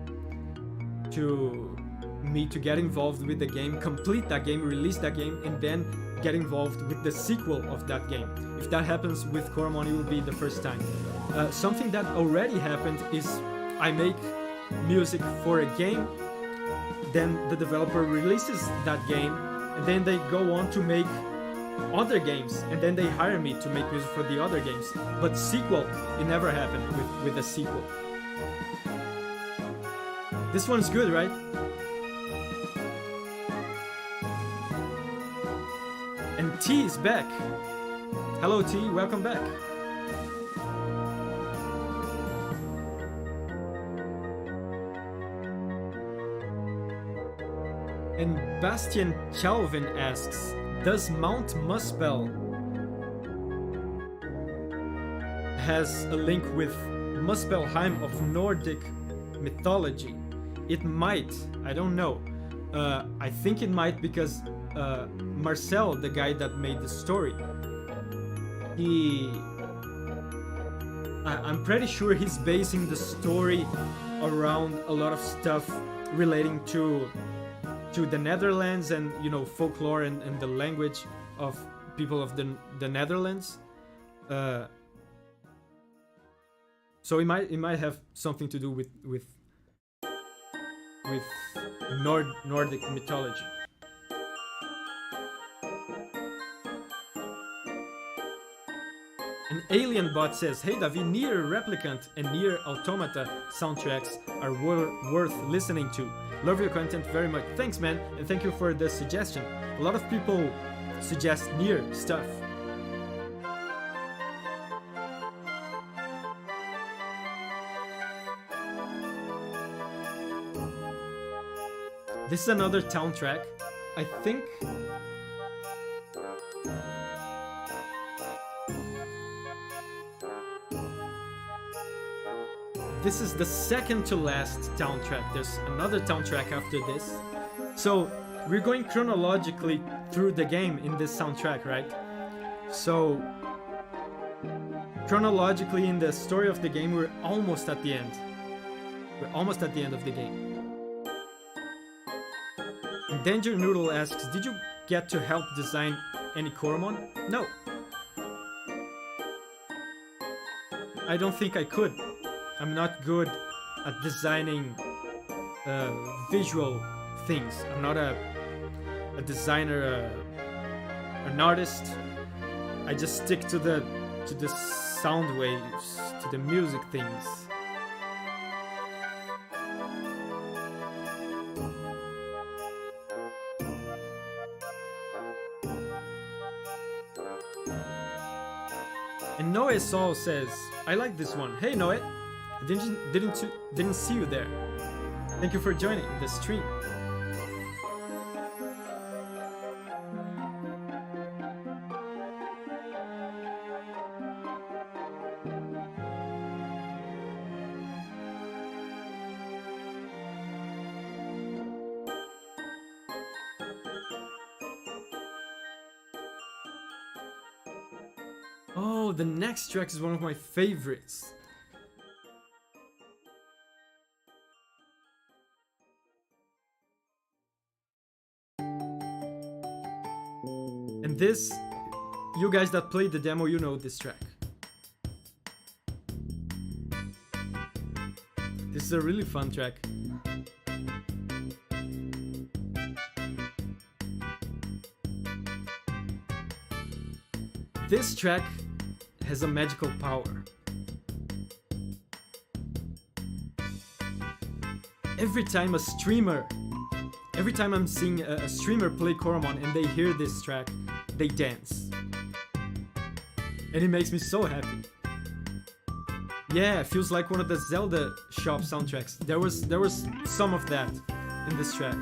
to me to get involved with the game, complete that game, release that game, and then get involved with the sequel of that game. If that happens with Coromon, it will be the first time. Something that already happened is I make music for a game, then the developer releases that game, and then they go on to make other games, and then they hire me to make music for the other games. But sequel, it never happened with a sequel. This one's good, right? And T is back. Hello T, welcome back. And Bastian Calvin asks, does Mount Muspel has a link with Muspelheim of Nordic mythology? It might, I don't know. I think it might because Marcel, the guy that made the story, I'm pretty sure he's basing the story around a lot of stuff relating to the Netherlands and, you know, folklore and the language of people of the Netherlands. So it might have something to do with Nordic mythology. An alien bot says, hey Davi, Nier Replicant and Nier Automata soundtracks are worth listening to. Love your content very much. Thanks, man, and thank you for the suggestion. A lot of people suggest Nier stuff. This is another town track. I think this is the second to last town track. There's another town track after this. So we're going chronologically through the game in this soundtrack, right? So chronologically in the story of the game, we're almost at the end. We're almost at the end of the game. And Danger Noodle asks, did you get to help design any Coromon? No. I don't think I could. I'm not good at designing visual things. I'm not a designer, an artist. I just stick to the sound waves, to the music things. And Noe Sol says, I like this one. Hey Noe, I didn't see you there. Thank you for joining the stream. Oh, the next track is one of my favorites. And this, you guys that played the demo, you know this track. This is a really fun track. This track has a magical power. Every time I'm seeing a streamer play Coromon and they hear this track, they dance. And it makes me so happy. Yeah, it feels like one of the Zelda shop soundtracks. There was some of that in this track.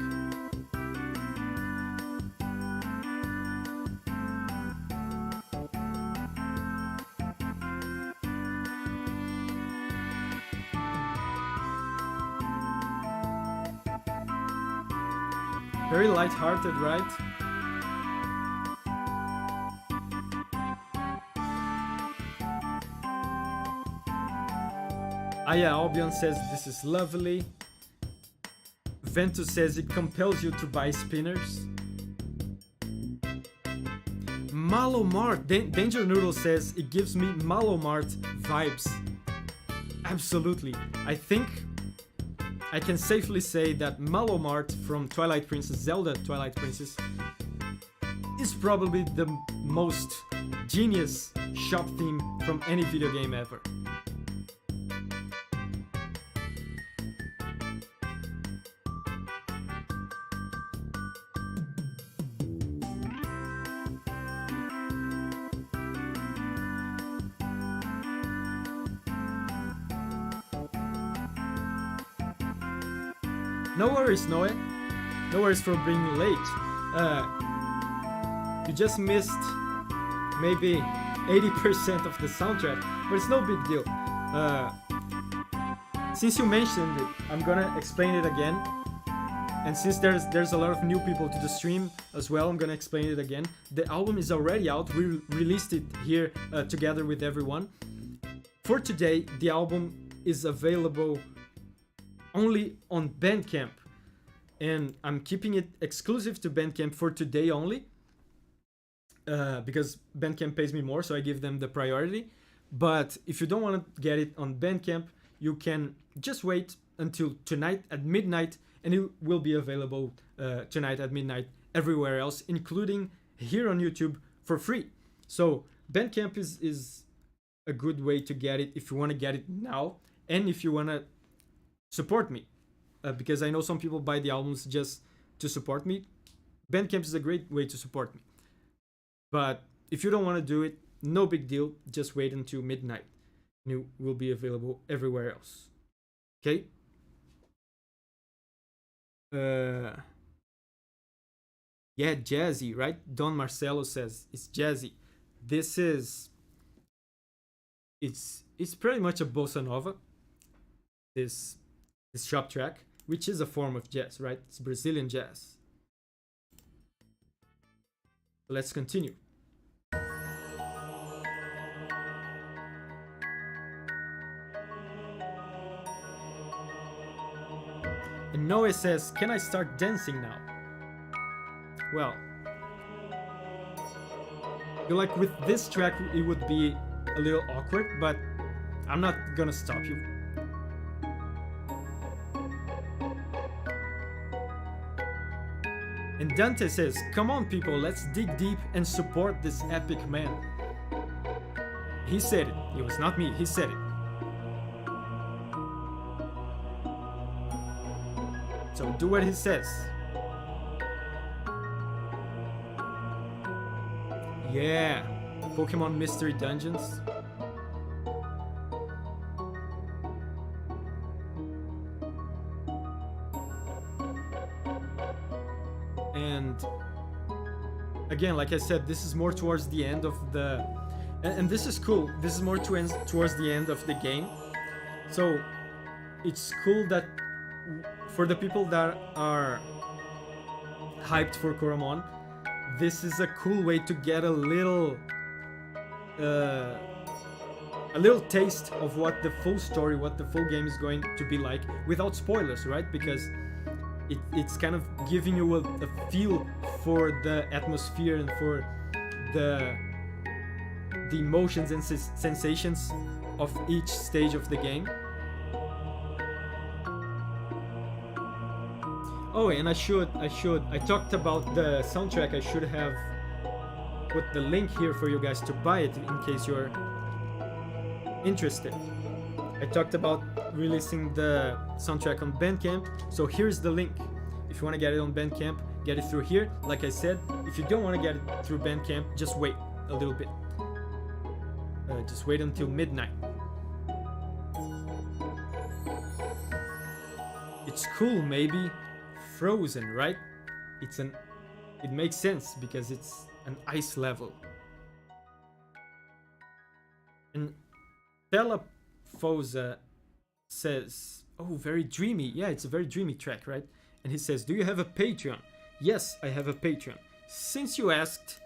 Very light-hearted, right? Aya Albion says this is lovely. Ventus says it compels you to buy spinners. Malomart, Danger Noodle says it gives me Malomart vibes. Absolutely. I think I can safely say that Malomart from Twilight Princess, Zelda Twilight Princess, is probably the most genius shop theme from any video game ever. No worries, Noe. No worries for being late. You just missed maybe 80% of the soundtrack, but it's no big deal. Since you mentioned it, I'm gonna explain it again. And since there's a lot of new people to the stream as well, I'm gonna explain it again. The album is already out. We released it here together with everyone. For today, the album is available only on Bandcamp, and I'm keeping it exclusive to Bandcamp for today only, because Bandcamp pays me more, so I give them the priority. But if you don't want to get it on Bandcamp, you can just wait until tonight at midnight, and it will be available tonight at midnight everywhere else, including here on YouTube for free. So Bandcamp is a good way to get it if you want to get it now, and if you want to support me, because I know some people buy the albums just to support me. Bandcamp is a great way to support me. But if you don't want to do it, no big deal. Just wait until midnight. And it will be available everywhere else. Okay? Yeah, jazzy, right? Don Marcelo says it's jazzy. This is... It's pretty much a bossa nova. This shop track, which is a form of jazz, right? It's Brazilian jazz. Let's continue. And Noe says, can I start dancing now? Well, like with this track, it would be a little awkward, but I'm not gonna stop you. And Dante says, come on people, let's dig deep and support this epic man. He said it. It was not me. He said it. So do what he says. Yeah. Pokemon Mystery Dungeons. again, like I said, this is more towards the end of the, and this is cool. This is more towards the end of the game, so it's cool that for the people that are hyped for Coromon, this is a cool way to get a little taste of what the full story, what the full game is going to be like, without spoilers, right? Because it's kind of giving you a feel for the atmosphere and for the emotions and sensations of each stage of the game. Oh, and I talked about the soundtrack. I should have put the link here for you guys to buy it in case you're interested. I talked about releasing the soundtrack on Bandcamp, so here's the link. If you want to get it on Bandcamp, get it through here. Like I said, if you don't want to get it through Bandcamp, just wait a little bit. Just wait until midnight. It's cool, maybe. Frozen, right? It makes sense because it's an ice level. And Telefosa says, oh, very dreamy. Yeah, it's a very dreamy track, right? And he says, do you have a Patreon? Yes, I have a Patreon. Since you asked,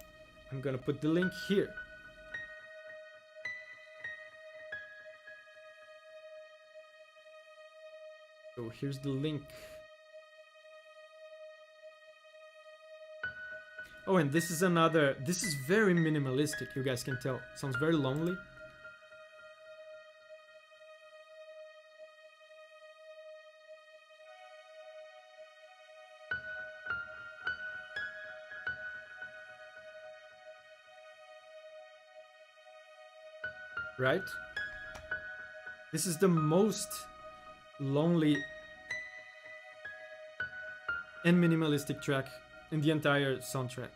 I'm gonna put the link here. So here's the link. Oh, and this is very minimalistic, you guys can tell. Sounds very lonely. Right? This is the most lonely and minimalistic track in the entire soundtrack.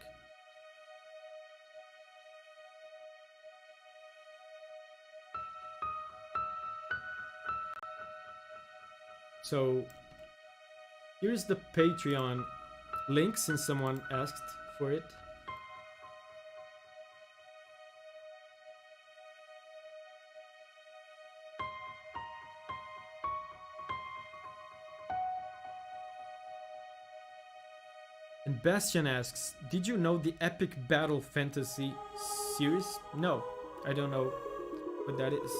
So here's the Patreon link since someone asked for it. And Bastian asks, did you know the Epic Battle Fantasy series? No, I don't know what that is.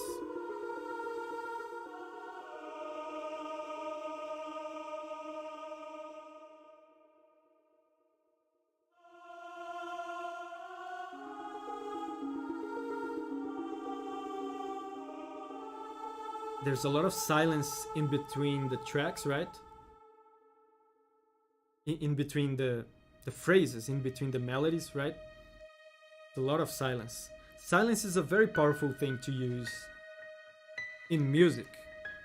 There's a lot of silence in between the tracks, right? In between the phrases, in between the melodies, right? A lot of silence. Silence is a very powerful thing to use in music.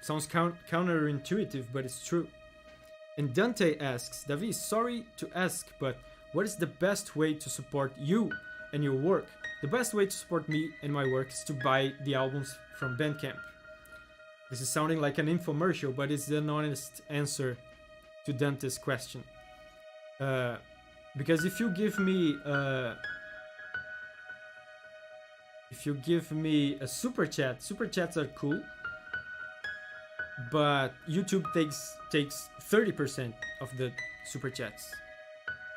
Sounds counterintuitive, but it's true. And Dante asks, Davi, sorry to ask, but what is the best way to support you and your work? The best way to support me and my work is to buy the albums from Bandcamp. This is sounding like an infomercial, but it's an honest answer to Dante's question. Because if you give me a super chats are cool, but YouTube takes 30% of the super chats,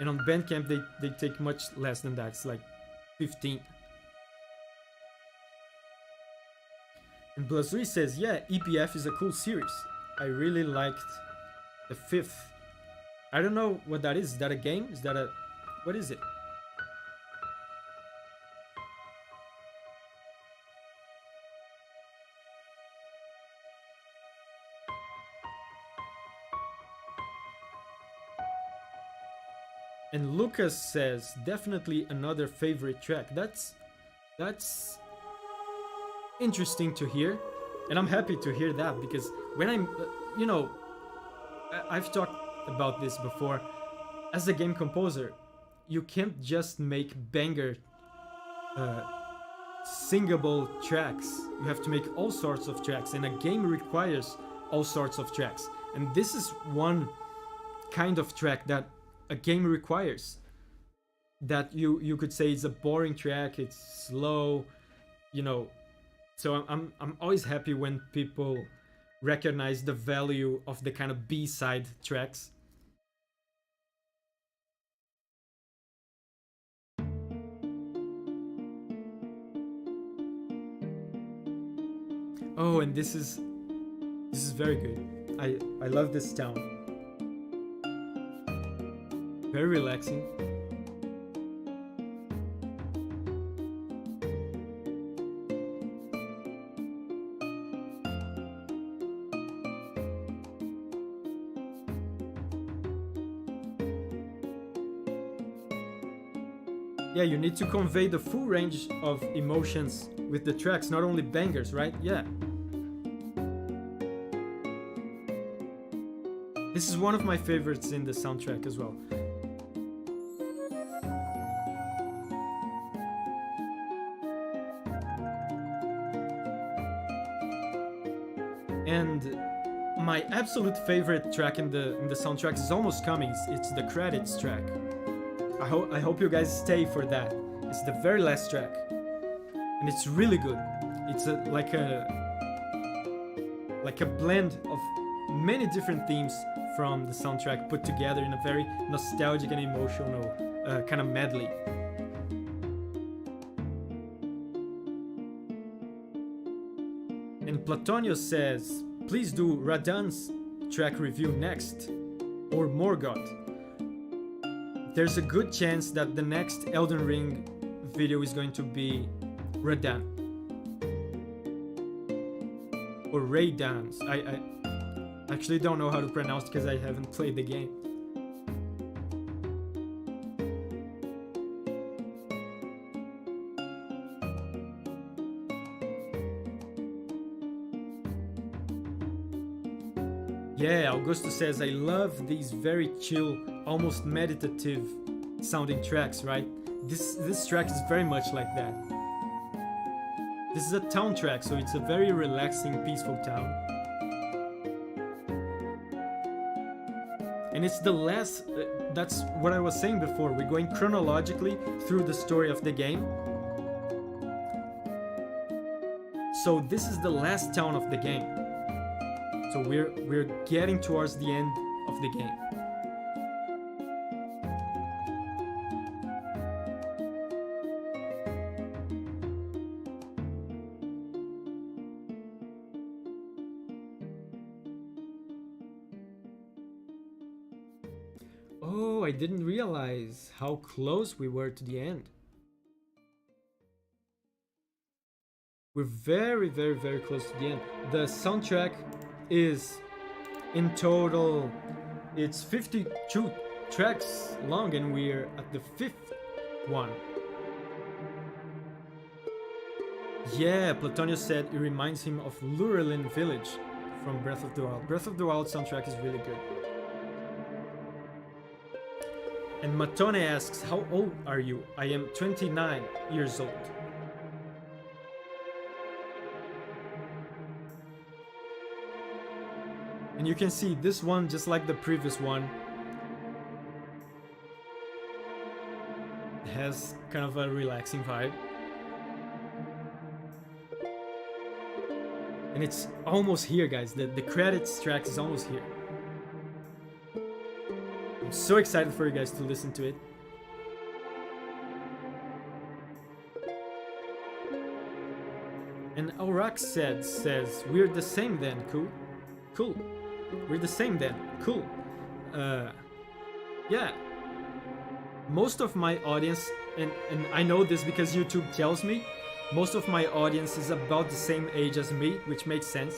and on Bandcamp they take much less than that. It's like 15. And Blazui says, yeah, EPF is a cool series. I really liked the 5th. I don't know what that is. Is that a game? Is that a... what is it? And Lucas says, definitely another favorite track. That's interesting to hear, and I'm happy to hear that, because when I'm, I've talked about this before. As a game composer, you can't just make banger singable tracks. You have to make all sorts of tracks, and a game requires all sorts of tracks. And this is one kind of track that a game requires. that you could say is a boring track, it's slow, you know. So I'm always happy when people recognize the value of the kind of B-side tracks. Oh, and this is very good. I love this town. Very relaxing. Yeah, you need to convey the full range of emotions with the tracks, not only bangers, right? Yeah. This is one of my favorites in the soundtrack as well. And my absolute favorite track in the soundtrack is almost coming. It's the credits track. I hope you guys stay for that. It's the very last track, and it's really good. It's like a blend of many different themes from the soundtrack put together in a very nostalgic and emotional kind of medley. And Platonio says, please do Radan's track review next, or Morgoth. There's a good chance that the next Elden Ring video is going to be Radan. Or Raydans. I actually don't know how to pronounce because I haven't played the game. Yeah, Augusto says, I love these very chill, almost meditative sounding tracks, right? This track is very much like that. This is a town track, so it's a very relaxing, peaceful town. And it's the last, that's what I was saying before, we're going chronologically through the story of the game. So this is the last town of the game. So we're getting towards the end of the game. Oh, I didn't realize how close we were to the end. We're very, very, very close to the end. The soundtrack is in total, it's 52 tracks long, and we're at the 5th one. Yeah, Platonio said it reminds him of Lurelin Village from Breath of the Wild. Breath of the Wild soundtrack is really good. And Matone asks, how old are you? I am 29 years old. And you can see this one, just like the previous one, has kind of a relaxing vibe. And it's almost here, guys. The credits track is almost here. I'm so excited for you guys to listen to it. And Aurak says, we're the same then, cool. Cool. We're the same then. Cool. Yeah. Most of my audience, and I know this because YouTube tells me, most of my audience is about the same age as me, which makes sense.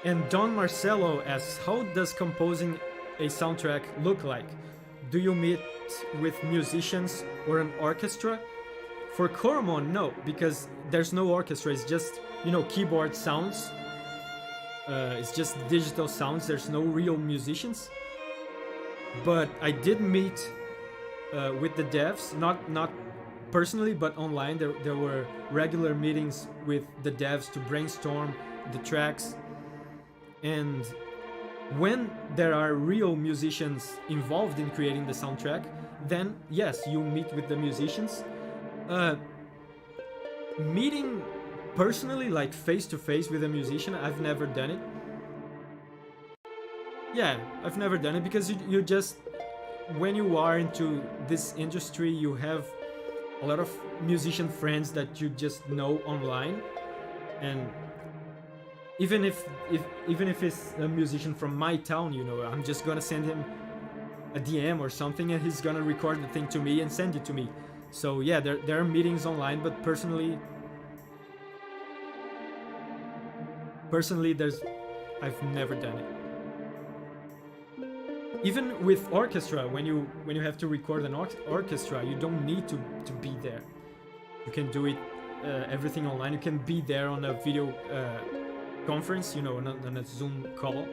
And Don Marcelo asks, how does composing a soundtrack look like? Do you meet with musicians or an orchestra? For Coromon, no, because there's no orchestra, it's just, keyboard sounds. It's just digital sounds, there's no real musicians. But I did meet with the devs, not personally, but online. There were regular meetings with the devs to brainstorm the tracks. And when there are real musicians involved in creating the soundtrack, then yes, you meet with the musicians. Meeting personally, like face to face with a musician, I've never done it. Yeah, I've never done it because you just, when you are into this industry, you have a lot of musician friends that you just know online, and even if it's a musician from my town, you know, I'm just gonna send him a DM or something, and he's gonna record the thing to me and send it to me. So yeah, there are meetings online, but personally, I've never done it. Even with orchestra, when you have to record an orchestra, you don't need to be there. You can do it everything online. You can be there on a video conference, you know, on a Zoom call.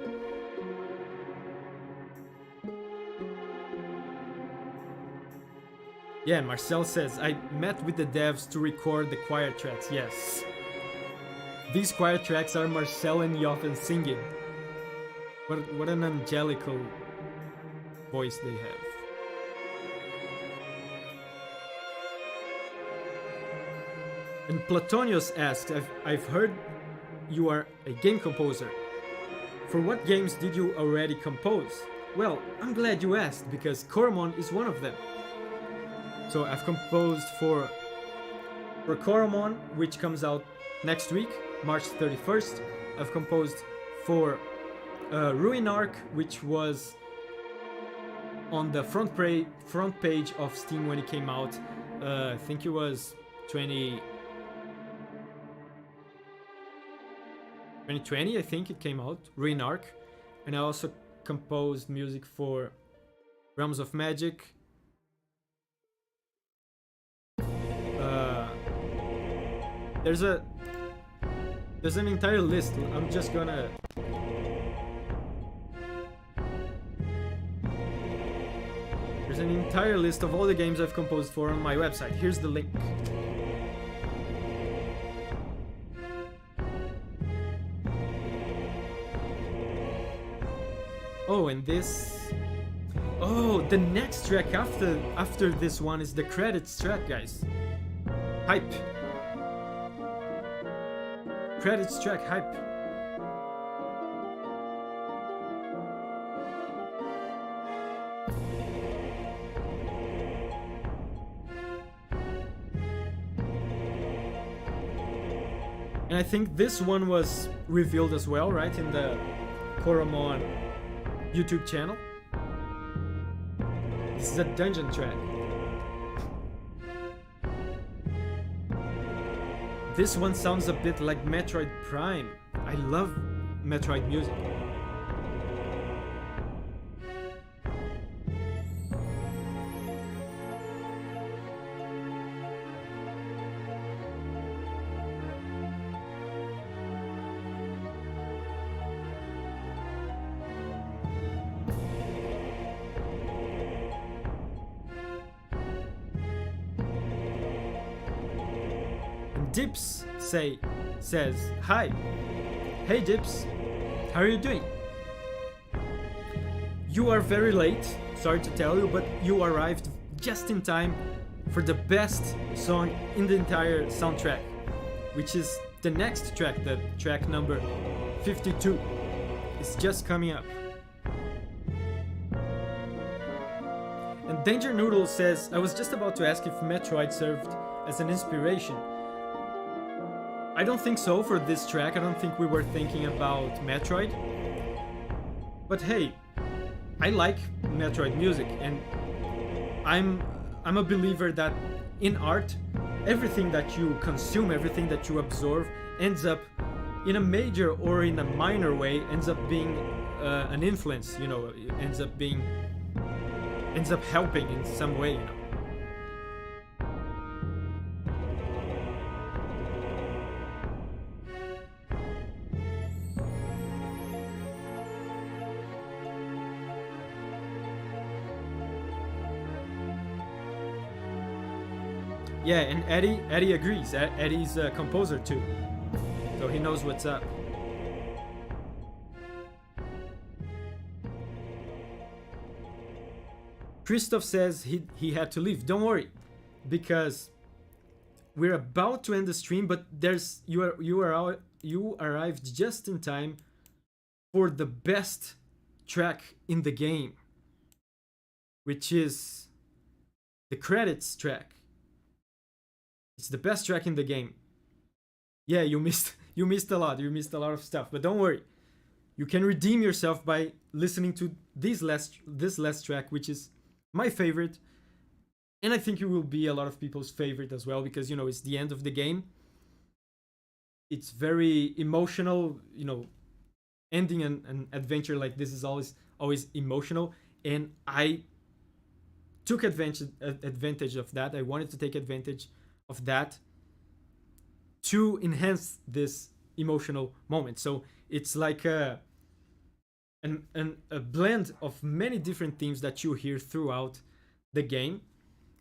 Yeah, Marcel says, I met with the devs to record the choir tracks. Yes. These choir tracks are Marcel and Jochen singing. What an angelical voice they have. And Platonius asks, I've heard you are a game composer. For what games did you already compose? Well, I'm glad you asked, because Coromon is one of them. So I've composed for Coromon, which comes out next week, March 31st. I've composed for Ruin Arc, which was on the front page of Steam when it came out. I think it was 2020, I think it came out, Ruin Arc. And I also composed music for Realms of Magic. There's an entire list. I'm just gonna... There's an entire list of all the games I've composed for on my website. Here's the link. Oh, and this... Oh, the next track after this one is the credits track, guys. Hype. Credits track, Hype. And I think this one was revealed as well, right? In the Coromon YouTube channel. This is a dungeon track. This one sounds a bit like Metroid Prime. I love Metroid music. Dips says, hi. Hey Dips, how are you doing? You are very late, sorry to tell you, but you arrived just in time for the best song in the entire soundtrack, which is the next track, the track number 52. It's just coming up. And Danger Noodle says, I was just about to ask if Metroid served as an inspiration. I don't think so for this track. I don't think we were thinking about Metroid. But hey, I like Metroid music, and I'm a believer that in art, everything that you consume, everything that you absorb, ends up in a major or in a minor way, ends up being an influence. You know, ends up helping in some way. You know. Yeah, and Eddie agrees. Eddie's a composer too, so he knows what's up. Christoph says he had to leave. Don't worry, because we're about to end the stream, but you arrived just in time for the best track in the game, which is the credits track. It's the best track in the game. Yeah, you missed a lot. You missed a lot of stuff, but don't worry. You can redeem yourself by listening to this last track, which is my favorite, and I think it will be a lot of people's favorite as well, because it's the end of the game. It's very emotional. Ending an adventure like this is always emotional, and I took advantage of that. I wanted to take advantage of that to enhance this emotional moment. So it's like a blend of many different themes that you hear throughout the game,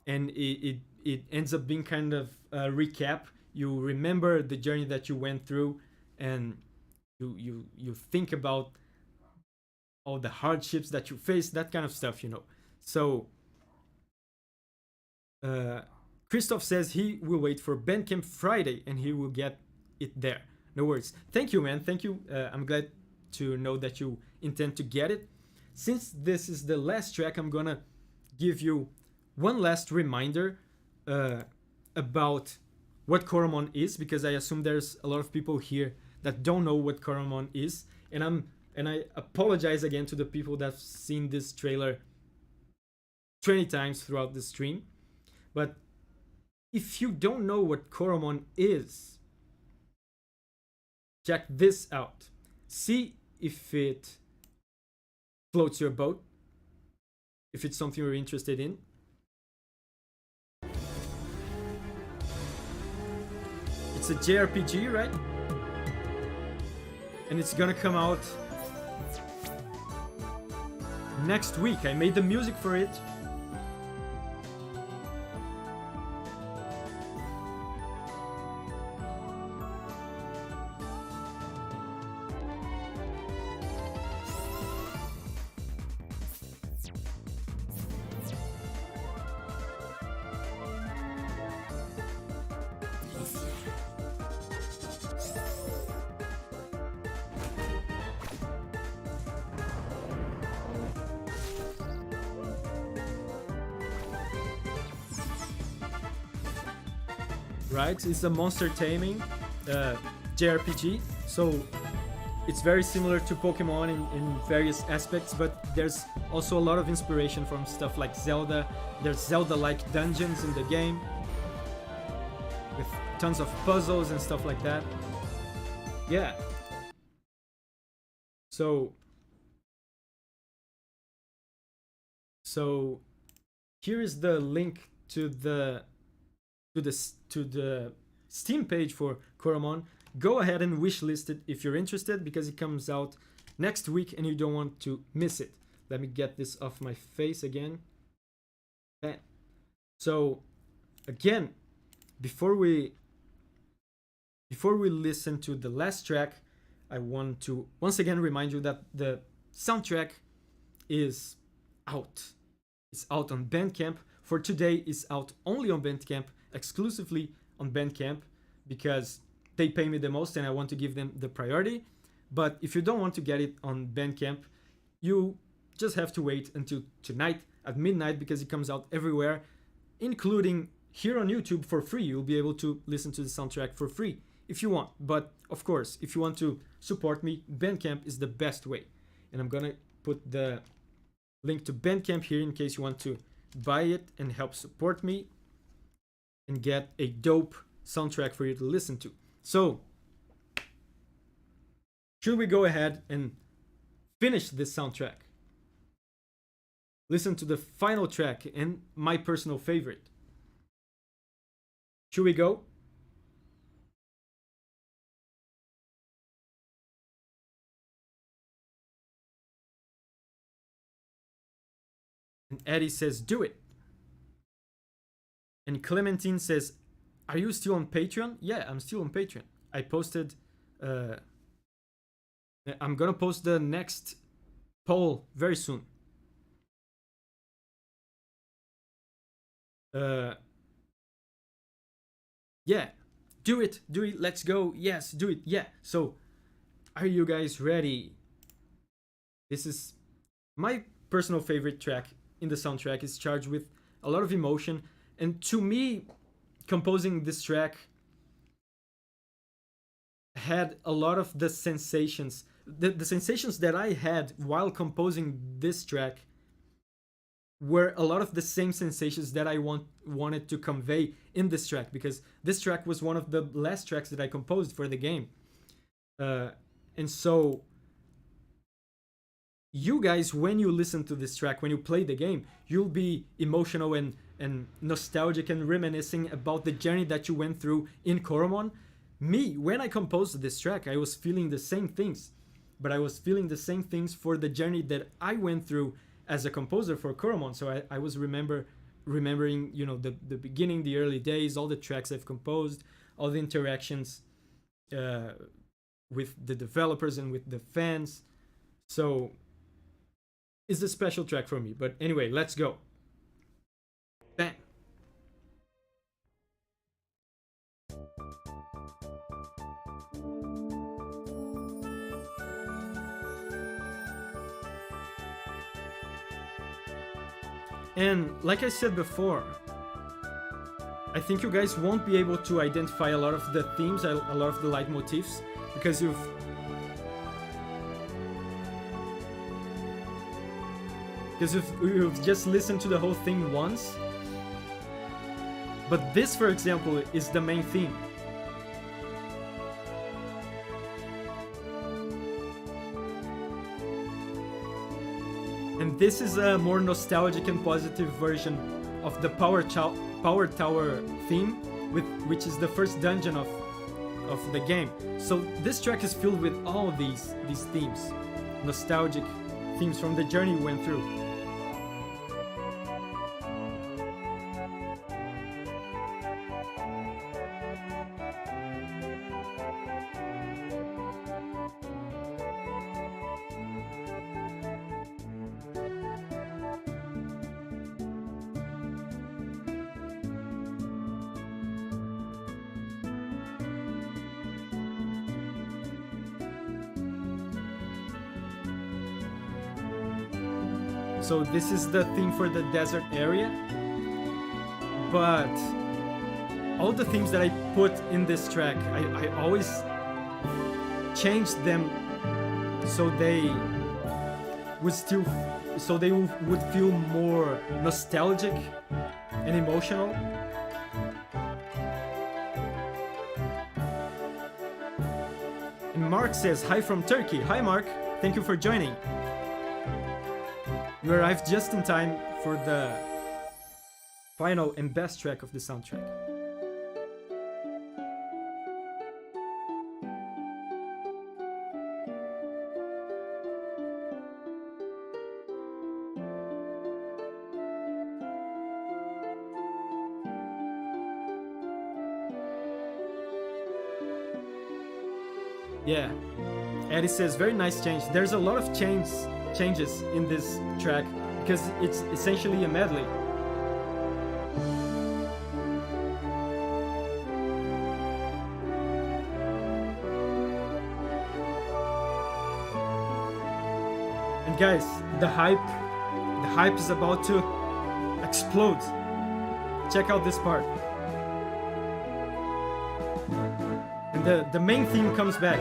and it ends up being kind of a recap. You remember the journey that you went through, and you think about all the hardships that you faced, that kind of stuff. So Christoph says he will wait for Bandcamp Friday and he will get it there. No worries. Thank you, man. Thank you. I'm glad to know that you intend to get it. Since this is the last track, I'm gonna give you one last reminder about what Coromon is, because I assume there's a lot of people here that don't know what Coromon is, and I apologize again to the people that have seen this trailer 20 times throughout the stream. But if you don't know what Coromon is, check this out. See if it floats your boat, if it's something you're interested in. It's a JRPG, right? And it's gonna come out next week. I made the music for it. Right? It's a monster taming JRPG, so it's very similar to Pokemon in various aspects, but there's also a lot of inspiration from stuff like Zelda. There's Zelda-like dungeons in the game with tons of puzzles and stuff like that. Yeah. So here is the link to the Steam page for Coromon. Go ahead and wishlist it if you're interested, because it comes out next week and you don't want to miss it. Let me get this off my face again. So again, before we listen to the last track, I want to once again remind you that the soundtrack is out. It's out on Bandcamp. For today, it's out only on Bandcamp, exclusively on Bandcamp, because they pay me the most and I want to give them the priority. But if you don't want to get it on Bandcamp, you just have to wait until tonight at midnight, because it comes out everywhere, including here on YouTube for free. You'll be able to listen to the soundtrack for free if you want. But of course, if you want to support me, Bandcamp is the best way. And I'm gonna put the link to Bandcamp here in case you want to buy it and help support me and get a dope soundtrack for you to listen to. So, should we go ahead and finish this soundtrack? Listen to the final track and my personal favorite. Should we go? And Eddie says, do it. And Clementine says, are you still on Patreon? Yeah, I'm still on Patreon. I posted, I'm gonna post the next poll very soon. Uh, yeah, do it, let's go. Yes, do it. Yeah. So, are you guys ready? This is my personal favorite track in the soundtrack. Is charged with a lot of emotion, and to me, composing this track had a lot of the sensations. The sensations that I had while composing this track were a lot of the same sensations that I wanted to convey in this track, because this track was one of the last tracks that I composed for the game. Uh, and so you guys, when you listen to this track, when you play the game, you'll be emotional and nostalgic and reminiscing about the journey that you went through in Coromon. Me, when I composed this track, I was feeling the same things, but I was feeling the same things for the journey that I went through as a composer for Coromon. So I was remembering, you know, the beginning, the early days, all the tracks I've composed, all the interactions uh, with the developers and with the fans. So it's a special track for me. But anyway, let's go. Bam. And like I said before, I think you guys won't be able to identify a lot of the themes, a lot of the leitmotifs, because you've just listened to the whole thing once. But this, for example, is the main theme. And this is a more nostalgic and positive version of the Power Tower theme, which is the first dungeon of the game. So this track is filled with all these themes, nostalgic themes from the journey we went through. So this is the theme for the desert area, but all the themes that I put in this track, I always changed them so they would feel more nostalgic and emotional. And Mark says, hi from Turkey. Hi Mark, thank you for joining. You arrived just in time for the final and best track of the soundtrack. Yeah, Eddie says, very nice change. There's a lot of changes in this track because it's essentially a medley. And guys, the hype is about to explode. Check out this part. And the main theme comes back.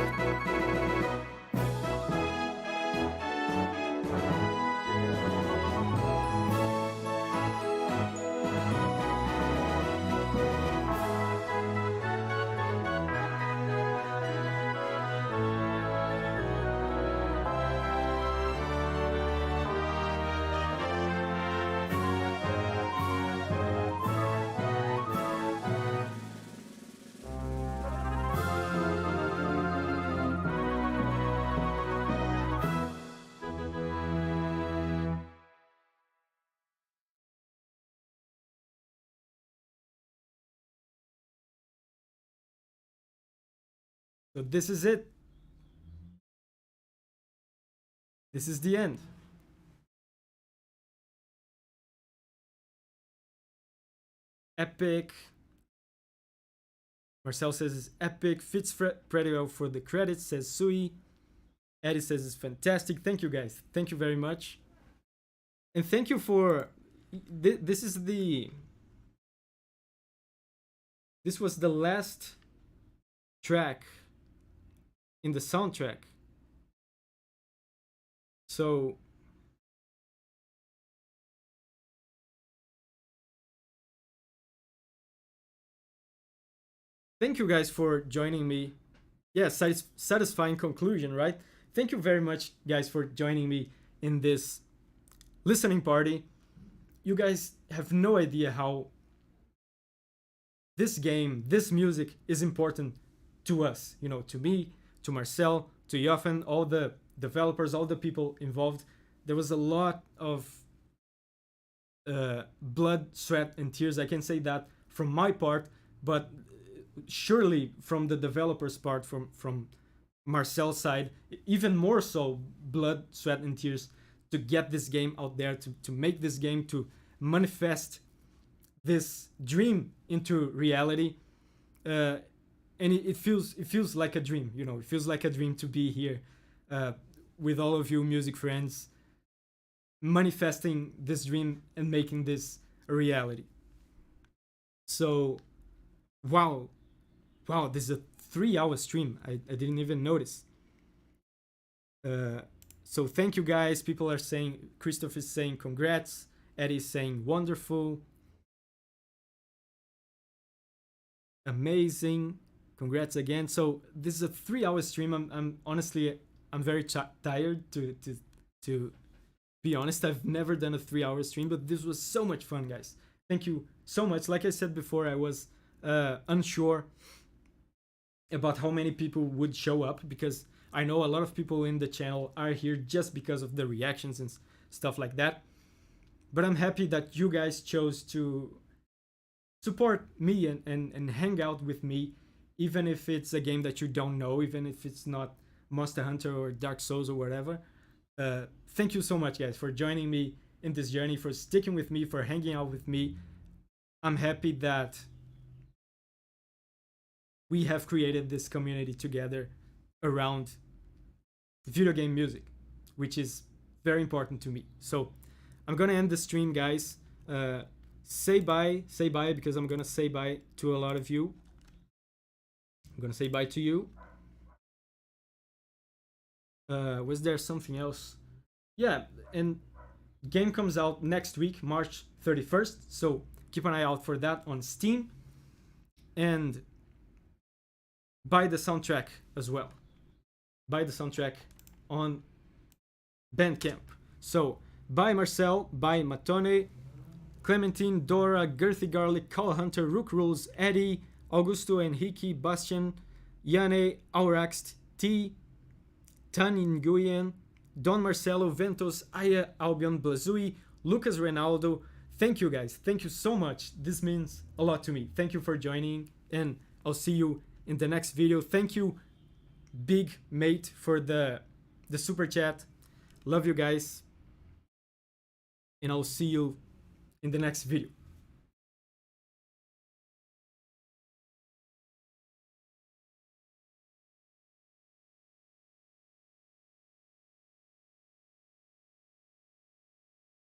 So this is it. This is the end. epic. Marcel says it's epic. Fits pretty well for the credits, says Sui. Eddie says it's fantastic. Thank you guys. Thank you very much. And thank you for this is the this was the last track in the soundtrack. So thank you guys for joining me. Yeah, satisfying conclusion, right? Thank you very much, guys, for joining me in this listening party. You guys have no idea how this game, this music is important to us, you know, to me, to Marcel, to Joffen, all the developers, all the people involved. There was a lot of blood, sweat, and tears. I can say that from my part, but surely from the developers' part, from Marcel's side, even more so, blood, sweat, and tears to get this game out there, to make this game, to manifest this dream into reality. And it feels like a dream, you know. It feels like a dream to be here with all of you music friends, manifesting this dream and making this a reality. So, wow, this is a 3-hour stream. I didn't even notice. So thank you guys. People are saying, Christoph is saying congrats. Eddie is saying wonderful. Amazing. Congrats again. So this is a 3-hour stream. I'm honestly, I'm very tired to be honest. I've never done a 3-hour stream, but this was so much fun, guys. Thank you so much. Like I said before, I was unsure about how many people would show up, because I know a lot of people in the channel are here just because of the reactions and stuff like that. But I'm happy that you guys chose to support me and hang out with me, even if it's a game that you don't know, even if it's not Monster Hunter or Dark Souls or whatever. Thank you so much, guys, for joining me in this journey, for sticking with me, for hanging out with me. I'm happy that we have created this community together around video game music, which is very important to me. So I'm gonna end the stream, guys. Say bye, because I'm gonna say bye to a lot of you. I'm gonna say bye to you. Was there something else? Yeah, and game comes out next week, March 31st. So keep an eye out for that on Steam. And buy the soundtrack as well. Buy the soundtrack on Bandcamp. So buy Marcel, buy Matone, Clementine, Dora, Girthy Garlic, Call Hunter, Rook Rules, Eddie, Augusto, Enrique, Bastian, Yane, Auraxt, T, Tan Nguyen, Don Marcelo, Ventos, Aya, Albion, Blazui, Lucas Reynaldo. Thank you, guys. Thank you so much. This means a lot to me. Thank you for joining, and I'll see you in the next video. Thank you, Big Mate, for the super chat. Love you guys, and I'll see you in the next video.